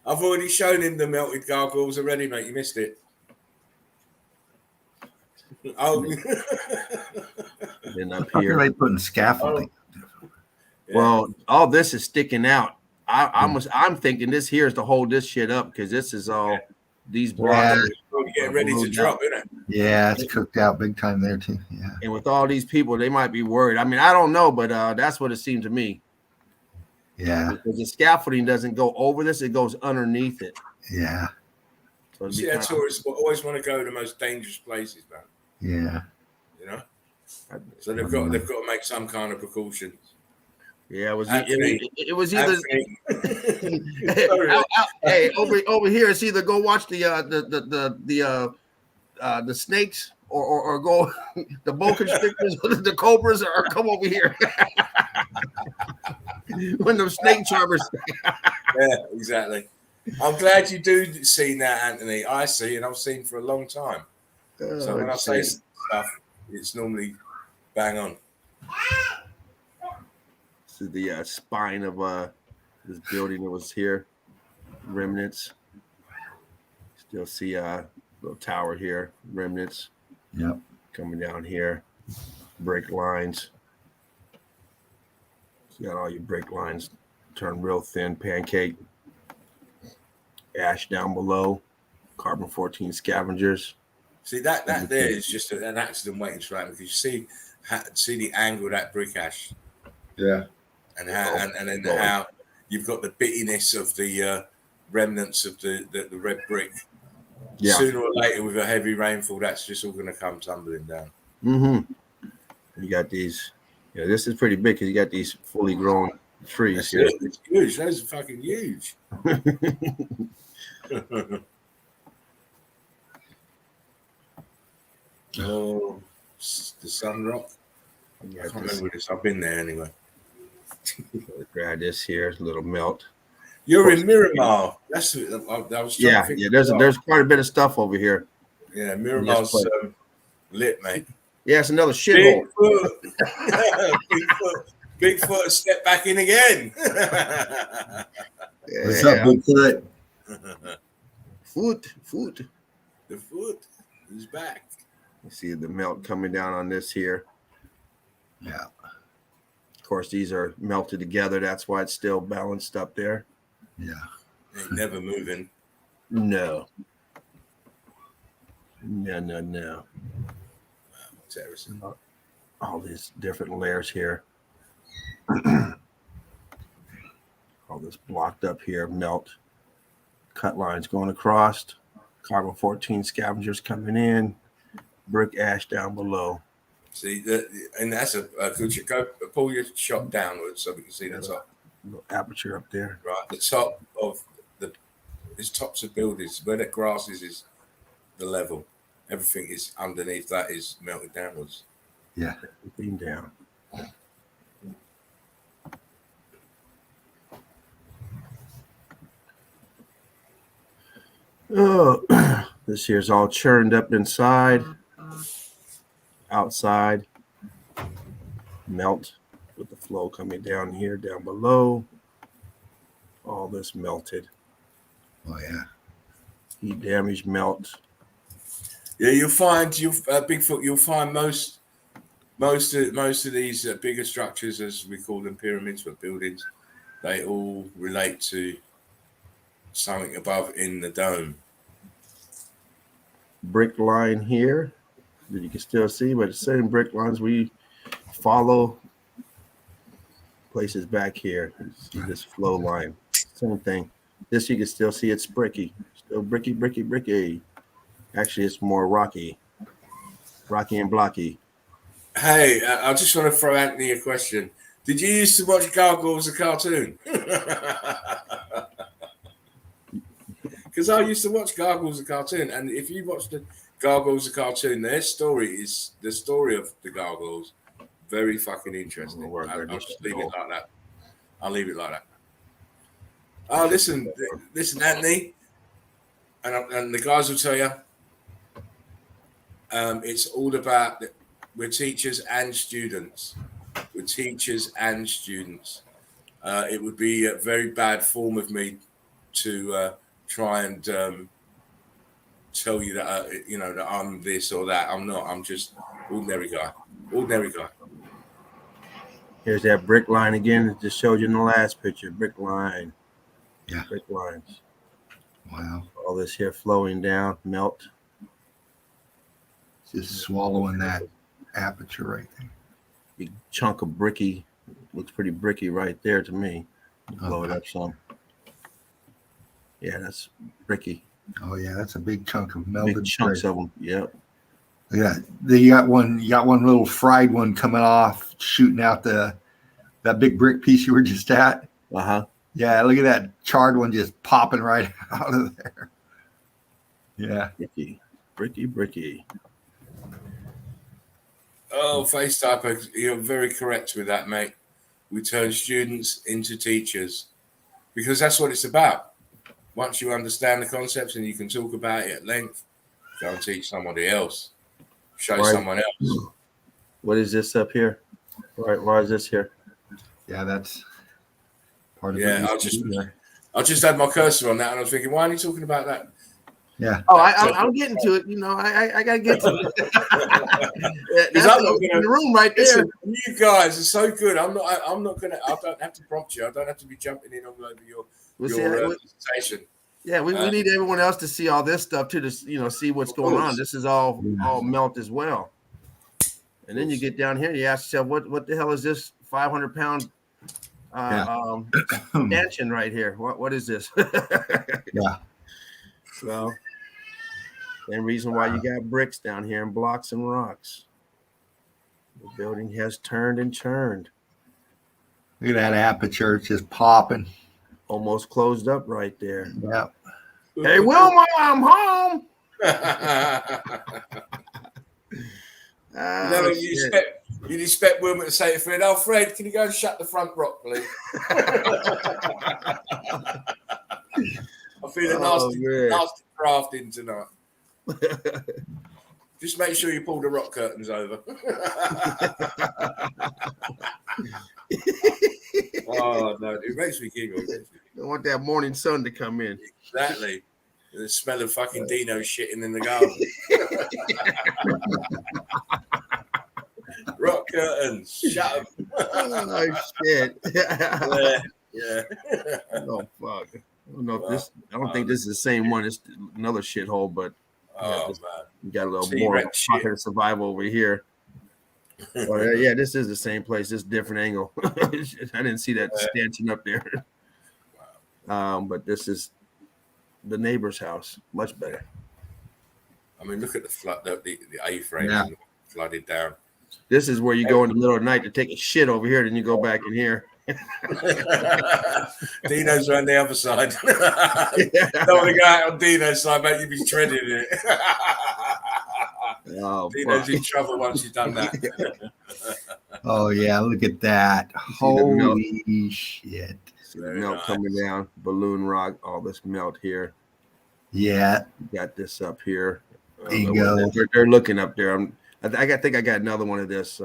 I've already shown him the melted gargoyles already, mate. You missed it. Oh, then up How here, are they putting scaffolding? Well, all this is sticking out. I'm thinking this here is to hold this shit up because this is all these blocks. Getting ready to drop, isn't it? Yeah, it's cooked out big time there too. Yeah. And with all these people, they might be worried. I mean, I don't know, but that's what it seemed to me. Yeah. Because the scaffolding doesn't go over this; it goes underneath it. Yeah. So see, that tourists always want to go to the most dangerous places, man. Yeah. You know. So they've got to make some kind of precautions. Yeah, it was either hey, over here it's either go watch the snakes or go the boa constrictors or the cobras or come over here. When the snake charmers. Yeah, exactly. I'm glad you do see that, Anthony. I see, and I've seen for a long time. So when I say stuff, it's normally bang on. This is the spine of this building that was here. Remnants. Still see a little tower here. Remnants. Yep. Coming down here. Brake lines. You got all your brake lines turn real thin, pancake. Ash down below. Carbon-14 scavengers. See that there is just an accident waiting to happen because you see the angle of that brick ash. Yeah. And how you've got the bittiness of the remnants of the red brick. Yeah. Sooner or later, with a heavy rainfall, that's just all going to come tumbling down. Mm-hmm. You got these. Yeah, this is pretty big because you got these fully grown trees here. It's huge. Those are fucking huge. Oh, the Sun Rock. I can't remember this. I've been there anyway. Grab this here, a little melt. You're in Miramar. That's I was trying to think. Yeah. There's quite a bit of stuff over here. Yeah, Miramar's lit, mate. Yeah, it's another shithole. Bigfoot, step back in again. What's up, Bigfoot? Foot. The foot is back. You see the melt coming down on this here. Yeah. Of course, these are melted together. That's why it's still balanced up there. Yeah. Ain't never moving. No. No. Terracing. All these different layers here. All this blocked up here, melt. Cut lines going across. Carbon-14 scavengers coming in. Brick ash down below. See, and that's a good shot. Go pull your shot downwards so we can see the top. Little aperture up there. Right, the top of these tops of buildings, where the grass is the level. Everything is underneath that is melted downwards. Yeah. Everything down. Oh, this here's all churned up inside. Outside. Melt with the flow coming down here, down below. All this melted. Oh yeah. Heat damage melt. Yeah, you'll find Bigfoot. You'll find most of these bigger structures, as we call them, pyramids, but buildings, they all relate to something above in the dome. Brick line here that you can still see, but the same brick lines we follow. Places back here. See this flow line. Same thing. This you can still see it's bricky. Still bricky. Actually, it's more rocky and blocky. Hey, I just want to throw Anthony a question. Did you used to watch Gargoyles, the cartoon? Because I used to watch Gargoyles, the cartoon, and if you watch the Gargoyles, the cartoon, their story is the story of the Gargoyles. Very fucking interesting. I'll just leave it like that. I'll leave it like that. Oh, listen, Anthony, and the guys will tell you, it's all about we're teachers and students. We're teachers and students. It would be a very bad form of me to try and tell you that that I'm this or that. I'm not. I'm just ordinary guy. Here's that brick line again. It just showed you in the last picture. Brick line. Yeah. Brick lines. Wow. All this here flowing down, melt. Just swallowing that aperture right there. Big chunk of bricky. Looks pretty bricky right there to me. Blow it up some. Yeah, that's bricky. Oh yeah, that's a big chunk of melted. Big chunks brick. of them. Yep. Yeah, you got one little fried one coming off, shooting out that big brick piece you were just at. Uh-huh. Yeah, look at that charred one just popping right out of there. Yeah. Bricky. Oh, face typer, you're very correct with that, mate. We turn students into teachers because that's what it's about. Once you understand the concepts and you can talk about it at length, go and teach somebody else. Show someone else. What is this up here? Why is this here? Yeah, that's part of it. I just had my cursor on that and I was thinking, why are you talking about that? Yeah. Oh, I'm getting to it. I gotta get to it. That's in the room right there. Listen, you guys are so good. I don't have to prompt you. I don't have to be jumping in all over your presentation. Yeah, we need everyone else to see all this stuff too, to see what's going on. This is all melt as well. And then you get down here, you ask yourself, what the hell is this 500-pound mansion right here? What is this? Yeah. Well, same reason why you got bricks down here and blocks and rocks. The building has turned and churned. Look at that aperture, it's just popping. Almost closed up right there. Yeah. Hey, Wilma, I'm home. You'd expect Wilma to say to Fred, "Oh, Fred, can you go and shut the front rock, please?" I feel a nasty crafting tonight. Just make sure you pull the rock curtains over. Oh no, it makes me giggle. I want that morning sun to come in. Exactly. The smell of fucking Dino shitting in the garden. Rock curtains. Shut 'em. Oh shit. Yeah. Oh fuck. I don't know if this. I don't think this is the same one. It's another shithole, but Oh, this, man. we got a little T-Rex more of a shit. pocket of survival over here. Well, yeah, this is the same place, just different angle. I didn't see that stanchion up there. But this is the neighbor's house. Much better. I mean, look at the flood, the A-frames Yeah. flooded down. This is where you go in the middle of the night to take a shit over here, then you go back in here. Dino's around the other side. Don't want to go out on Dino's side, mate. You'd be treading it. Oh, Dino's fuck. in trouble once you've done that. Oh yeah, look at that. Holy shit. See the Very melt nice. coming down, balloon rock, all this melt here. Yeah. Got this up here. There you go. They're looking up there. I think I got another one of this.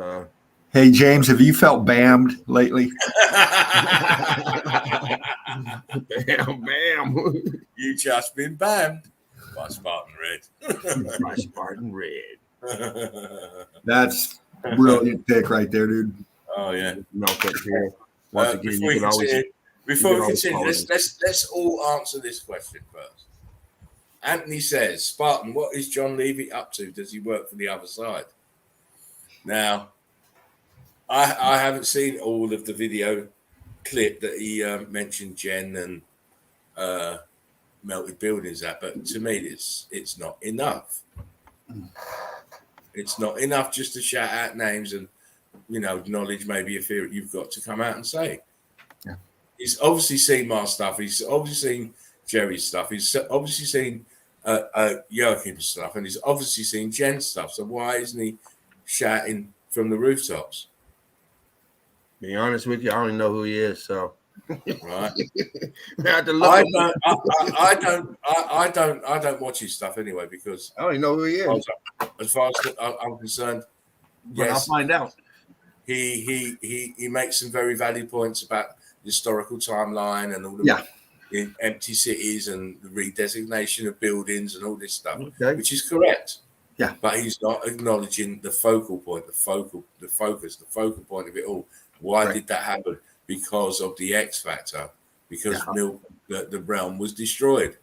Hey James, have you felt bammed lately? Bam. You just been banned by Spartan Red. My Spartan Red. That's a brilliant pick right there, dude. Oh yeah. Melt up here. Once again, Before you can always. Before we always continue, follow let's all answer this question first. Anthony says, Spartan, what is John Levy up to? Does he work for the other side? Now, I haven't seen all of the video clip that he mentioned Jen and melted buildings at, but to me, it's not enough. It's not enough just to shout out names and acknowledge maybe a fear you've got to come out and say. Yeah. He's obviously seen my stuff. He's obviously seen Jerry's stuff. He's obviously seen Joachim's stuff, and he's obviously seen Jen's stuff. So why isn't he shouting from the rooftops? Be honest with you, I don't even know who he is. So, Right? I have to look. I don't watch his stuff anyway because I don't even know who he is. as far as I'm concerned, But I'll yes, find out. he makes some very valid points about the historical timeline and all the in empty cities and the redesignation of buildings and all this stuff, Okay. which is correct. Yeah. But he's not acknowledging the focal point, the focal point of it all. Why did that happen? Because of the X factor. Because the realm was destroyed.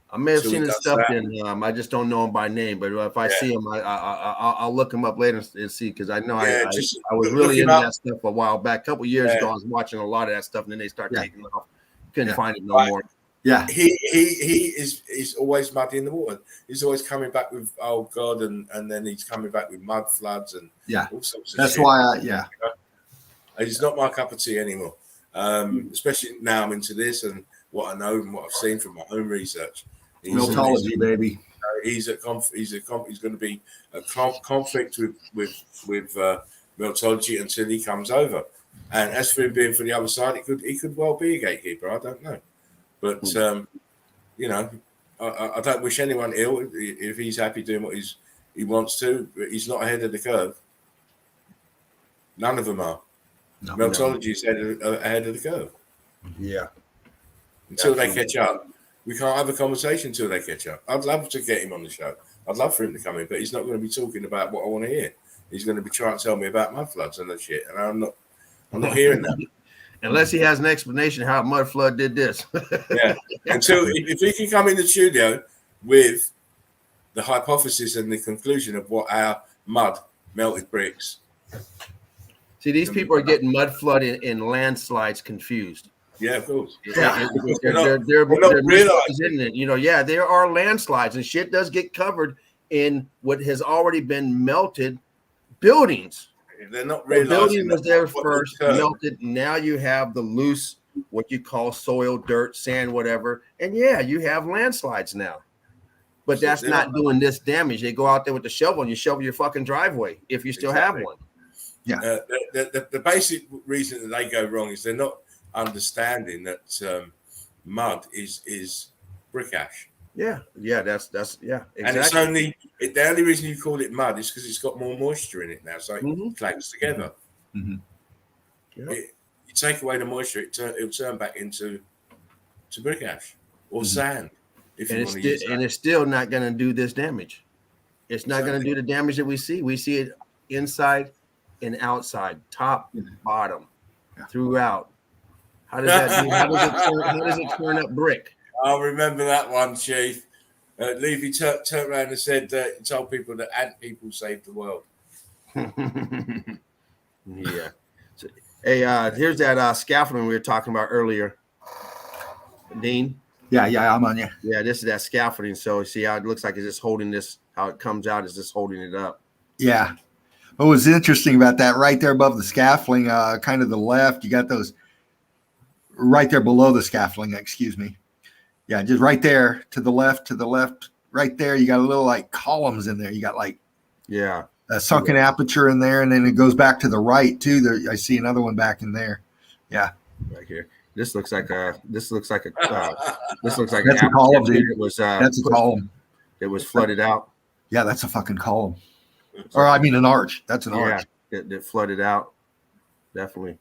I may have So seen he his does stuff, that. and I just don't know him by name. But if I see him, I'll look him up later and see, because I know I was really into that stuff a while back. A couple years ago, I was watching a lot of that stuff, and then they start taking it off. Couldn't find it no more. Yeah. He is always muddy in the water. He's always coming back with oh God, and then he's coming back with mud floods and all sorts of That's shit. why It's not my cup of tea anymore. Especially now I'm into this and what I know and what I've seen from my own research. Meltology, baby. He's going to be a conflict with Meltology until he comes over. And as for him being for the other side, he could well be a gatekeeper. I don't know, but I don't wish anyone ill if he's happy doing what he wants to. But he's not ahead of the curve. None of them are. No, Meltology is ahead of the curve. Yeah. Until they catch up, we can't have a conversation until they catch up. I'd love to get him on the show. I'd love for him to come in, but he's not going to be talking about what I want to hear. He's going to be trying to tell me about mud floods and that shit, and I'm not hearing that. Unless he has an explanation how mud flood did this. Yeah. Until if he can come in the studio with the hypothesis and the conclusion of what our mud melted bricks. See, these people are getting mud flood and landslides confused. Yeah, of course. They're not realizing it. There are landslides and shit does get covered in what has already been melted buildings. They're not The realizing building was there what first, occurred. melted. Now you have the loose, what you call soil, dirt, sand, whatever. And you have landslides now. But So that's they're not not- doing this damage. They go out there with the shovel and you shovel your fucking driveway if you still have Exactly. one. The basic reason that they go wrong is they're not understanding that mud is brick ash. That's exactly. And it's the only reason you call it mud is because it's got more moisture in it now, so it clangs together. Mhm. Yep. You take away the moisture, it'll turn back into brick ash or sand. If you And want to use that. it's still not going to do this damage. It's not going to do the damage that we see. We see it inside and outside, top and bottom, Yeah. throughout. How does that do? How does it turn up brick? I'll remember that one, Chief. Levy turned around and said told people that ant people saved the world. Yeah. So, hey, here's that scaffolding we were talking about earlier, Dean. Yeah, I'm on you. Yeah, this is that scaffolding. So see how it looks like it's just holding this. How it comes out is just holding it up. Yeah. What was interesting about that, right there above the scaffolding, kind of the left, you got those right there below the scaffolding, excuse me. Yeah, just right there to the left, right there. You got a little like columns in there. You got like a sunken aperture in there, and then it goes back to the right too. There, I see another one back in there. Yeah, right here. This looks like a that's a column, dude. It was that's a column. It was flooded out. Yeah, that's a fucking column. Or I mean an arch. That's an arch. That flooded out. Definitely.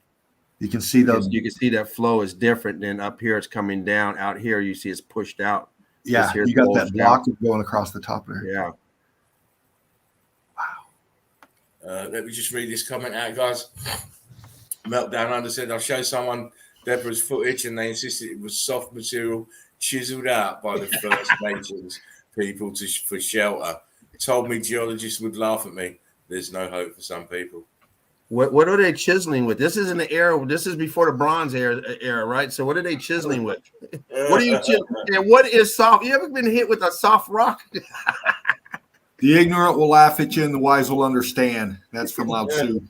You can see those. You can see that flow is different than up here. It's coming down. Out here, you see it's pushed out. Yeah, you got that block going across the top there. Yeah. Wow. Let me just read this comment out, guys. Meltdown Under said, I'll show someone Deborah's footage, and they insisted it was soft material chiseled out by the First Nations people for shelter. Told me geologists would laugh at me. There's no hope for some people. What are they chiseling with? This is in the era. This is before the Bronze era, right? So what are they chiseling with? What are you and what is soft? You ever been hit with a soft rock? The ignorant will laugh at you, and the wise will understand. That's from Lao Tzu.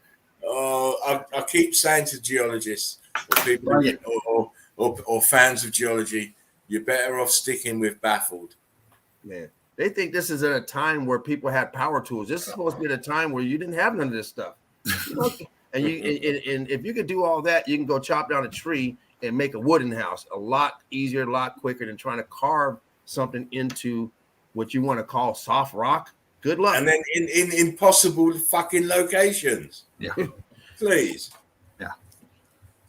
I keep saying to geologists or people or fans of geology, you're better off sticking with baffled. Man, they think this is at a time where people had power tools. This is supposed to be at a time where you didn't have none of this stuff. And if you could do all that, you can go chop down a tree and make a wooden house a lot easier, a lot quicker than trying to carve something into what you want to call soft rock. Good luck. And then in impossible fucking locations. Yeah. Please. Yeah.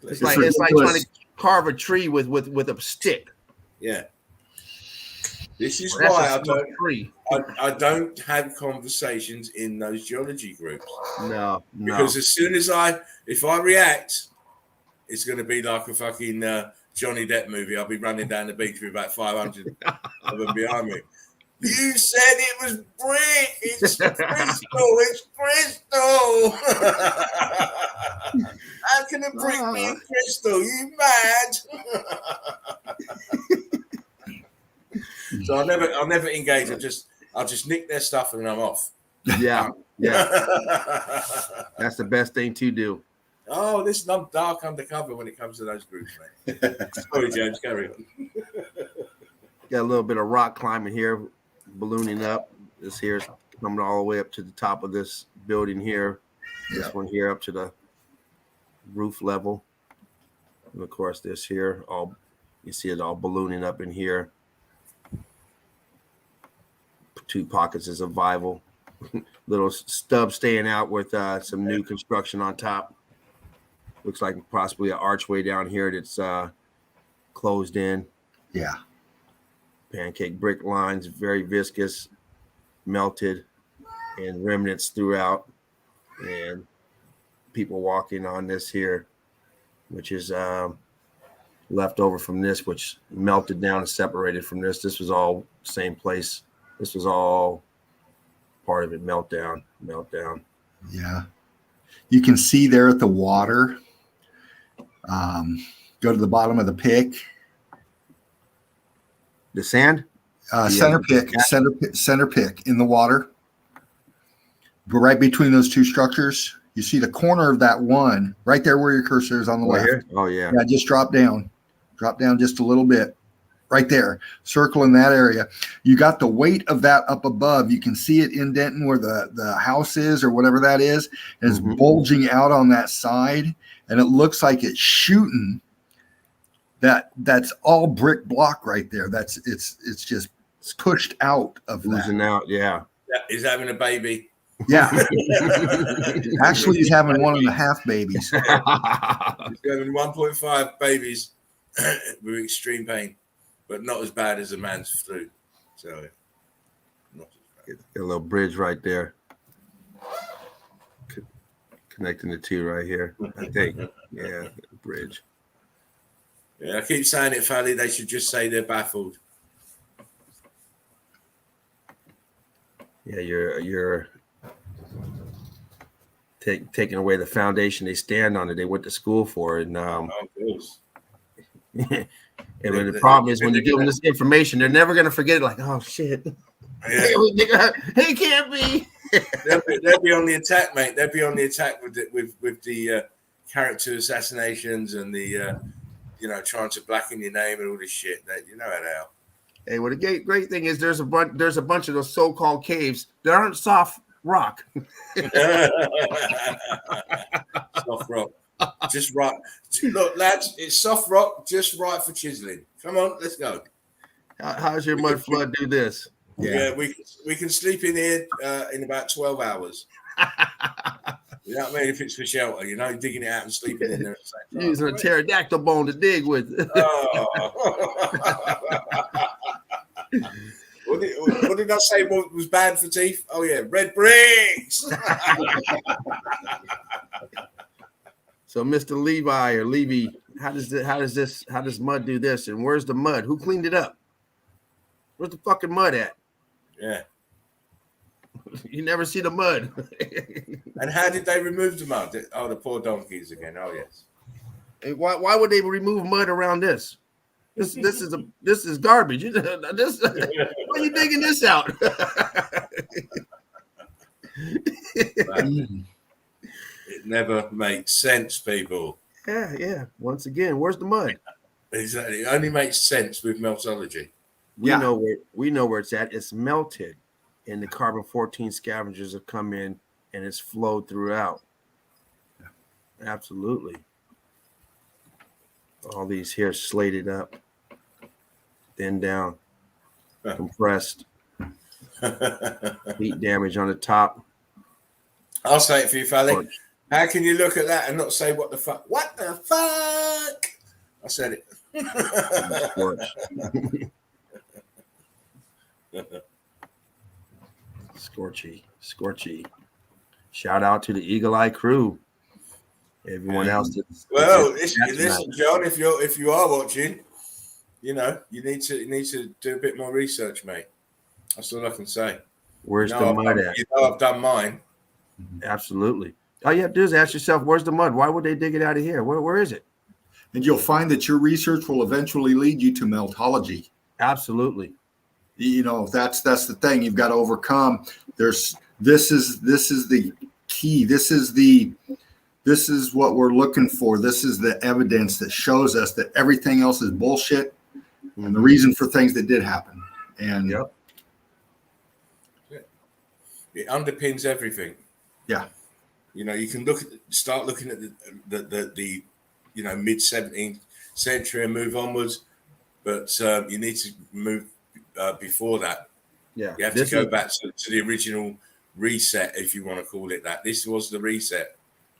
It's like trying to carve a tree with a stick. Yeah. This is why I don't have conversations in those geology groups. No. Because as soon as if I react, it's going to be like a fucking Johnny Depp movie. I'll be running down the beach with about 500 of them behind me. You said it was brick. It's crystal. It's crystal. How can a brick be crystal? You mad? So I'll never engage. I'll just nick their stuff and I'm off. Yeah. That's the best thing to do. Oh, listen, I'm dark undercover when it comes to those groups, mate. Sorry, James, carry on. Got a little bit of rock climbing here, ballooning up. This here is coming all the way up to the top of this building here. This one here up to the roof level. And of course, this here, you see it all ballooning up in here. 2 pockets of survival. Little stub staying out with some new construction on top. Looks like possibly an archway down here that's closed in. Yeah. Pancake brick lines, very viscous, melted, and remnants throughout. And people walking on this here, which is left over from this, which melted down and separated from this. This was all same place. This was all part of it. Meltdown. Yeah. You can see there at the water. Go to the bottom of the pick. The sand? Center pick in the water. But right between those 2 structures, you see the corner of that one right there where your cursor is on the left. Here? Oh, yeah. Yeah, just drop down just a little bit. Right there, circle in that area. You got the weight of that up above. You can see it indenting where the house is or whatever that is. And it's bulging out on that side, and it looks like it's shooting. That's all brick block right there. It's just pushed out of Losing that. out, yeah. He's having a baby. Yeah. Actually, he's having 1.5 babies. He's having 1.5 babies with extreme pain. But not as bad as a man's flu. So, not as bad. Get a little bridge right there. Connecting the two right here, I think. Yeah, bridge. Yeah, I keep saying it, Fally. They should just say they're baffled. Yeah, you're taking away the foundation they stand on that they went to school for, and Of course. and the problem is when you give them this information, they're never going to forget it. Like, oh shit, Yeah. it can't be. They'll be on the attack, mate. They'll be on the attack with the character assassinations and the trying to blacken your name and all this shit. That you know how they are. Hey, well, the great thing is there's a bunch of those so-called caves that aren't soft rock. Soft rock, just right. Look, lads, it's soft rock, just right for chiseling. Come on, let's go. How's your mud flood do this? Yeah, we can sleep in here in about 12 hours. You know what I mean? If it's for shelter, digging it out and sleeping in there at the same time. Using a pterodactyl bone to dig with. What did I say was bad for teeth? Oh yeah, red bricks. So, Mr. Levi or Levy, how does mud do this? And where's the mud? Who cleaned it up? Where's the fucking mud at? Yeah. You never see the mud. And how did they remove the mud? Oh, the poor donkeys again. Oh yes. And why would they remove mud around this? This is garbage. Why are you digging this out? It never makes sense, people. Yeah. Once again, where's the mud? Exactly. It only makes sense with meltology. We know where it's at. It's melted, and the carbon-14 scavengers have come in, and it's flowed throughout. Yeah. Absolutely. All these here slated up, then down, compressed, heat damage on the top. I'll say it for you, Fally. How can you look at that and not say what the fuck? What the fuck? I said it. Scorchy. Shout out to the Eagle Eye crew. Everyone else. Well, listen, John. If you are watching, you need to do a bit more research, mate. That's all I can say. Where's the mud at? I've done mine. Absolutely. All you have to do is ask yourself, where's the mud? Why would they dig it out of here? Where is it? And you'll find that your research will eventually lead you to meltology. Absolutely. That's the thing you've got to overcome. This is the key. This is what we're looking for. This is the evidence that shows us that everything else is bullshit and the reason for things that did happen. And it underpins everything. Yeah. You can start looking at the mid 17th century and move onwards, but you need to move before that. Yeah, you have to go back to the original reset, if you want to call it that. This was the reset.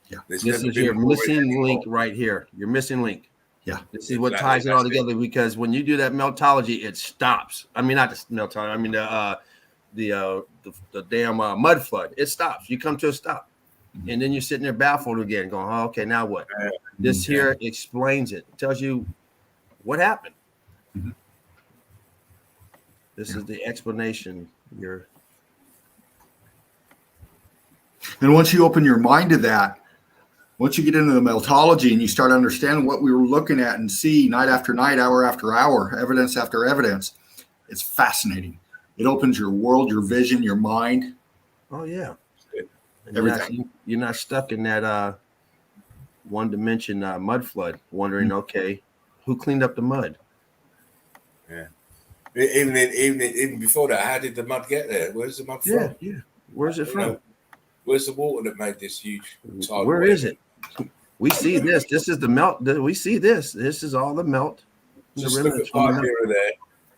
Yeah, this is your missing link right here. Your missing link. Yeah, this is what ties it all together. Because when you do that meltology, it stops. I mean, not the meltology. I mean the damn mud flood. It stops. You come to a stop. And then you're sitting there baffled again, going, oh, okay, now what? This here explains it. It tells you what happened. Mm-hmm. This is the explanation. And once you open your mind to that, once you get into the meltology and you start understanding what we were looking at and see night after night, hour after hour, evidence after evidence, it's fascinating. It opens your world, your vision, your mind. Oh, yeah. And everything. You're not stuck in that one dimension mud flood, wondering, okay, who cleaned up the mud? Yeah. Even before that, how did the mud get there? Where's the mud from? Yeah. Where's it from? Where's the water that made this huge tidal Where wave? is it? We see this. This is the melt. We see this. This is all the melt. Just look at Palmyra there.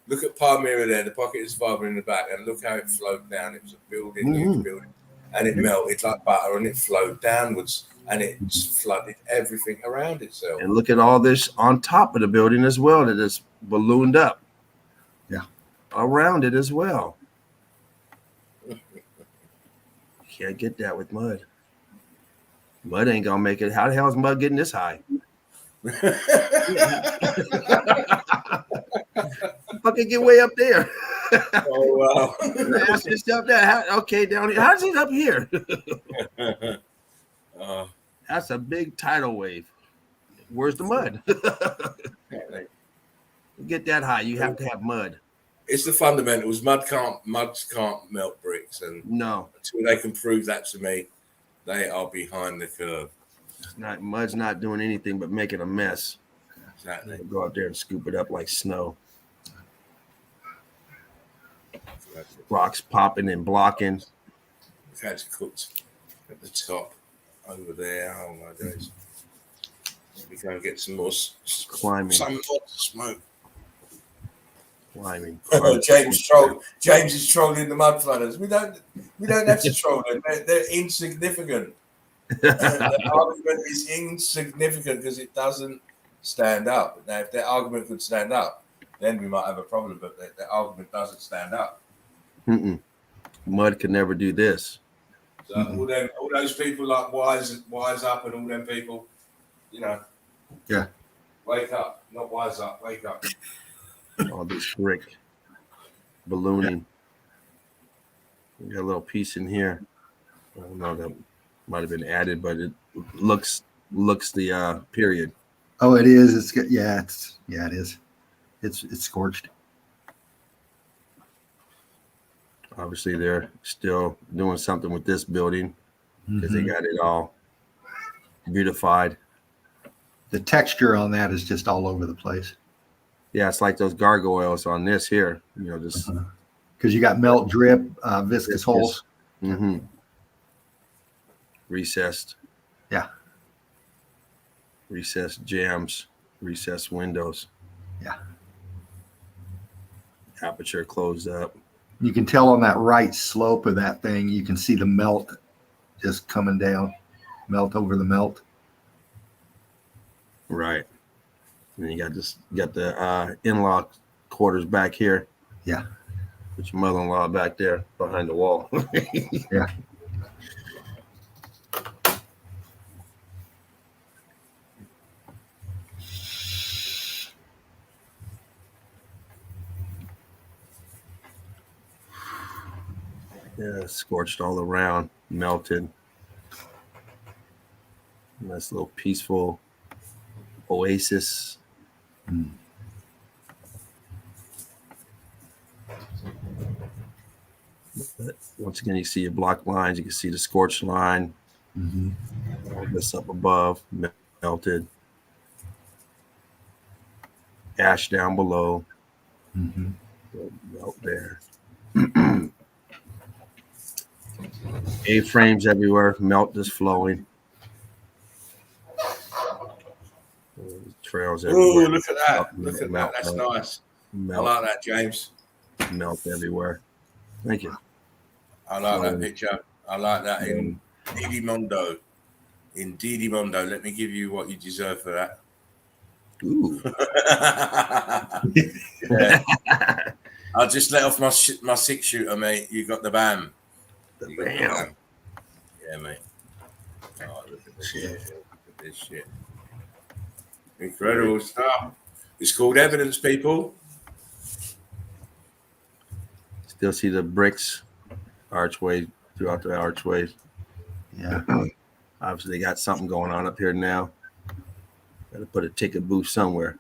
Look at Palmyra there. The pocket is fiber in the back, and look how it flowed down. It was a building, huge building. And it melted like butter, and it flowed downwards, and it flooded everything around itself. And look at all this on top of the building as well that is ballooned up. Yeah. Around it as well. Can't get that with mud. Mud ain't gonna make it. How the hell is mud getting this high? Fucking get way up there. Oh wow! Ask yourself that. Okay, down here. How's it up here? That's a big tidal wave. Where's the mud? Get that high, you have to have mud. It's the fundamentals. Mud can't melt bricks, and no, until they can prove that to me, they are behind the curve. Mud's not doing anything but making a mess. Exactly. Go out there and scoop it up like snow. Rocks popping and blocking. That's cooked at the top over there. Oh my days! We can get some more climbing. Some more smoke. Climbing. James is trolling the mud flooders. We don't have to troll them. They're insignificant. The argument is insignificant because it doesn't stand up. Now, if their argument could stand up, then we might have a problem. But their argument doesn't stand up. Mud can never do this. So all those people like wise up and all them people, yeah, wake up, not wise up, wake up. All this brick ballooning. We got a little piece in here. I don't know, that might have been added, but it looks the period. Oh, it is. It's good. Yeah, it is. It's scorched. Obviously, they're still doing something with this building because they got it all beautified. The texture on that is just all over the place. Yeah, it's like those gargoyles on this here. Just because you got melt, drip, viscous holes. Recessed. Yeah. Recessed jams, recessed windows. Yeah. Aperture closed up. You can tell on that right slope of that thing, you can see the melt just coming down, melt over the melt. Right. And you got the in-law quarters back here. Yeah. With your mother-in-law back there behind the wall. Yeah. Yeah, scorched all around, melted. Nice little peaceful oasis. But once again, you see your block lines. You can see the scorched line. All this up above, melted. Ash down below. Melt there. A-frames everywhere. Melt just flowing. Trails everywhere. Oh, look at that. Look at that. That's nice. Melt. I like that, James. Melt everywhere. Thank you. I like that picture. I like that in Didimondo. In Didimondo. Let me give you what you deserve for that. Ooh. I'll just let off my 6-shooter, mate. You got the BAM. The BAM. Yeah, mate. Oh, look at this shit. Look at this shit. Incredible stuff. It's called evidence, people. Still see the bricks archway throughout the archways. Yeah. Obviously, they got something going on up here now. Got to put a ticket booth somewhere.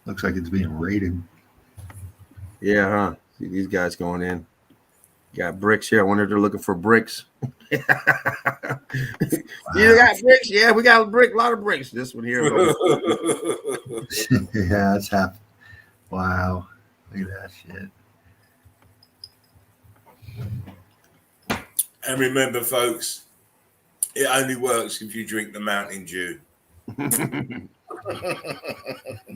Looks like it's being raided. Yeah, huh? See these guys going in. Got bricks here. I wonder if they're looking for bricks. You got bricks? Yeah, we got a lot of bricks. This one here. Yeah, it's happened. Wow. Look at that shit. And remember, folks, it only works if you drink the Mountain Dew.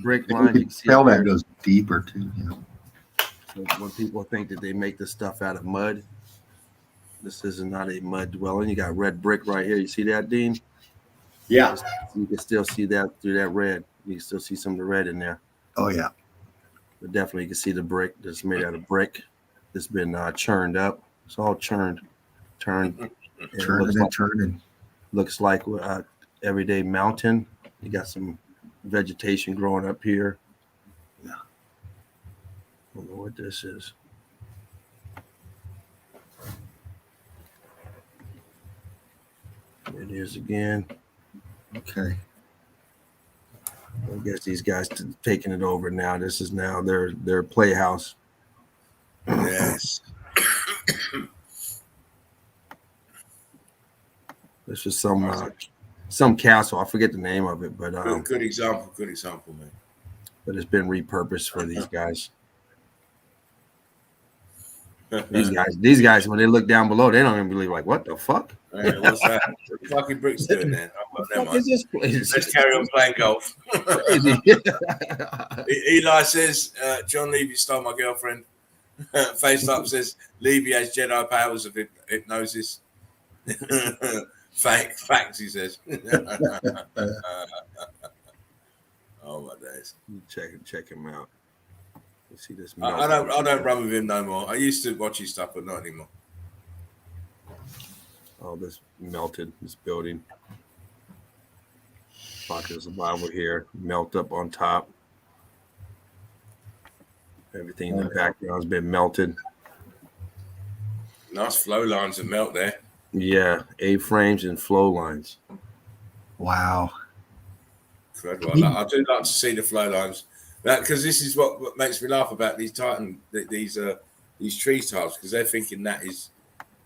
Brick line. You can tell that goes deeper too. So when people think that they make this stuff out of mud, this is not a mud dwelling. You got red brick right here. You see that, Dean? Yeah. You can still see that through that red. You can still see some of the red in there. Oh yeah. But definitely you can see the brick that's made out of brick. It's been churned up. It's all churned. Turn. Turning. Looks like everyday mountain. You got some vegetation growing up here. Yeah. I don't know what this is. There it is again. Okay. I guess these guys taking it over now. This is now their playhouse. Yes. This is some castle. I forget the name of it, but Good example. Good example, man. but it's been repurposed for these guys. These guys, when they look down below, they don't even believe, like, what the fuck? Hey, what's that? What the fucking bricks doing there? Oh, well, never mind. Is this place? Let's carry on playing golf. Crazy. Eli says, John Levy stole my girlfriend. Faced Up says, Levy has Jedi powers of hypnosis. Facts, he says. Oh, my days. Check him out. You see this? I don't run with him no more. I used to watch his stuff, but not anymore. Oh, this melted, this building. Pocket of survival here, melt up on top. Everything in the background's been melted. Nice flow lines of melt there. Yeah, A-frames and flow lines. Wow. Incredible. I do like to see the flow lines. Because this is what makes me laugh about these these tree tiles, because they're thinking that is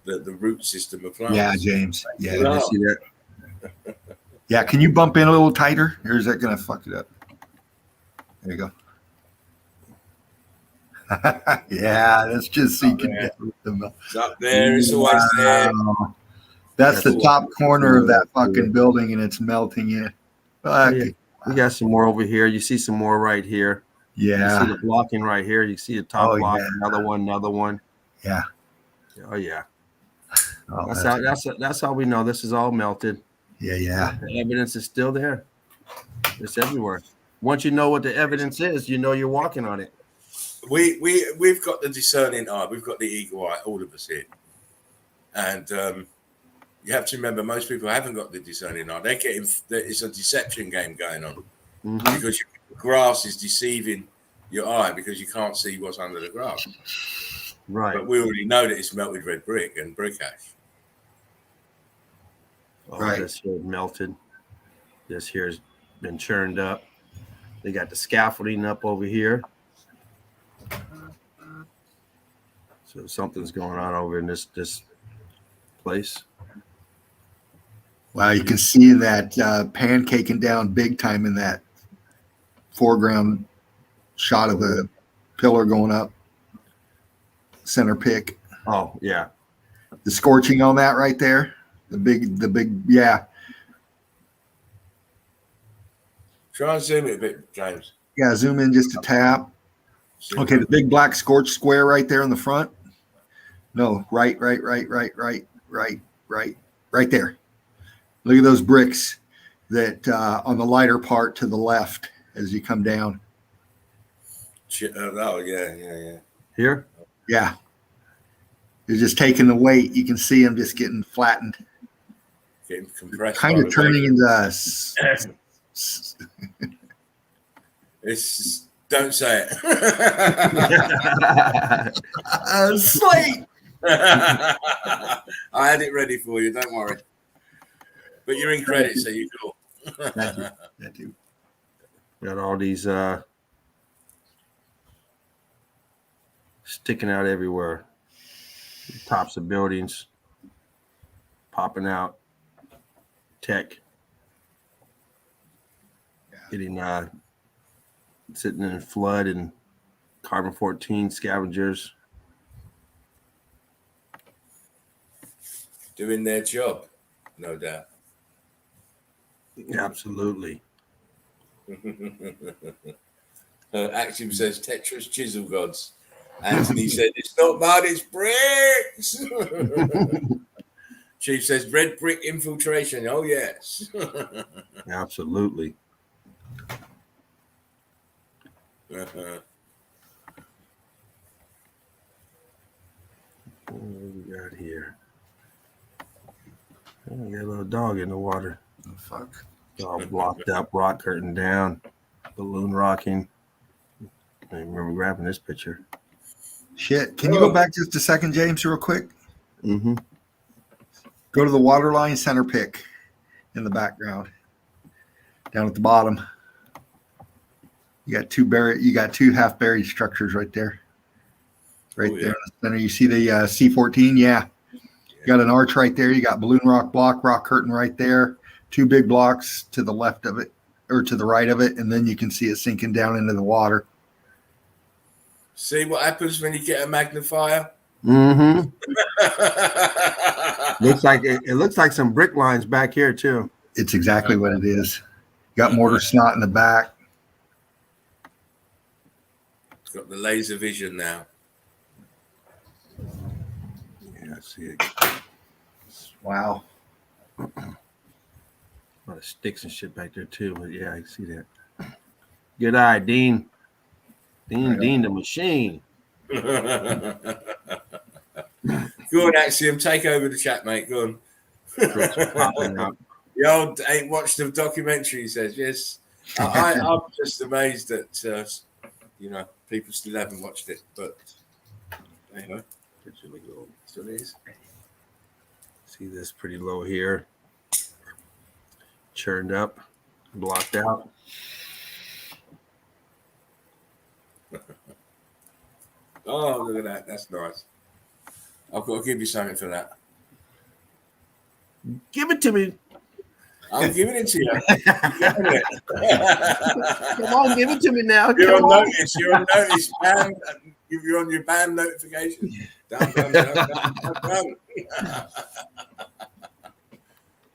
the root system of plants. Yeah, James. Yeah. Wow. You see that? Yeah. Can you bump in a little tighter, or is that gonna fuck it up? There you go. Yeah, let's just see. It's up there. It's always there. That's the top corner of that fucking building, and it's melting in. Yeah. We got some more over here. You see some more right here. Yeah. You see the blocking right here. You see the top block. Yeah. Another one. Yeah. Oh yeah. Oh, That's how we know this is all melted. Yeah. The evidence is still there. It's everywhere. Once you know what the evidence is, you know you're walking on it. We've got the discerning eye. We've got the eagle eye. All of us here, and you have to remember, most people haven't got the discerning eye. It's a deception game going on, because your grass is deceiving your eye because you can't see what's under the grass. Right. But we already know that it's melted red brick and brick ash. Right. This here melted. This here's been churned up. They got the scaffolding up over here. So something's going on over in this place. Wow, you can see that pancaking down big time in that foreground shot of the pillar going up. Center pick. Oh, yeah. The scorching on that right there. The big, yeah. Try and zoom it a bit, James. Yeah, zoom in just a tap. Okay, the big black scorch square right there in the front. No, right there. Look at those bricks that on the lighter part to the left as you come down. Oh, yeah. Here? Yeah. You're just taking the weight. You can see them just getting flattened. Getting compressed. Kind of turning into It's don't say it. slate. I had it ready for you. Don't worry. But you're in credit, so you're cool. Thank you. Got all these sticking out everywhere. Tops of buildings popping out. Tech. Getting sitting in flood and carbon 14 scavengers. Doing their job, no doubt. Absolutely. Axiom says Tetris chisel gods. Anthony said it's not mud, it's bricks. Chief says red brick infiltration. Oh yes. Absolutely. What do we got here? Oh, you got a little dog in the water. Oh, fuck. All blocked up, rock curtain down, balloon rocking. I remember grabbing this picture. Shit. Can you go back just a second, James, real quick? Mm-hmm. Go to the waterline center pick in the background. Down at the bottom. You got two half buried structures right there. Right there in the center. You see the C14? Yeah. You got an arch right there. You got balloon rock block, rock curtain right there. Two big blocks to the left of it or to the right of it. And then you can see it sinking down into the water. See what happens when you get a magnifier? Mm-hmm. It looks like some brick lines back here too. It's exactly what it is. You got mortar snot in the back. It's got the laser vision now. Yeah, I see it. Wow. A lot of sticks and shit back there too. But yeah, I see that. Good eye, Dean. Dean the machine. Go on, Axiom. Take over the chat, mate. Go on. The old ain't watched the documentary, he says. Yes. I'm just amazed that, people still haven't watched it. But, anyway. So it is. See this pretty low here. Churned up. Blocked out. Oh, look at that. That's nice. I've got to give you something for that. Give it to me. I'm giving it to you. Come on, give it to me now. You're on notice. You're on notice, man. You're on your band notification. Done.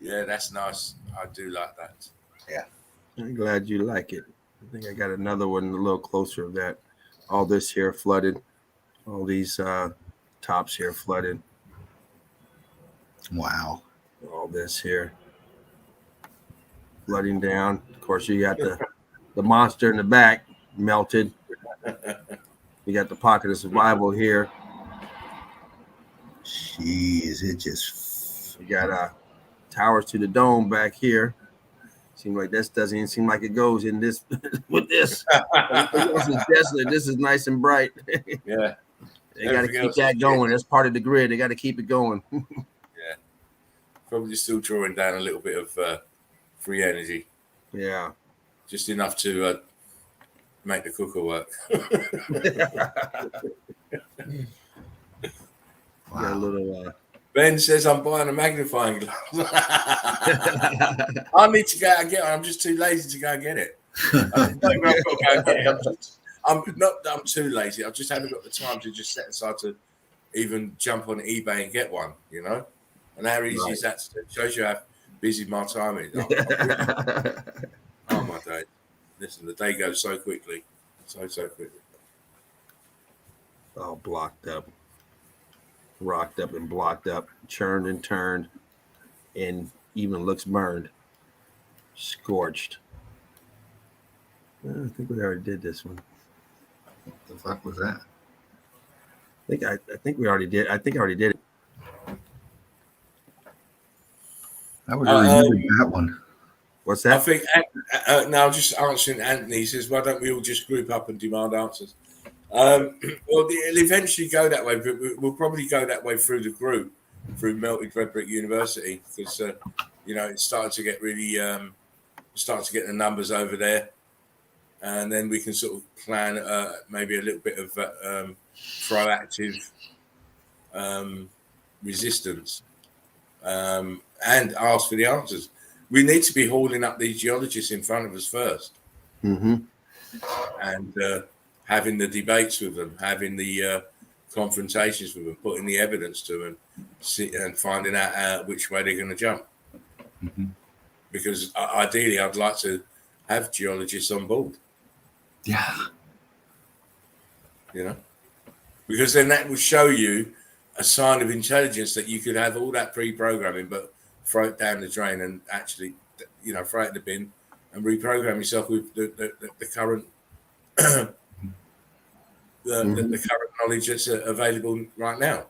Yeah, that's nice. I do like that. Yeah. I'm glad you like it. I think I got another one a little closer of that. All this here flooded. All these tops here flooded. Wow. All this here flooding down. Of course, you got the monster in the back melted. You got the pocket of survival here. Jeez, it just. You got towers to the dome back here. Seems like this doesn't even seem like it goes in this with this. This is desolate. This is nice and bright. Yeah. They got to keep that going. That's part of the grid. They got to keep it going. Yeah. Probably still drawing down a little bit of free energy. Yeah. Just enough to make the cooker work. Wow. Got a little. Ben says I'm buying a magnifying glass. I need to go out and get it. I'm just too lazy to go and get it. I'm too lazy. I just haven't got the time to just set aside to even jump on eBay and get one, And how easy is that to do? It shows you how busy my time is. Oh my day. Listen, the day goes so quickly. So quickly. All blocked up. Rocked up and blocked up, churned and turned, and even looks burned, scorched. I think we already did this one. What the fuck was that? I think we already did. I think I already did it. I would have remembered that one. What's that? I think now just answering Anthony. He says, why don't we all just group up and demand answers? Well, it'll eventually go that way, but we'll probably go that way through the group, through Melted Red Brick University, because it's starting to get really, starting to get the numbers over there, and then we can sort of plan maybe a little bit of proactive resistance and ask for the answers. We need to be hauling up these geologists in front of us first, and having the debates with them, having the confrontations with them, putting the evidence to them, and finding out which way they're going to jump. Mm-hmm. Because ideally, I'd like to have geologists on board. Yeah. Because then that will show you a sign of intelligence that you could have all that pre-programming, but throw it down the drain and actually, throw it in the bin and reprogram yourself with the current. The current knowledge that's available right now.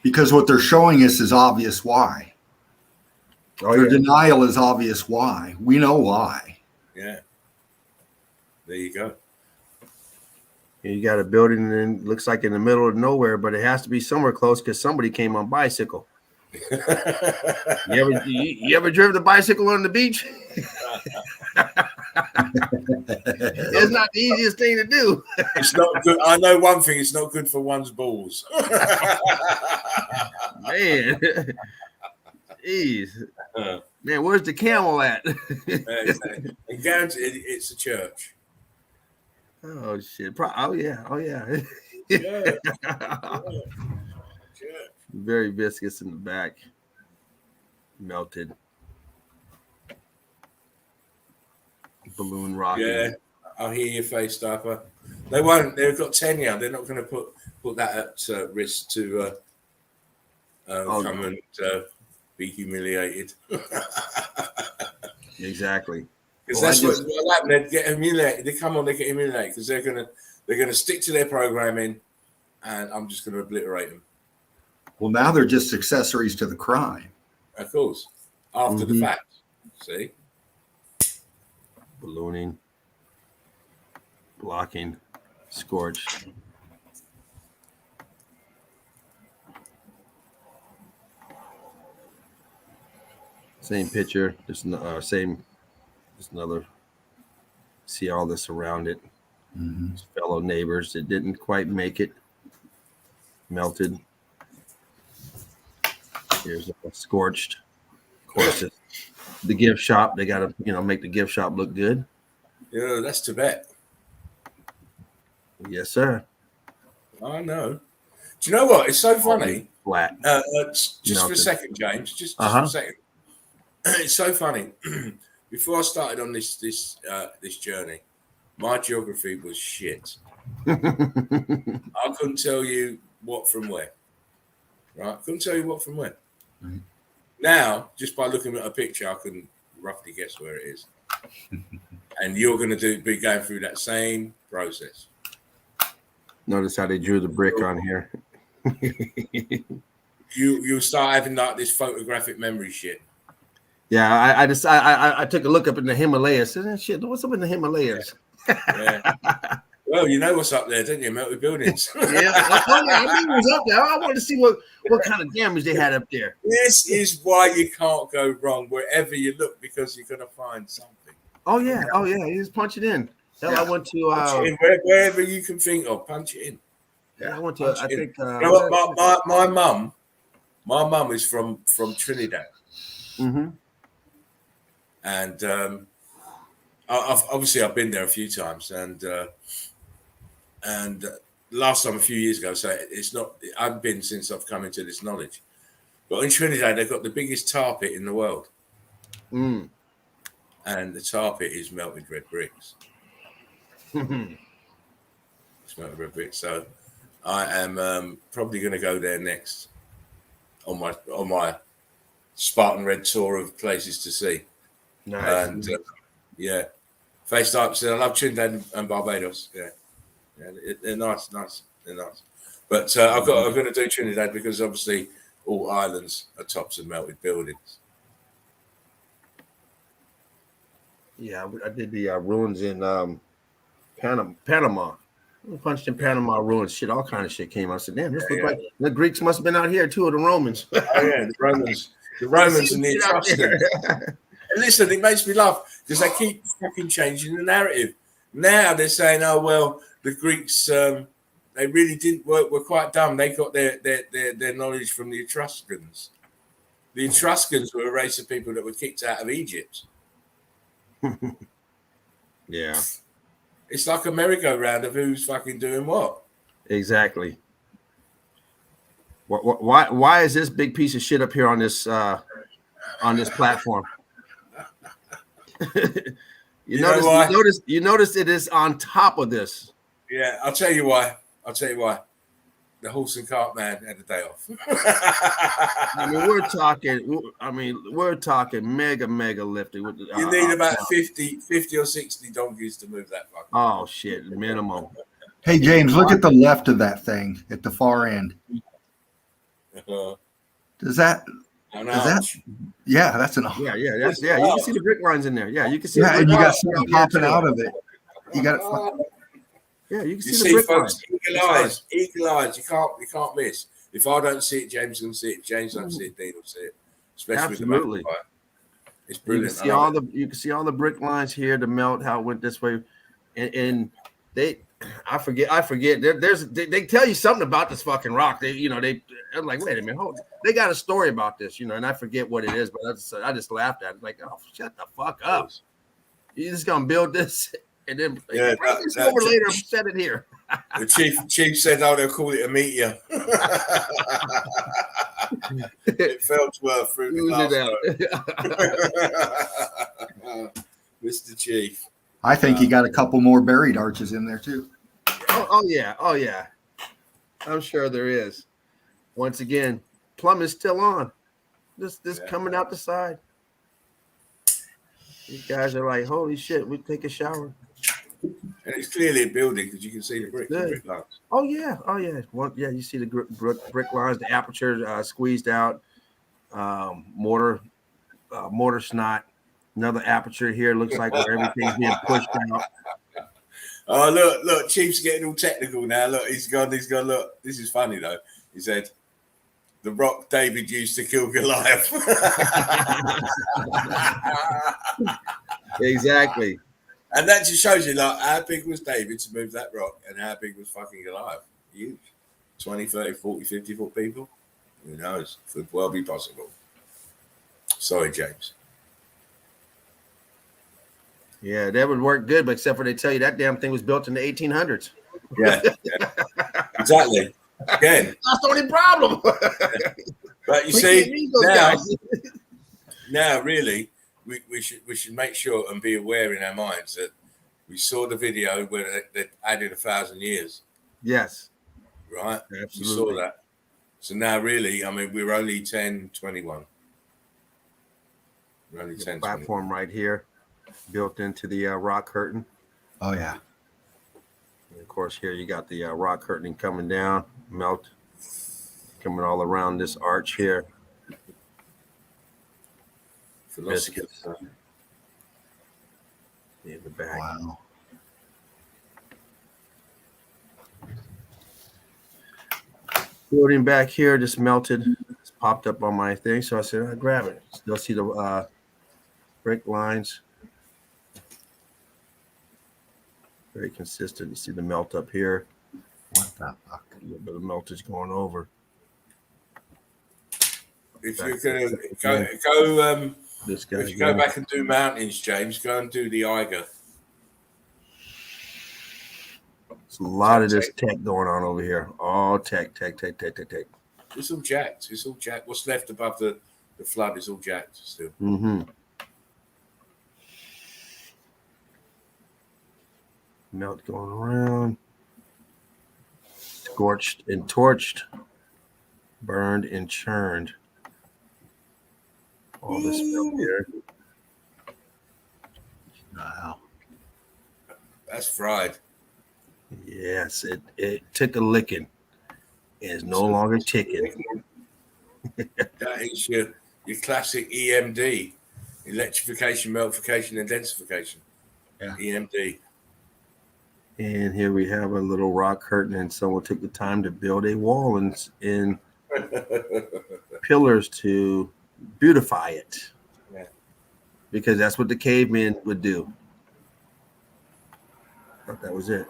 Because what they're showing us is obvious why. Oh, Their yeah. denial is obvious why. We know why. Yeah. There you go. You got a building and looks like in the middle of nowhere, but it has to be somewhere close because somebody came on bicycle. You ever driven the bicycle on the beach? It's not the easiest thing to do. It's not good. I know one thing. It's not good for one's balls. Man. Jeez. Man, where's the camel at? I guarantee it's a church. Oh shit! Oh yeah! Yeah. Very viscous in the back, melted. Balloon rocking. Yeah, I hear you, face stopper. They won't. They've got tenure. They're not going to put that at risk to come and be humiliated. Exactly. Because that's what happened. They get humiliated. They come on. They get humiliated because they're gonna stick to their programming, and I'm just going to obliterate them. Well, now they're just accessories to the crime. Of course, after the fact. See, ballooning, blocking, scorched. Same picture. Just another. See all this around it. Fellow neighbors that didn't quite make it. Melted. Here's a scorched. Of course, it's the gift shop. They got to, make the gift shop look good. Yeah, that's Tibet. Yes, sir. I know. Do you know what? It's so funny. Flat. Just for a second, James. Just for a second. It's so funny. Before I started on this journey, my geography was shit. I couldn't tell you what from where. Right? Couldn't tell you what from where. Right. Now, just by looking at a picture, I can roughly guess where it is. And you're going to be going through that same process. Notice how they drew the brick on here. You start having like this photographic memory shit. Yeah, I took a look up in the Himalayas. Said, shit, what's up in the Himalayas? Yeah. Well, you know what's up there, don't you? Melted buildings. Yeah, I knew it was up there. I wanted to see what kind of damage they had up there. This is why you can't go wrong wherever you look, because you're going to find something. Oh yeah. You just punch it in. Hell, I went to punch it in wherever you can think of. Punch it in. Yeah, I went to. I think. You know what? My mum is from Trinidad. Mm-hmm. And I've been there a few times, and last time a few years ago. So it's not. I've been since I've come into this knowledge. But in Trinidad, they've got the biggest tar pit in the world, and the tar pit is melted red bricks. It's melted red bricks. So I am probably going to go there next on my Spartan Red tour of places to see. Nice. And faced up said I love Trinidad and Barbados. Yeah, they're nice. They're nice. But I've got to do Trinidad because obviously all islands are tops of melted buildings. Yeah, I did the ruins in Panama. I punched in Panama ruins. Shit, all kind of shit came out. I said, damn, this looks like the Greeks must have been out here too, or the Romans. Oh yeah, the Romans and the Etruscans. Listen, it makes me laugh because they keep fucking changing the narrative. Now they're saying, "Oh well, the Greeks, they really didn't work. Were quite dumb. They got their knowledge from the Etruscans. The Etruscans were a race of people that were kicked out of Egypt." Yeah, it's like a merry-go-round of who's fucking doing what. Exactly. Why is this big piece of shit up here on this platform? You notice it is on top of this. Yeah, I'll tell you why. The horse and cart man had a day off. we're talking mega lifting. You need about 50 or 60 donkeys to move that fucking. Oh shit, minimum. Hey James, look at the left of that thing at the far end. Does that? An Is that? arch. Yeah, that's an. Yeah, you can see the brick lines in there. Yeah, you can see. Yeah, the and brick you got lines something here, popping too. out of it. You got it. Yeah, you can You see the see, brick folks, lines. eagle eyes. You can't miss. If I don't see it, James can see it. James don't see it, Dean will see it. Especially Absolutely. with the magnifier. It's You can brilliant. see you can see all the brick lines here, the melt, how it went this way, and I forget. They tell you something about this fucking rock. I'm like, wait a minute, they got a story about this, and I forget what it is, but I just laughed at it, like, oh, shut the fuck up. You just gonna build this and then bring this over later and set it here. The chief said, "Oh, they'll call it a meteor." It fell to earth through the glass. Mr. Chief. I think you got a couple more buried arches in there too. Oh yeah. I'm sure there is. Once again, plumb is still on. This coming out the side. These guys are like, holy shit, we take a shower. And it's clearly a building because you can see the brick lines. Oh yeah. You see the brick lines, the aperture squeezed out, mortar snot. Another aperture here looks like where everything's being pushed out. Oh look, Chief's getting all technical now. Look, he's gone. Look, this is funny though. He said, "The rock David used to kill Goliath." Exactly. And that just shows you, like, how big was David to move that rock and how big was fucking Goliath? Huge. 20, 30, 40, 50 foot people? Who knows? Could well be possible. Sorry, James. Yeah, that would work good, but except for they tell you that damn thing was built in the 1800s. Yeah. Exactly. Again. That's the only problem. But you see, now really, we should make sure and be aware in our minds that we saw the video where they added 1,000 years. Yes. Right? Absolutely. We saw that. So now really, I mean, we're only 1021. We're only 10 platform right here, built into the rock curtain. Oh yeah. And of course, here you got the rock curtain coming down, melt coming all around this arch here. Biscuits in the back. Wow. Building back here just melted. It's popped up on my thing, so I said I'd grab it. Still see the brick lines. Very consistent. You see the melt up here. What the fuck? A little bit of meltage going over. If you're gonna go This guy. if you go back and do mountains, James, go and do the Eiger. There's a lot of this tech going on over here. All tech. It's all jacked. What's left above the flood is all jacked still. Mm-hmm. Melt going around. Scorched and torched. Burned and churned. All this melt here. Wow. That's fried. Yes, it took a licking. It's no longer ticking. That is your classic EMD, electrification, meltification, and densification. Yeah. EMD. And here we have a little rock curtain, and someone took the time to build a wall and pillars to beautify it. Yeah. Because that's what the cavemen would do. Thought that was it.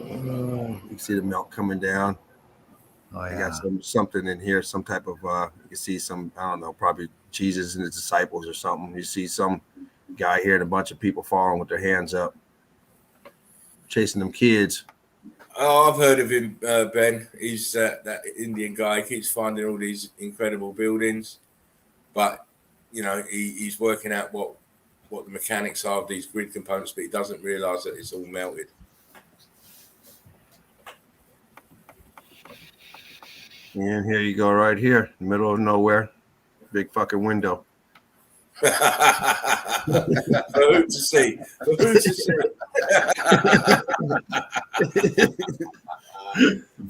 You can see the melt coming down. Oh I yeah. got something in here, some type of you can see some, I don't know, probably Jesus and his disciples or something. You see some guy here and a bunch of people following with their hands up, chasing them kids. Oh, I've heard of him, Ben. He's that Indian guy. He keeps finding all these incredible buildings, but you know he's working out what the mechanics are of these grid components, but he doesn't realise that it's all melted. And here you go, right here, middle of nowhere, big fucking window. For who to see? For who to see?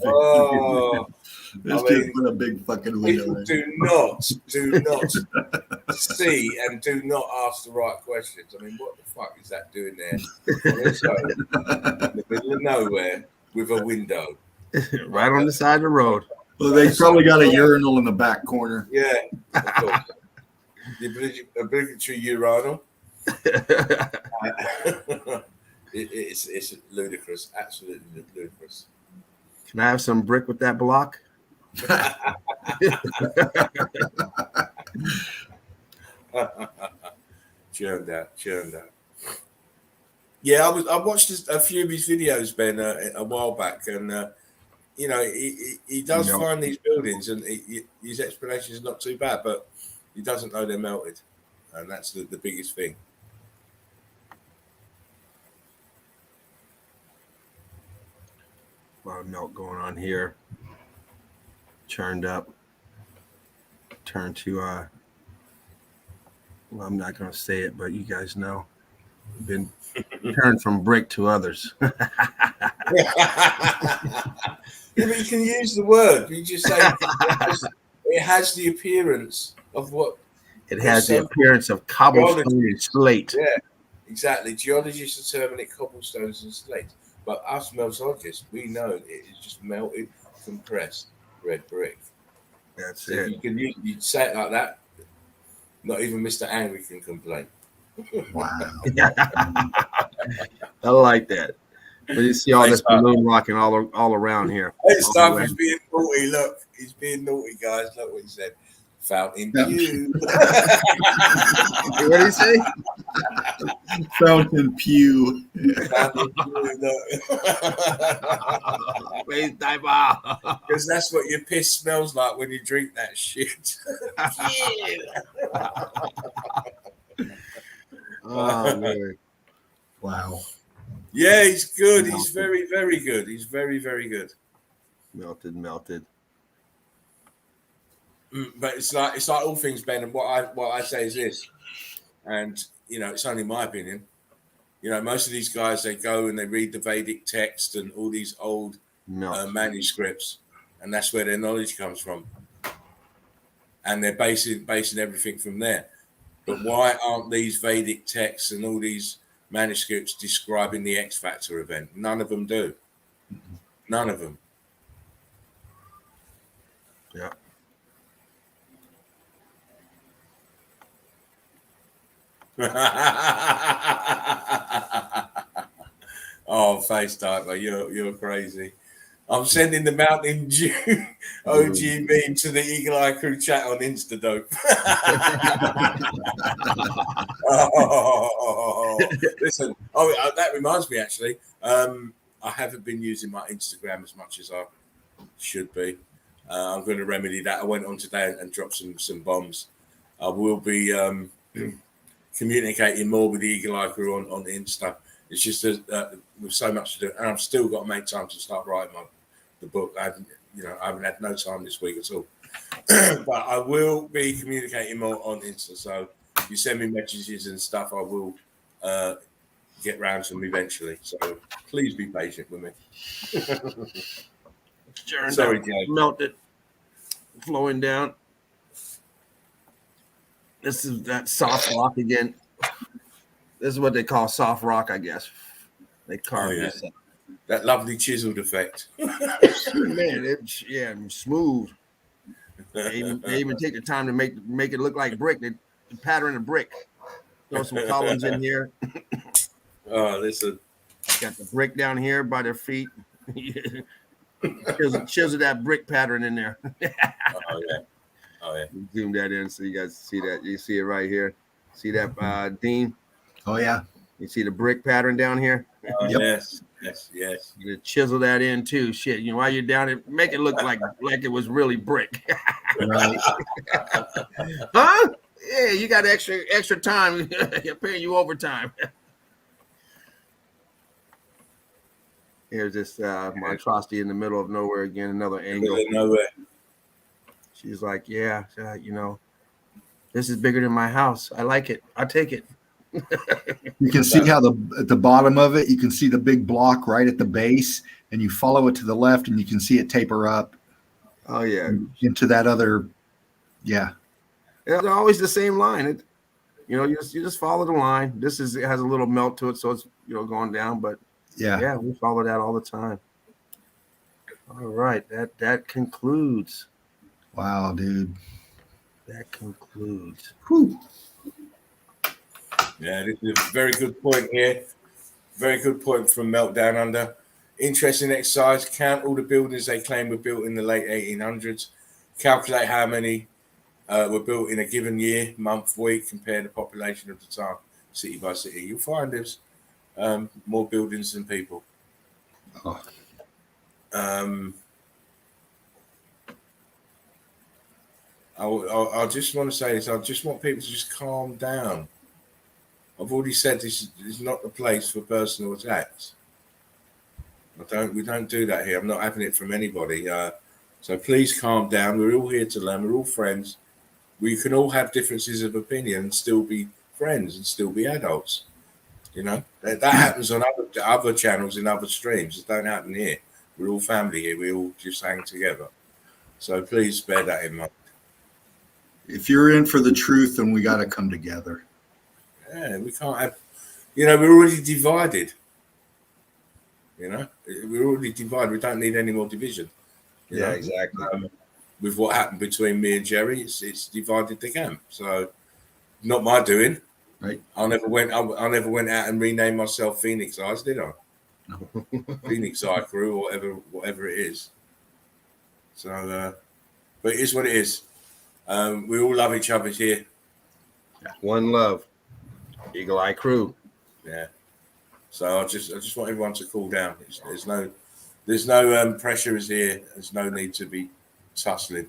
Oh kid put a big fucking window People in. do not see and do not ask the right questions. I mean, what the fuck is that doing there on its own in the middle of nowhere with a window? Right on the side of the road. Well, they probably got a urinal in the back corner. Yeah, of course. The obligatory urinal. It's ludicrous, absolutely ludicrous. Can I have some brick with that block? Churned out. Yeah, I watched a few of his videos, Ben, a while back, and he does find these buildings, and his explanation is not too bad, but he doesn't know they're melted, and that's the biggest thing. A lot of melt going on here. Churned up. Turned to well, I'm not gonna say it, but you guys know. Been turned from brick to others. Yeah, but you can use the word. You just say it has the appearance of what It has the appearance of cobblestone and slate. Yeah, exactly. Geologists determine it cobblestones and slate. But us meltologists, we know it is just melted, compressed red brick. That's So it. you say it like that, not even Mr. Angry can complain. Wow. I like that. But you see all this balloon rocking all around here. It's time he's being naughty. Look, he's being naughty, guys. Look what he said. Fountain Pew. What did he say? Fountain Pew. Fountain Pew. Because that's what your piss smells like when you drink that shit. Oh, man. Wow. Yeah, he's good. He's very, very good. He's very, very good. Melted. But it's like all things, Ben. And what I say is this, and it's only my opinion. Most of these guys, they go and they read the Vedic text and all these old manuscripts, and that's where their knowledge comes from. And they're basing everything from there. But why aren't these Vedic texts and all these manuscripts describing the X Factor event? None of them do. None of them. Yeah. Oh, face diver, you're crazy. I'm sending the Mountain Dew OG meme to the Eagle Eye Crew chat on Insta dope. Listen, that reminds me actually. I haven't been using my Instagram as much as I should be. I'm going to remedy that. I went on today and dropped some bombs. I will be communicating more with the Eagle Eye Crew on Insta. It's just with so much to do, and I've still got to make time to start writing the book. I haven't had no time this week at all. But I will be communicating more on Insta. So if you send me messages and stuff, I will get round to them eventually. So please be patient with me. Sorry, Joe. Melted, flowing down. This is that soft rock again. This is what they call soft rock, I guess. They carve this up. That lovely chiseled effect. Man, smooth. They even take the time to make it look like brick. They pattern a brick. Throw some columns in here. Oh, listen. Got the brick down here by their feet. Chisel that brick pattern in there. Oh yeah. Zoom that in so you guys see that. You see it right here. See that, Dean? Oh yeah. You see the brick pattern down here? Yep. Yes. You chisel that in too. Shit, while you're down it, make it look like it was really brick. Right. Huh? Yeah, you got extra time. You're paying you overtime. Here's this monstrosity in the middle of nowhere again, another angle. Nowhere. She's like, yeah, this is bigger than my house. I like it. I'll take it. You can see how at the bottom of it, you can see the big block right at the base, and you follow it to the left, and you can see it taper up. Oh yeah, into that other. Yeah. it's always the same line. You just follow the line. It has a little melt to it, so it's going down. But Yeah. we follow that all the time. All right, that concludes. Wow, dude. That concludes. Whew. Yeah, this is a very good point here. Very good point from Meltdown Under. Interesting exercise. Count all the buildings they claim were built in the late 1800s. Calculate how many were built in a given year, month, week, compare the population of the time, city by city. You'll find there's more buildings than people. Oh. I just want to say this. I just want people to just calm down. I've already said this is not the place for personal attacks. We don't do that here. I'm not having it from anybody. So please calm down. We're all here to learn. We're all friends. We can all have differences of opinion and still be friends and still be adults. That happens on other channels in other streams. It don't happen here. We're all family here. We all just hang together. So please bear that in mind. If you're in for the truth, then we got to come together. Yeah, we can't have. We're already divided. We're already divided. We don't need any more division. Yeah, exactly. With what happened between me and Jerry, it's divided the camp. So, not my doing. Right. I never went out and renamed myself Phoenix Eyes, did I? No. Phoenix Eye Crew, or whatever it is. So, but it is what it is. We all love each other here. One love, Eagle Eye Crew. Yeah. So I just want everyone to cool down. There's no pressure is here. There's no need to be tussling.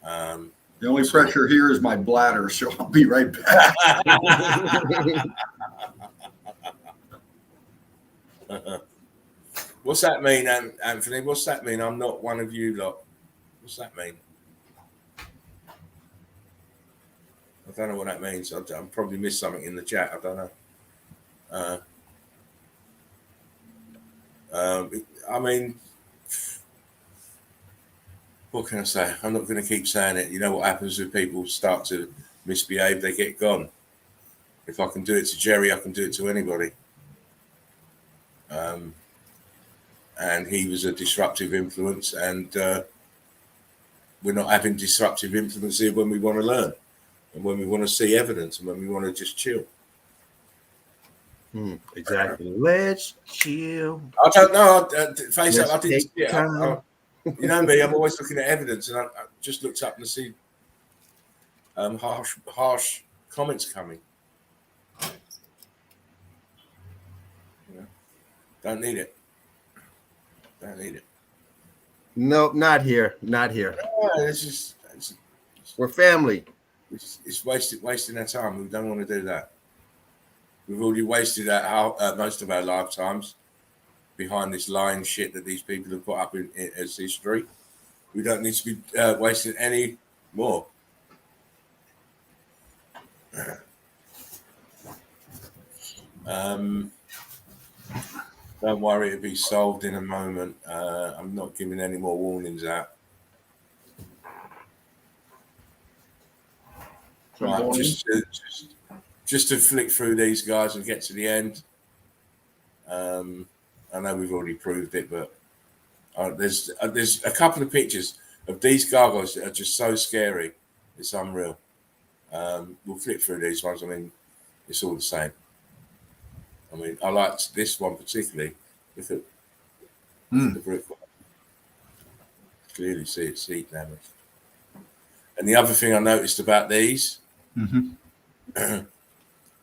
The only pressure here is my bladder, so I'll be right back. What's that mean, Anthony? What's that mean? I'm not one of you lot. What's that mean? I don't know what that means. I probably missed something in the chat. I don't know. I mean, what can I say? I'm not going to keep saying it. You know what happens when people start to misbehave? They get gone. If I can do it to Jerry, I can do it to anybody. And he was a disruptive influence, and we're not having disruptive influence here when we want to learn, and when we want to see evidence, and when we want to just chill. Exactly. Let's chill. I don't know. Face up, I didn't see it. You know me, I'm always looking at evidence, and I just looked up and see harsh comments coming. Don't need it. Don't need it. No, not here. Not here. It's We're family. It's wasting our time. We don't want to do that. We've already wasted most of our lifetimes behind this lying shit that these people have put up in as history. We don't need to be wasting any more. Don't worry, it'll be solved in a moment. I'm not giving any more warnings out. Right, just to flick through these guys and get to the end. I know we've already proved it, but there's a couple of pictures of these gargoyles that are just so scary. It's unreal. We'll flick through these ones. I mean, it's all the same. I mean, I liked this one particularly. Look at the brick one. Clearly see it's heat damage. And the other thing I noticed about these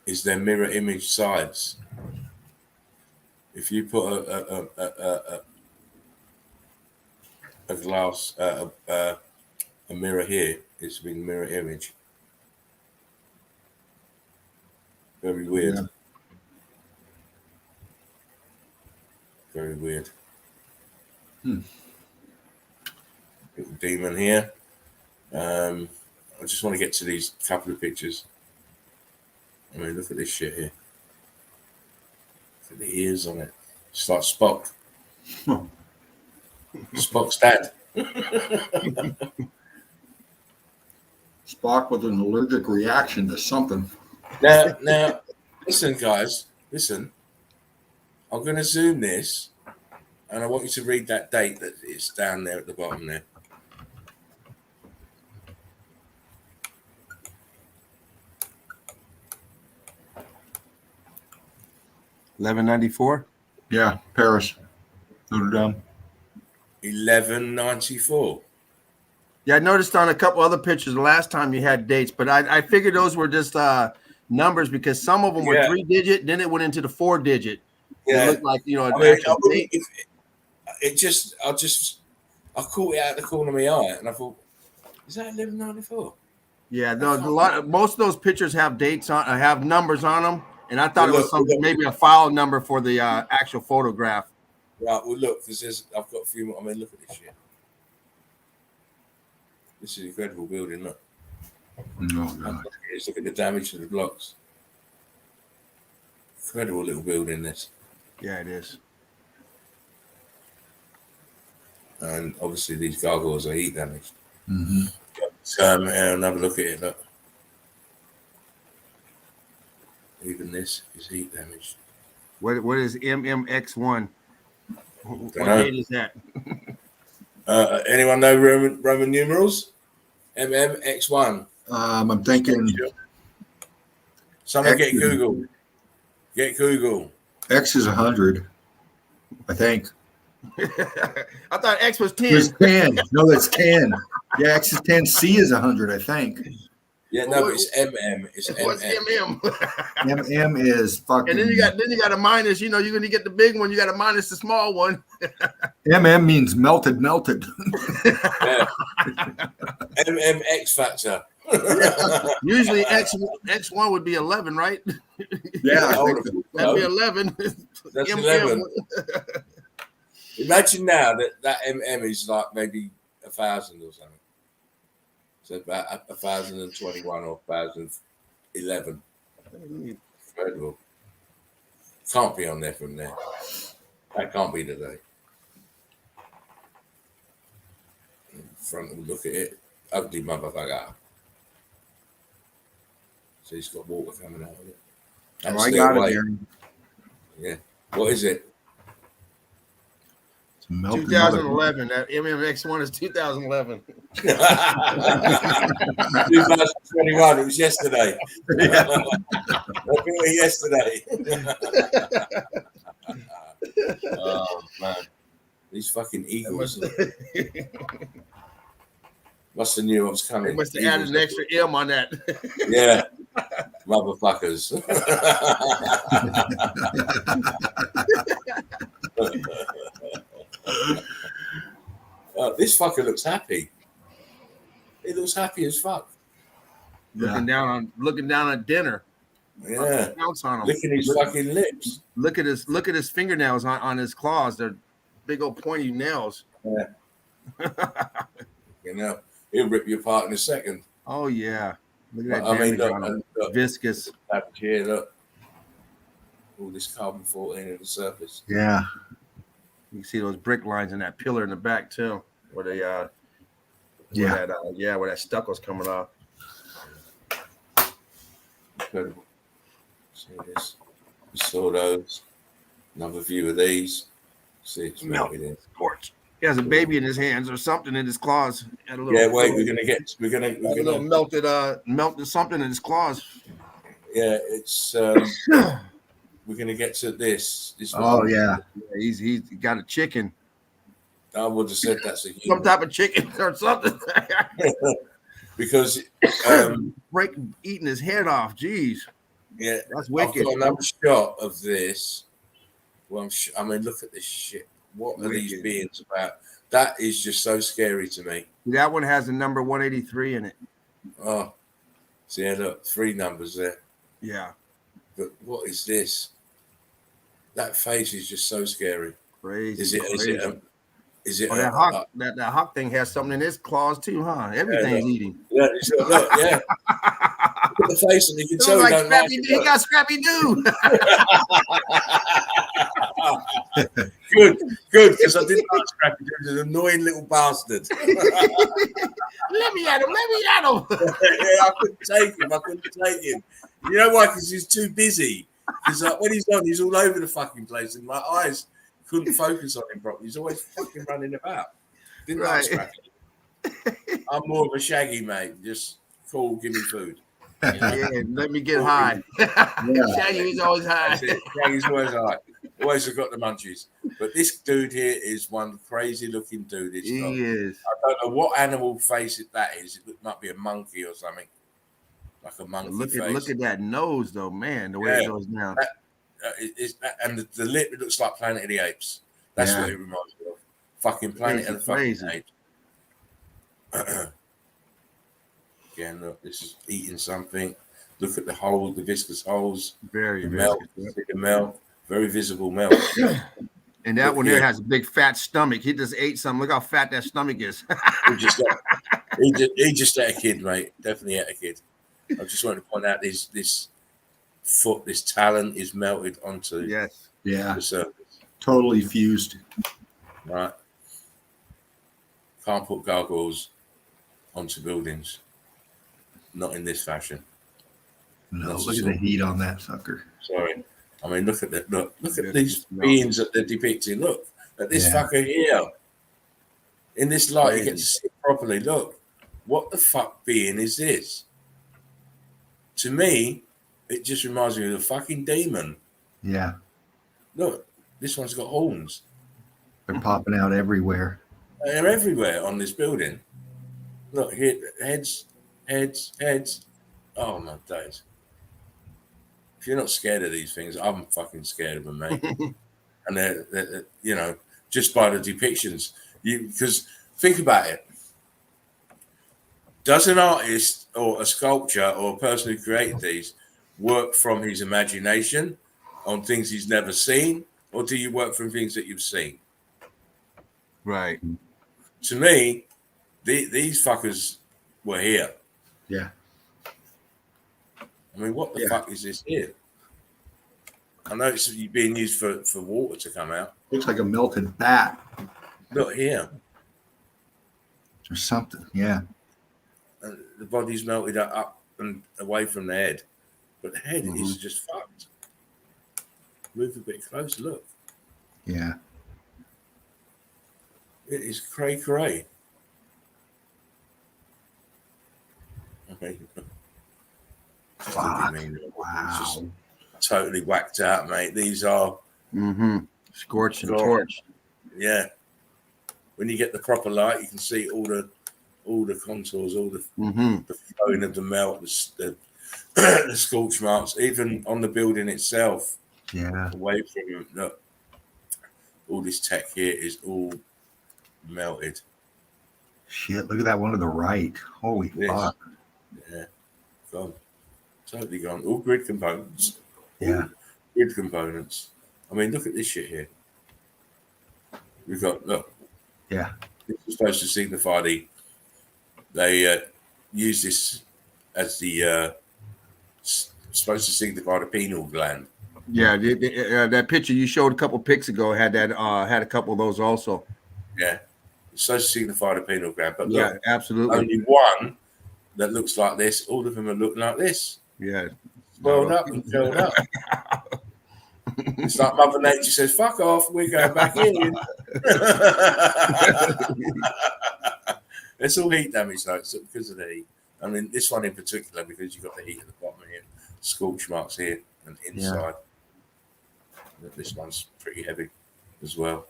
is their mirror image sides. If you put a glass, a mirror here, it's been mirror image. Very weird. Yeah. Very weird. Little demon here. I just want to get to these couple of pictures. I mean, look at this shit here. Look at the ears on it. It's like Spock. Spock's dad. Spock with an allergic reaction to something. Now, listen, guys, listen. I'm going to zoom this, and I want you to read that date that is down there at the bottom there. $11.94. Yeah, Paris, Notre Dame. 1194. Yeah, I noticed on a couple other pictures the last time you had dates, but I figured those were just numbers because some of them were 3-digit, then it went into the 4-digit. Yeah, it looked like I caught it out the corner of my eye, and I thought, is that 1194? Yeah, no, most of those pictures have dates on, have numbers on them, and I thought it was something, maybe a file number for the actual photograph. Right. Well, look, I've got a few more. I mean, look at this shit. This is an incredible building. Look. Oh, God. Look at the damage to the blocks. Incredible little building, this. Yeah, it is. And obviously, these gargoyles are heat damaged. Mm-hmm. So, another look at it. Look. Even this is heat damaged. What is MMX1? What Dunno. date is that? Anyone know Roman numerals? MMX1. I'm thinking Someone X get Google. Get Google. X is 100, I think. I thought X was 10. It's 10. No, that's 10. Yeah, X is 10. C is 100, I think. Yeah, no, but it's MM. It's What's MM. MM is fucking. And then you got a minus. You know, you're gonna get the big one. You got a minus the small one. MM means melted. Yeah. MMX factor. Usually X1 would be 11, right? Yeah, that'd be 11. That's 11. Imagine now that MM is like maybe 1,000 or something. So about 1,021 or 1,011. Incredible. Can't be on there from there. That can't be today. Front, look at it. Ugly motherfucker. So he's got water coming out of it. Oh, I got it, Aaron. Yeah. What is it? 2011. That MMX1 is 2011. 2021. It was yesterday. Yesterday. Oh man, these fucking eagles. Must have knew I was coming. They must have added an extra M on that. Yeah, motherfuckers. This fucker looks happy. He looks happy as fuck. Looking down on dinner. Yeah, on him. Licking his fucking lips. Look at his fingernails on his claws. They're big old pointy nails. Yeah. You know, he'll rip you apart in a second. Oh yeah. Look at that damage on him. Viscous. Here, look. All this carbon 14 in the surface. Yeah. You can see those brick lines in that pillar in the back too, where they where that stucco's coming off. Incredible. See this? We saw those. Another view of these. See, it's melted in. Scorch. He has a baby in his hands or something in his claws. Yeah, wait, we're gonna melted something in his claws. Yeah, it's we're gonna get to this. Oh yeah. He's got a chicken. I would have said that's a human. Some type of chicken or something. Because eating his head off. Jeez. Yeah, that's wicked. I've got another shot of this. Well, I mean, look at this shit. What are these beings about? That is just so scary to me. That one has the number 183 in it. Oh, see, look, 3 numbers there. Yeah. But what is this? That face is just so scary. Crazy. Is it? That hawk thing has something in his claws too, huh? Everything's eating. Yeah, look, yeah. Look at the face, and you can tell like he got Scrappy Doo. Good, because I didn't like Scrappy. He was an annoying little bastard. Let me at him. Yeah, I couldn't take him. You know why? Because he's too busy. Because like, when he's on, he's all over the fucking place, and my eyes couldn't focus on him properly. He's always fucking running about. Didn't like Scrappy. I'm more of a Shaggy, mate. Just cool, give me food. You know? Yeah, let me get high. Shaggy's always high. Shaggy's always high. Always have got the munchies. But this dude here is one crazy looking dude. He is. I don't know what animal face that is. It might be a monkey or something. Like a monkey face. Look at that nose, though, man. The way it goes down. And the lip, it looks like Planet of the Apes. That's what it reminds me of. Fucking Planet of the fucking Apes. Again, look, this is eating something. Look at the hole, the viscous holes. Very melt. The melt. Very visible melt. And that one there has a big fat stomach. He just ate something. Look how fat that stomach is. he just ate a kid, mate. Definitely ate a kid. I just wanted to point out this foot, this talon is melted onto the surface. Totally fused. Right. Can't put gargoyles onto buildings. Not in this fashion. No, look at the heat on that sucker. Sorry. I mean, look at these beings that they're depicting. Look at this fucker here. In this light, you get to see it properly. Look, what the fuck being is this? To me, it just reminds me of a fucking demon. Yeah. Look, this one's got horns. They're popping out everywhere. They're everywhere on this building. Look here, heads. Oh my days. If you're not scared of these things, I'm fucking scared of them, mate. And they're you know, just by the depictions. Because think about it. Does an artist or a sculptor or a person who created these work from his imagination on things he's never seen, or do you work from things that you've seen? Right. To me, these fuckers were here. Yeah. I mean, what the fuck is this here? I know it's being used for water to come out. Looks like a melted bat. Look here. Or something, yeah. And the body's melted up and away from the head. But the head is just fucked. Move a bit closer, look. Yeah. It is cray. Okay. Wow. It's just totally whacked out, mate. These are scorched and torched. Yeah. When you get the proper light, you can see all the contours, all the flowing of the melt, the scorch marks, even on the building itself. Yeah. Away from you. Look, all this tech here is all melted. Shit, look at that one to the right. Holy fuck. Yeah. Gone. Totally gone. All grid components. Yeah. All grid components. I mean, look at this shit here. We've got, look. Yeah. This is supposed to signify they use this as the supposed to signify the pineal gland. Yeah, that picture you showed a couple pics ago had a couple of those also. Yeah, it's supposed to signify the pineal gland, but look, absolutely. Only one that looks like this. All of them are looking like this. Yeah, swelled up and curled up. It's like Mother Nature says, "Fuck off, we're going back in." It's all heat damage, though, it's because of the heat. I mean, this one in particular, because you've got the heat at the bottom here, scorch marks here and inside. Yeah. This one's pretty heavy as well.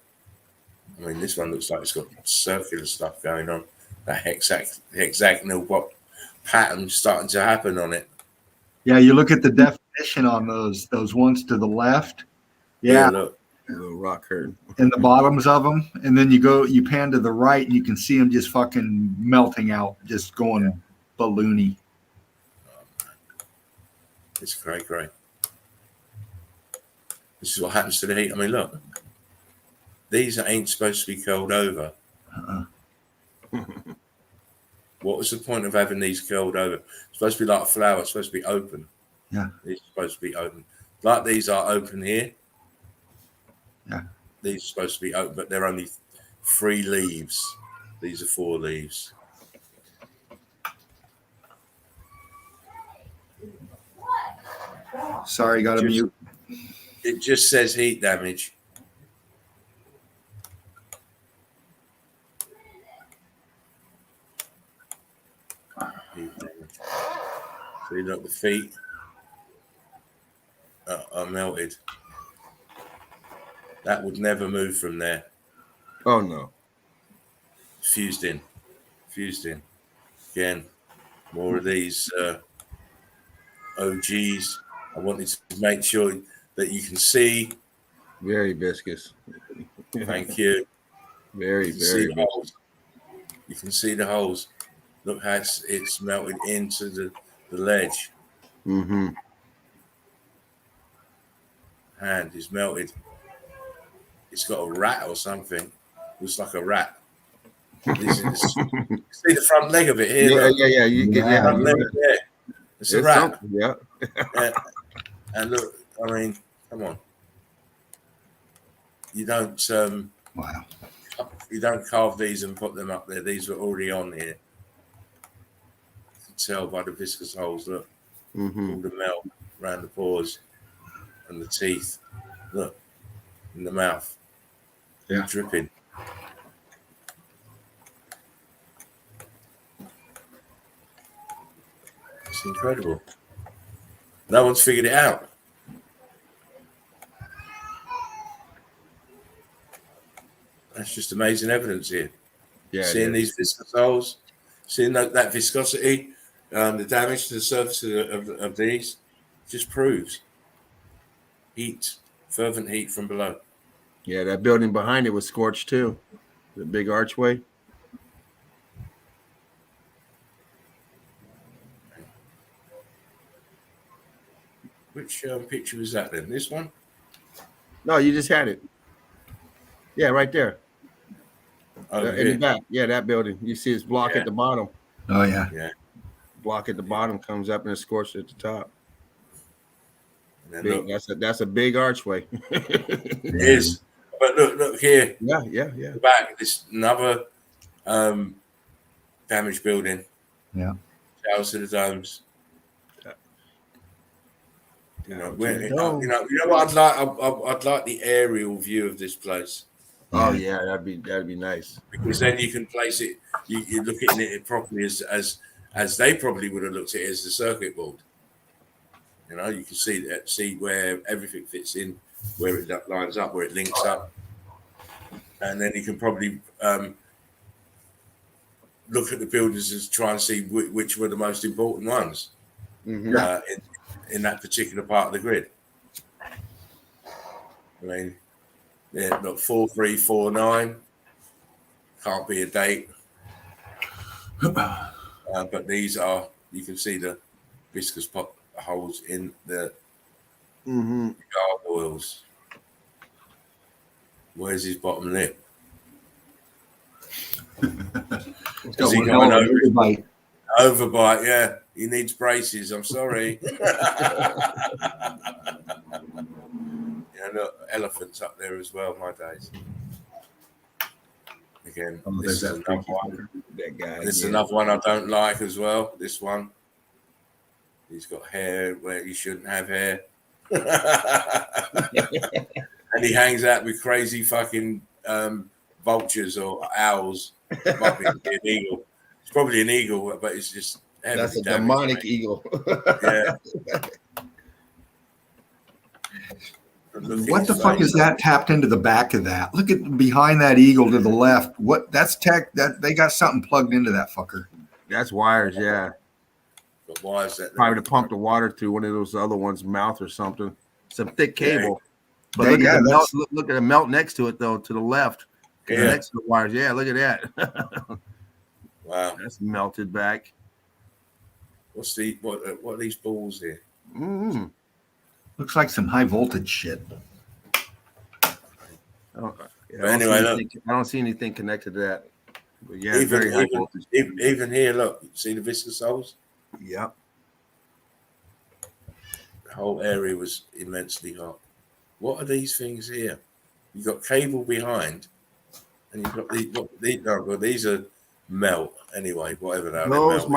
I mean, this one looks like it's got circular stuff going on. That hexagonal pattern starting to happen on it. Yeah, you look at the definition on those ones to the left. Yeah, look. A little rock herd. And the bottoms of them, and then you pan to the right, and you can see them just fucking melting out, just going balloony. Oh, man. It's great. This is what happens to the heat. I mean, look, these ain't supposed to be curled over. What was the point of having these curled over? It's supposed to be like a flower. It's supposed to be open. Yeah, it's supposed to be open. Like these are open here. Yeah, these are supposed to be open, but they're only 3 leaves. These are 4 leaves. Sorry, got to mute. It just says heat damage. Heat damage. So you look, the feet are melted. That would never move from there. Oh no. Fused in. Again, more of these OGs. I wanted to make sure that you can see. Very viscous. Thank you. Very, You can very see the holes. You can see the holes. Look how it's melted into the ledge. Mm-hmm. Hand is melted. It's got a rat or something. Looks like a rat. This is, see the front leg of it here. Yeah, look. yeah. You get Yeah, Front leg, yeah. It's a rat. Yeah. Yeah. And look, I mean, come on. You don't Wow. you don't carve these and put them up there. These were already on here. You can tell by the viscous holes. Look, Mm-hmm. all the melt around the pores and the teeth. Look, in the mouth. Yeah. Dripping. It's incredible. No one's figured it out. That's just amazing evidence here. Yeah. Seeing these viscous holes, seeing that viscosity, the damage to the surface of these, just proves heat, fervent heat from below. Yeah, that building behind it was scorched too. The big archway. Which picture was that then? This one? No, you just had it. Yeah, right there. Over In the here. back. Yeah, that building. You see its block Yeah. at the bottom. Oh yeah. Yeah. Block at the bottom comes up and it's scorched at the top. And then Big, look, that's a big archway. it is. But look here. Yeah. The back, this another damaged building. Yeah. Showers to the domes. You know, you know what I'd like? I'd like the aerial view of this place. Oh yeah, that'd be nice. Because then you can place it. You look at it properly as they probably would have looked at it as the circuit board. You know, you can see where everything fits in, where it lines up, where it links up, and then you can probably look at the buildings and try and see which were the most important ones in that particular part of the grid. I mean, yeah, look, 4349 can't be a date, but these are. You can see the viscous holes in the gargoyles. Where's his bottom lip? Has he got an overbite? Yeah, he needs braces. I'm sorry. Yeah, look, elephants up there as well. My days. Again, this is another one. That guy. This is another one I don't like as well. This one. He's got hair where he shouldn't have hair. And he hangs out with crazy fucking vultures or owls. It might be an eagle. It's probably an eagle, but it's just that's a demonic eagle. Yeah. What the fuck is that tapped into the back of that? Look at behind that eagle to the left. What that's tech that they got something plugged into that fucker. That's wires, yeah. But why is that? Probably to pump the water through one of those other ones' mouth or something. Some thick cable. But look at the melt next to it though, to the left. Yeah. Next to the wires. Yeah, look at that. Wow. That's melted back. What are these balls here? Mm-hmm. Looks like some high voltage shit. I don't see anything connected to that. But yeah, very high voltage. Even here, look, see the viscous holes? Yep. The whole area was immensely hot. What are these things here? You've got cable behind, and you've got these are melt anyway, whatever they are. Those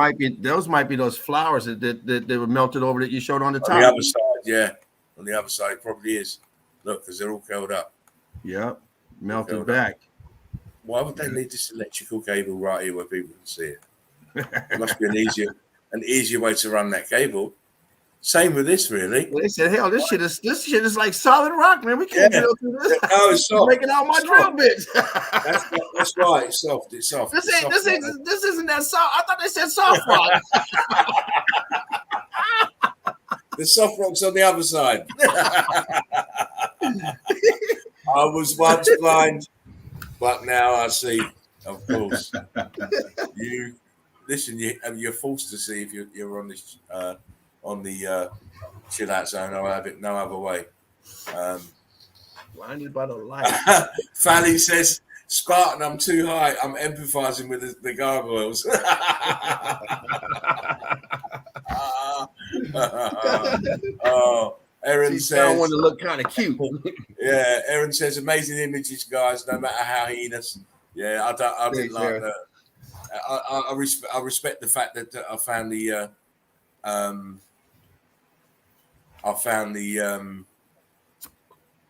might be those flowers that they were melted over that you showed on the top. On the other side, yeah. On the other side, it probably is. Look, because they're all curled up. Yep, melted back. Why would they need this electrical cable right here where people can see it? It must be an easier way to run that cable. Same with this, really. Well, they said, "Hell, this shit is like solid rock, man. We can't drill through this. No, it's soft. Making out my drill bits." That's right. It's soft. It's soft. This isn't that soft. I thought they said soft rock. The soft rock's on the other side. I was once blind, but now I see. Of course, you're forced to see if you're on this on the chill out zone. I have it no other way. Blinded by the light. Fanny says, "Spartan, I'm too high. I'm empathizing with the gargoyles." Oh, Erin says, "I want to look kind of cute." Yeah, Erin says, "Amazing images, guys. No matter how heinous." Yeah, I didn't like that. I respect the fact that I found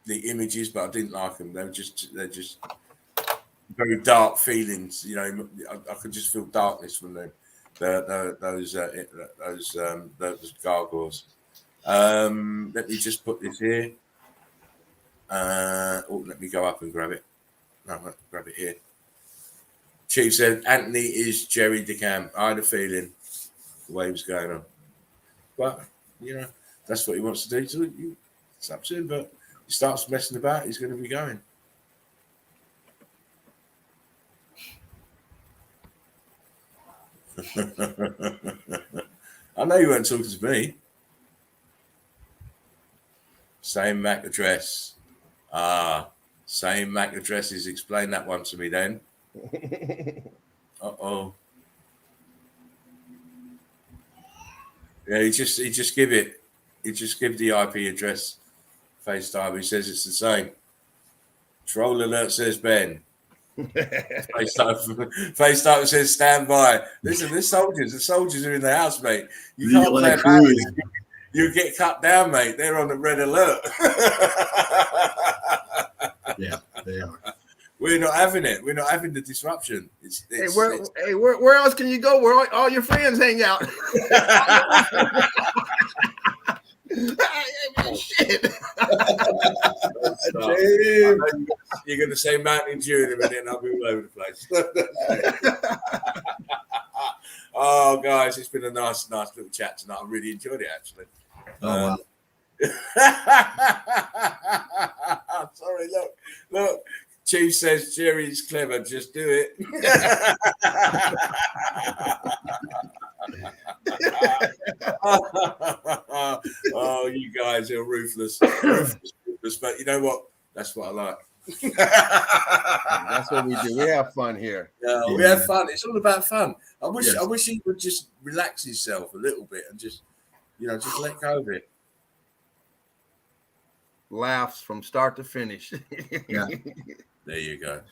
the images, but I didn't like them. They're just very dark feelings. You know, I could just feel darkness from them. Those gargoyles. Let me just put this here. Let me go up and grab it. No, I'll grab it here. Chief said Anthony is Jerry DeCamp. I had a feeling the way he was going on, but you know that's what he wants to do. So it's up to him. But he starts messing about, he's going to be going. I know you weren't talking to me. Same MAC address. Same MAC addresses. Explain that one to me then. Uh-oh. Yeah, he just give it. He just give the IP address. FaceTime. He says it's the same. Troll alert, says Ben. FaceTime says stand by. Listen, the soldiers are in the house, mate. You can't play about it. You get cut down, mate. They're on the red alert. Yeah, they are. We're not having it. We're not having the disruption. Where else can you go where all your friends hang out? Shit. You're going to say Mountain Dew in a minute and I'll be all over the place. Oh, guys, it's been a nice little chat tonight. I really enjoyed it, actually. Oh, wow. Sorry, look. Chief says Jerry's clever. Just do it. Oh, you guys are ruthless. But you know what? That's what I like. That's what we do. We have fun here. Yeah, we have fun. It's all about fun. I wish he would just relax himself a little bit and just let go of it. Laughs from start to finish. Yeah. There you go.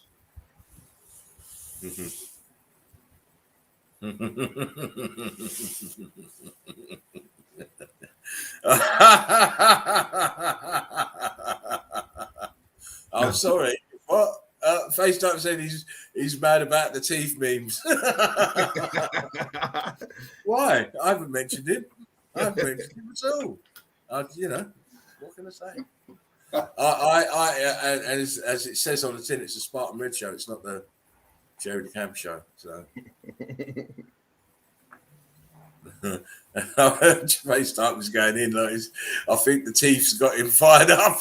I'm sorry. What? FaceTime said he's mad about the teeth memes. Why? I haven't mentioned him. At all. What can I say? As it says on the tin, it's a Spartan Red show. It's not the Jerry DeCamp show. So, FaceTime was going in. I think the teeth's got him fired up.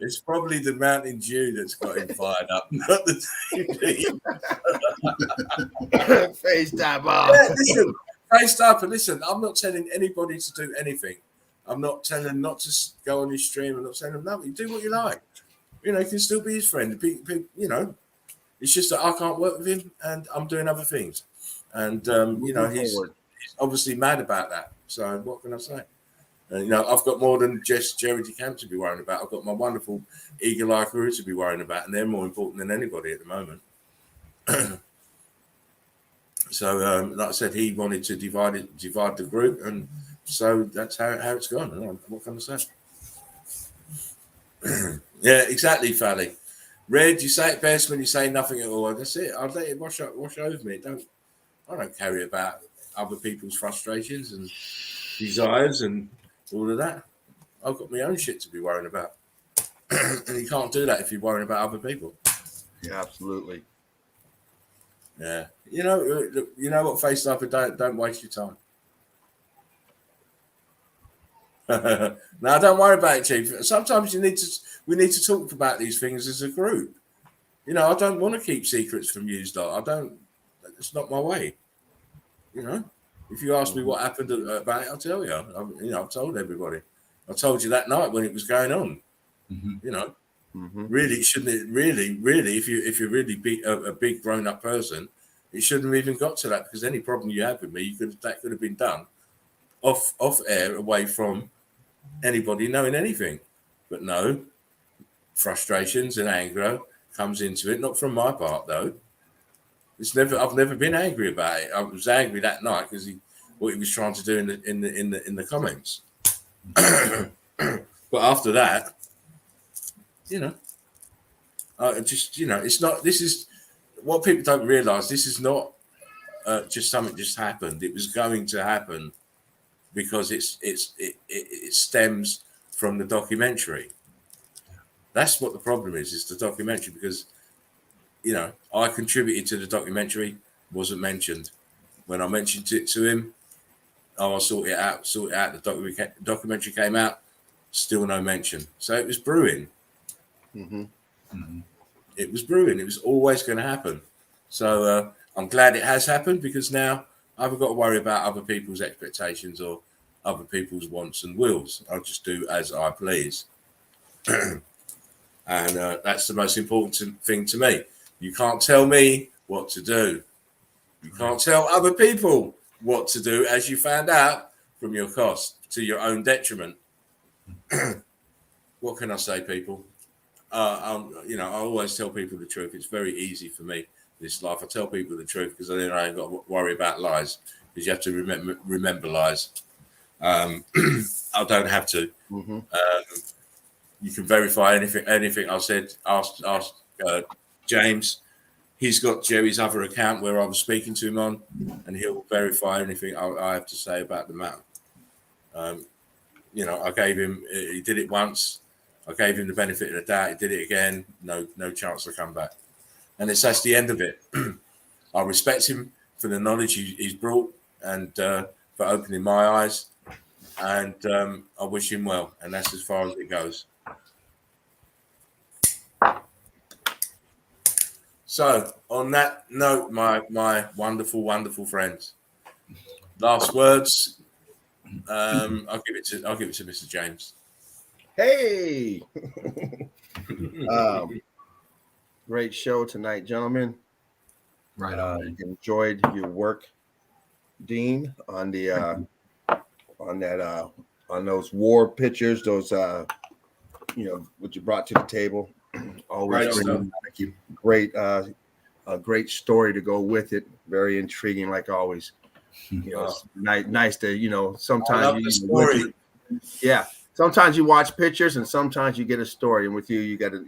It's probably the Mountain Dew that's got him fired up, not the TV. FaceTime. Yeah, listen, FaceTime, and listen. I'm not telling anybody to do anything. I'm not telling them not to go on his stream. I'm not saying them nothing. Do what you like. You can still be his friend. It's just that I can't work with him, and I'm doing other things. And he's obviously mad about that. So what can I say? You know, I've got more than just Jerry DeCamp to be worrying about. I've got my wonderful Eagle Eye crew to be worrying about, and they're more important than anybody at the moment. So, like I said, he wanted to divide the group, and so that's how it's gone. What can I say? Yeah, exactly, Fally. Red, you say it best when you say nothing at all. That's it. I'll let it wash over me. I don't carry about other people's frustrations and desires and all of that. I've got my own shit to be worrying about. And you can't do that if you're worrying about other people. Yeah, absolutely. Yeah. You know what, Face Life, don't waste your time. No, don't worry about it, Chief. Sometimes we need to talk about these things as a group. You know, I don't want to keep secrets from you, I don't. It's not my way. You know, if you ask me what happened about it, I'll tell you. I've told everybody. I told you that night when it was going on. Mm-hmm. You know, really shouldn't it? Really, if you're really a big grown up person, it shouldn't have even got to that, because any problem you had with me, that could have been done off air, away from anybody knowing anything. But no, frustrations and anger comes into it. Not from my part though. I've never been angry about it. I was angry that night because what he was trying to do in the comments. But after that, you know, it's not. This is what people don't realize. This is not just something just happened. It was going to happen because it stems from the documentary. That's what the problem is. It's the documentary, because you know, I contributed to the documentary, wasn't mentioned. When I mentioned it to him, I'll sort it out. The documentary came out, still no mention. So it was brewing. It was brewing. It was always going to happen. So I'm glad it has happened, because now I haven't got to worry about other people's expectations or other people's wants and wills. I'll just do as I please. And that's the most important thing to me. You can't tell me what to do. You can't tell other people what to do, as you found out from your cost, to your own detriment. What can I say, people? I always tell people the truth. It's very easy for me, this life. I tell people the truth because then I ain't got to worry about lies, because you have to remember lies. I don't have to. You can verify anything I said. Ask James. He's got Jerry's other account where I was speaking to him on, and he'll verify anything I have to say about the matter. I gave him. He did it once. I gave him the benefit of the doubt. He did it again. No chance to come back. And that's the end of it. I respect him for the knowledge he's brought, and for opening my eyes. And I wish him well. And that's as far as it goes. So, on that note, my wonderful, wonderful friends, last words. I'll give it to Mr. James. Hey, great show tonight, gentlemen. Right on. Enjoyed your work, Dean, on the on those war pictures, those what you brought to the table. Always Thank you. Great, a great story to go with it. Very intriguing, like always. Nice to sometimes sometimes you watch pictures and sometimes you get a story, and with you got a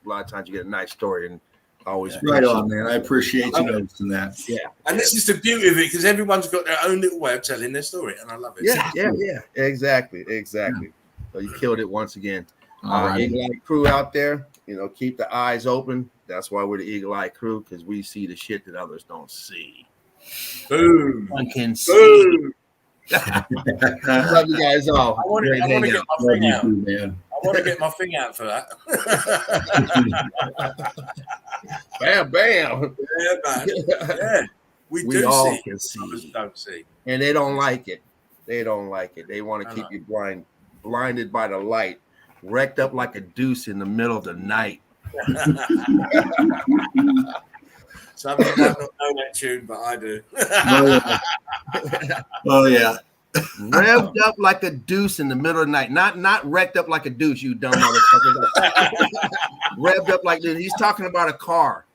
lot of times you get a nice story, and always right on, man. I appreciate you noticing that. Yeah, and this is the beauty of it, because everyone's got their own little way of telling their story, and I love it. Yeah, exactly. So you killed it once again. Right. Eagle Eye crew out there, keep the eyes open. That's why we're the Eagle Eye crew, because we see the shit that others don't see. Boom. One can see. Love you guys all. I want to get my thing out. Man. I want to get my thing out for that. Bam, bam. Yeah, man. Yeah. We all see. can see. Others don't see. And they don't like it. They want to keep you blinded by the light, wrecked up like a deuce in the middle of the night. Some of you might not know that tune, but I do. Oh yeah. Revved up like a deuce in the middle of the night. Not wrecked up like a douche, you dumb motherfucker. Revved up like this. He's talking about a car.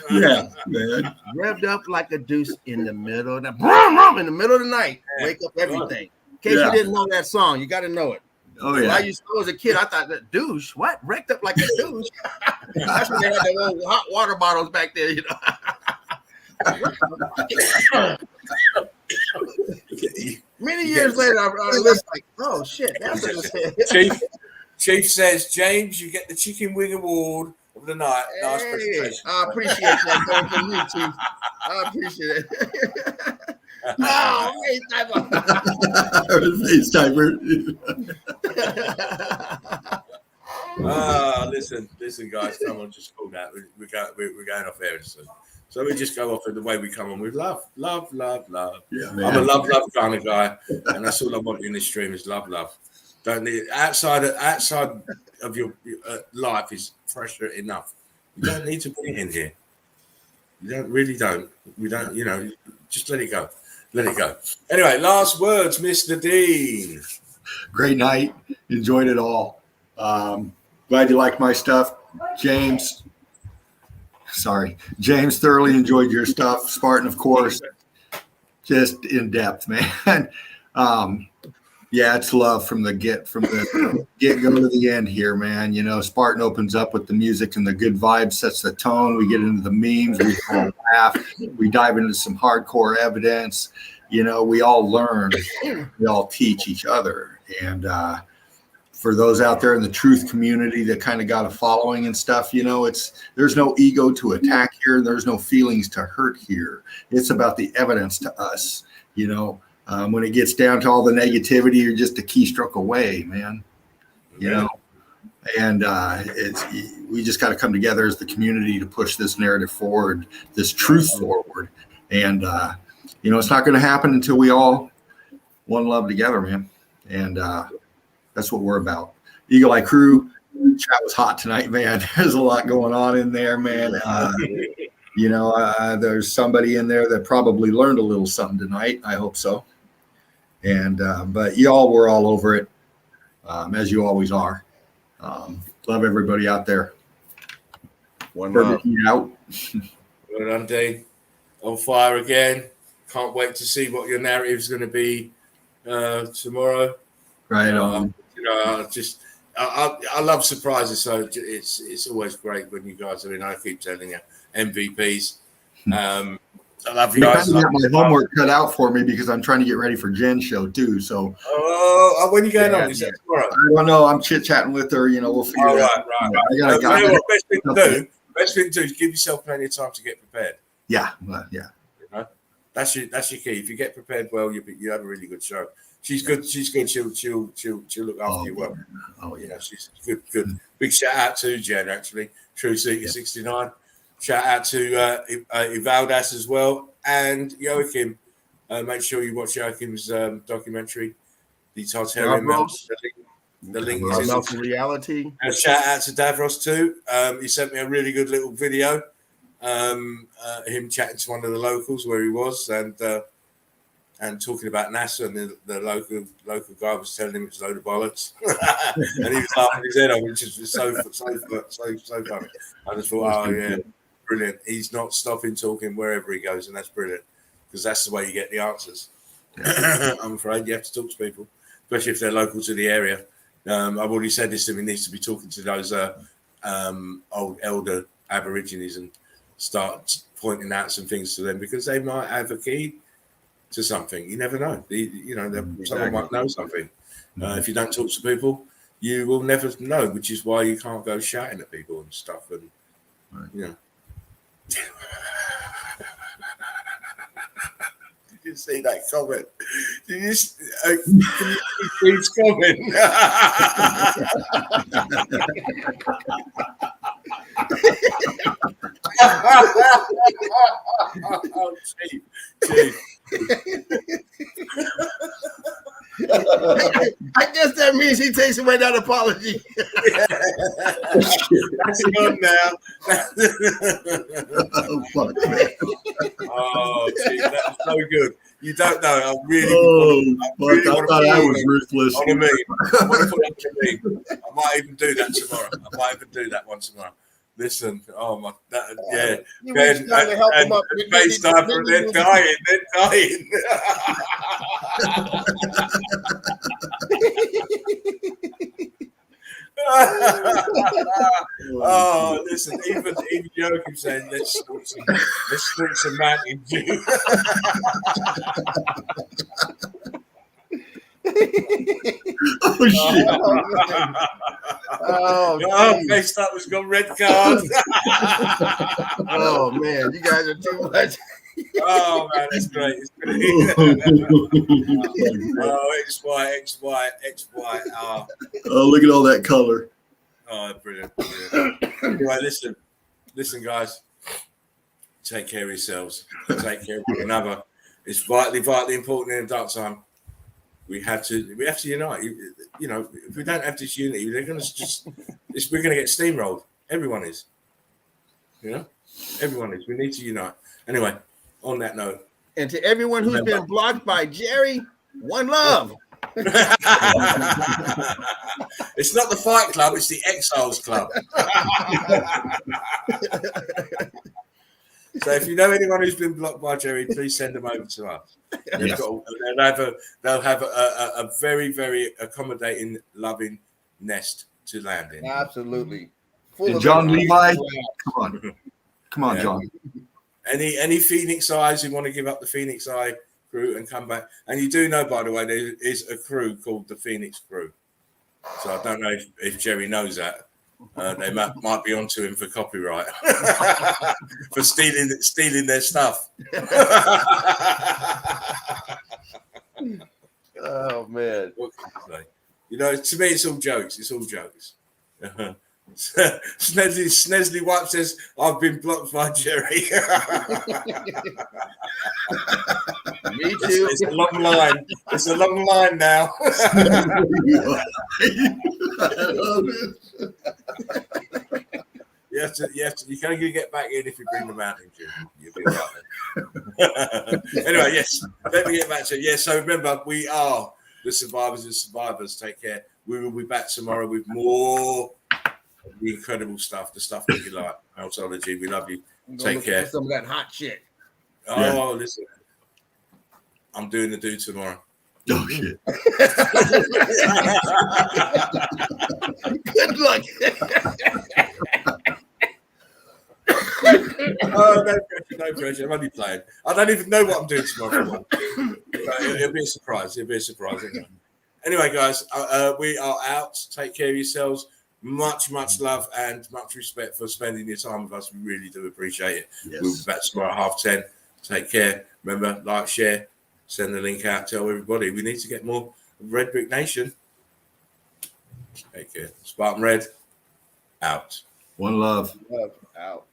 Yeah, man. Revved up like a deuce in the middle of the night. In the middle of the night. Wake up everything. In case you didn't know that song, you got to know it. Oh, yeah. I used to, as a kid, I thought that douche, what? Wrecked up like a douche? That's when they had the little hot water bottles back there, you know. Many years later, I was like, oh, shit. That's what it said. Chief says, James, you get the Chicken Wing Award of the night. Nice presentation. I appreciate that going from you, Chief. I appreciate it. Oh, Face typer. Listen, guys, come on, just call that. We're going off air soon. So we just go off in the way we come on with love. Yeah, man. I'm a love kind of guy, and that's all I want in this stream is love. Don't need outside of your life is pressure enough. You don't need to bring it in here. You don't. We don't. You know, just let it go. Anyway, last words, Mr. Dean. Great night. Enjoyed it all. Glad you liked my stuff. James, thoroughly enjoyed your stuff. Spartan, of course, just in depth, man. Yeah, it's love from the get go to the end here, man. You know, Spartan opens up with the music and the good vibe sets the tone. We get into the memes, we all laugh, we dive into some hardcore evidence. You know, we all learn, we all teach each other. And for those out there in the truth community that kind of got a following and stuff, you know, there's no ego to attack here. There's no feelings to hurt here. It's about the evidence to us, you know. When it gets down to all the negativity, you're just a keystroke away, man. You know, and we just got to come together as the community to push this narrative forward, this truth forward. And you know, it's not going to happen until we all one love together, man. And that's what we're about. Eagle Eye Crew, chat was hot tonight, man. There's a lot going on in there, man. You know, there's somebody in there that probably learned a little something tonight. I hope so. And but y'all were all over it, as you always are. Love everybody out there. One love. Out. Well done, Dean. On fire again. Can't wait to see what your narrative is going to be tomorrow. Right on. You know, I love surprises, so it's always great when you guys are in. I keep telling you, MVPs. I love you guys. I got my homework cut out for me because I'm trying to get ready for Jen's show too. So, when you going on? Is that tomorrow? I don't know. I'm chit chatting with her. You know, we'll figure it out. Right. Best thing to do is give yourself plenty of time to get prepared. Yeah. You know? That's your key. If you get prepared well, you have a really good show. She's good. She'll look after you well. Oh yeah. You know, she's good. Big shout out to Jen, actually. True Seeker 69. Shout out to Ivaldas as well, and Joachim. Make sure you watch Joachim's documentary, The Tartarian. The link is in reality. Shout out to Davros too. He sent me a really good little video. Him chatting to one of the locals where he was, and talking about NASA, and the local guy was telling him it's a load of bollocks, and he was laughing his head off, which is so funny. I just thought, oh yeah. Brilliant. He's not stopping talking wherever he goes, and that's brilliant because that's the way you get the answers. I'm afraid you have to talk to people, especially if they're local to the area. I've already said this to him. He needs to be talking to those old elder Aborigines and start pointing out some things to them because they might have a key to something. You never know. Someone might know something. If you don't talk to people, you will never know, which is why you can't go shouting at people and stuff. And you know. Did you see that comment? Did you see his comment? Oh, Chief. I guess that means he takes away that apology. That's gone now. Oh, fuck. Oh, Chief, that's so good. You don't know. I really, Fuck, I thought I was ruthless. On a meme. I want to put it on a meme. I might even do that tomorrow. I might even do that one tomorrow. Listen, oh my, yeah. You reached down to help them up. FaceTime, they're dying. They're dying. Oh, listen, even Joe keeps saying, let's snort some Mountain Dew. Oh shit! FaceTime was got red card. Oh man, you guys are too much. Oh man, that's great. It's great. Oh, XY. Oh, look at all that color. Oh, brilliant. Anyway, listen, guys. Take care of yourselves. Take care of one another. It's vitally important in the dark time. We have to unite. You know, if we don't have this unity, we're going to get steamrolled. Everyone is. You know, everyone is. We need to unite. Anyway, on that note, and to everyone who's been blocked by Jerry, one love. It's not the Fight Club; it's the Exiles Club. So if you know anyone who's been blocked by Jerry, please send them over to us. Yes. They'll have a very, very accommodating, loving nest to land in. Absolutely. And John Levi, come on, yeah. John. Any Phoenix Eyes who want to give up the Phoenix Eye crew and come back, and you do know, by the way, there is a crew called the Phoenix Crew. So I don't know if Jerry knows that. They might be onto him for copyright for stealing their stuff. Oh man! What can you say? You know, to me, it's all jokes. It's all jokes. Snesley White says, "I've been blocked by Jerry." Me too. It's a long line. It's a long line now. You can't get back in if you bring them out. You'll be right. Anyway, yes. Let me get back to it. Yeah. So remember, we are the survivors and survivors. Take care. We will be back tomorrow with more of the incredible stuff, the stuff that you like. Meltology. We love you. Take care. Some of that hot shit. Oh, listen. I'm doing the do tomorrow. Oh shit! Good luck. Oh, no pressure. I'm only playing. I don't even know what I'm doing tomorrow. It'll be a surprise. Anyway, guys, we are out. Take care of yourselves. Much love and much respect for spending your time with us. We really do appreciate it. Yes. We'll be back tomorrow at 10:30. Take care. Remember, like, share, send the link out. Tell everybody. We need to get more Red Brick Nation. Take care. Spartan Red, out. One love. Love out.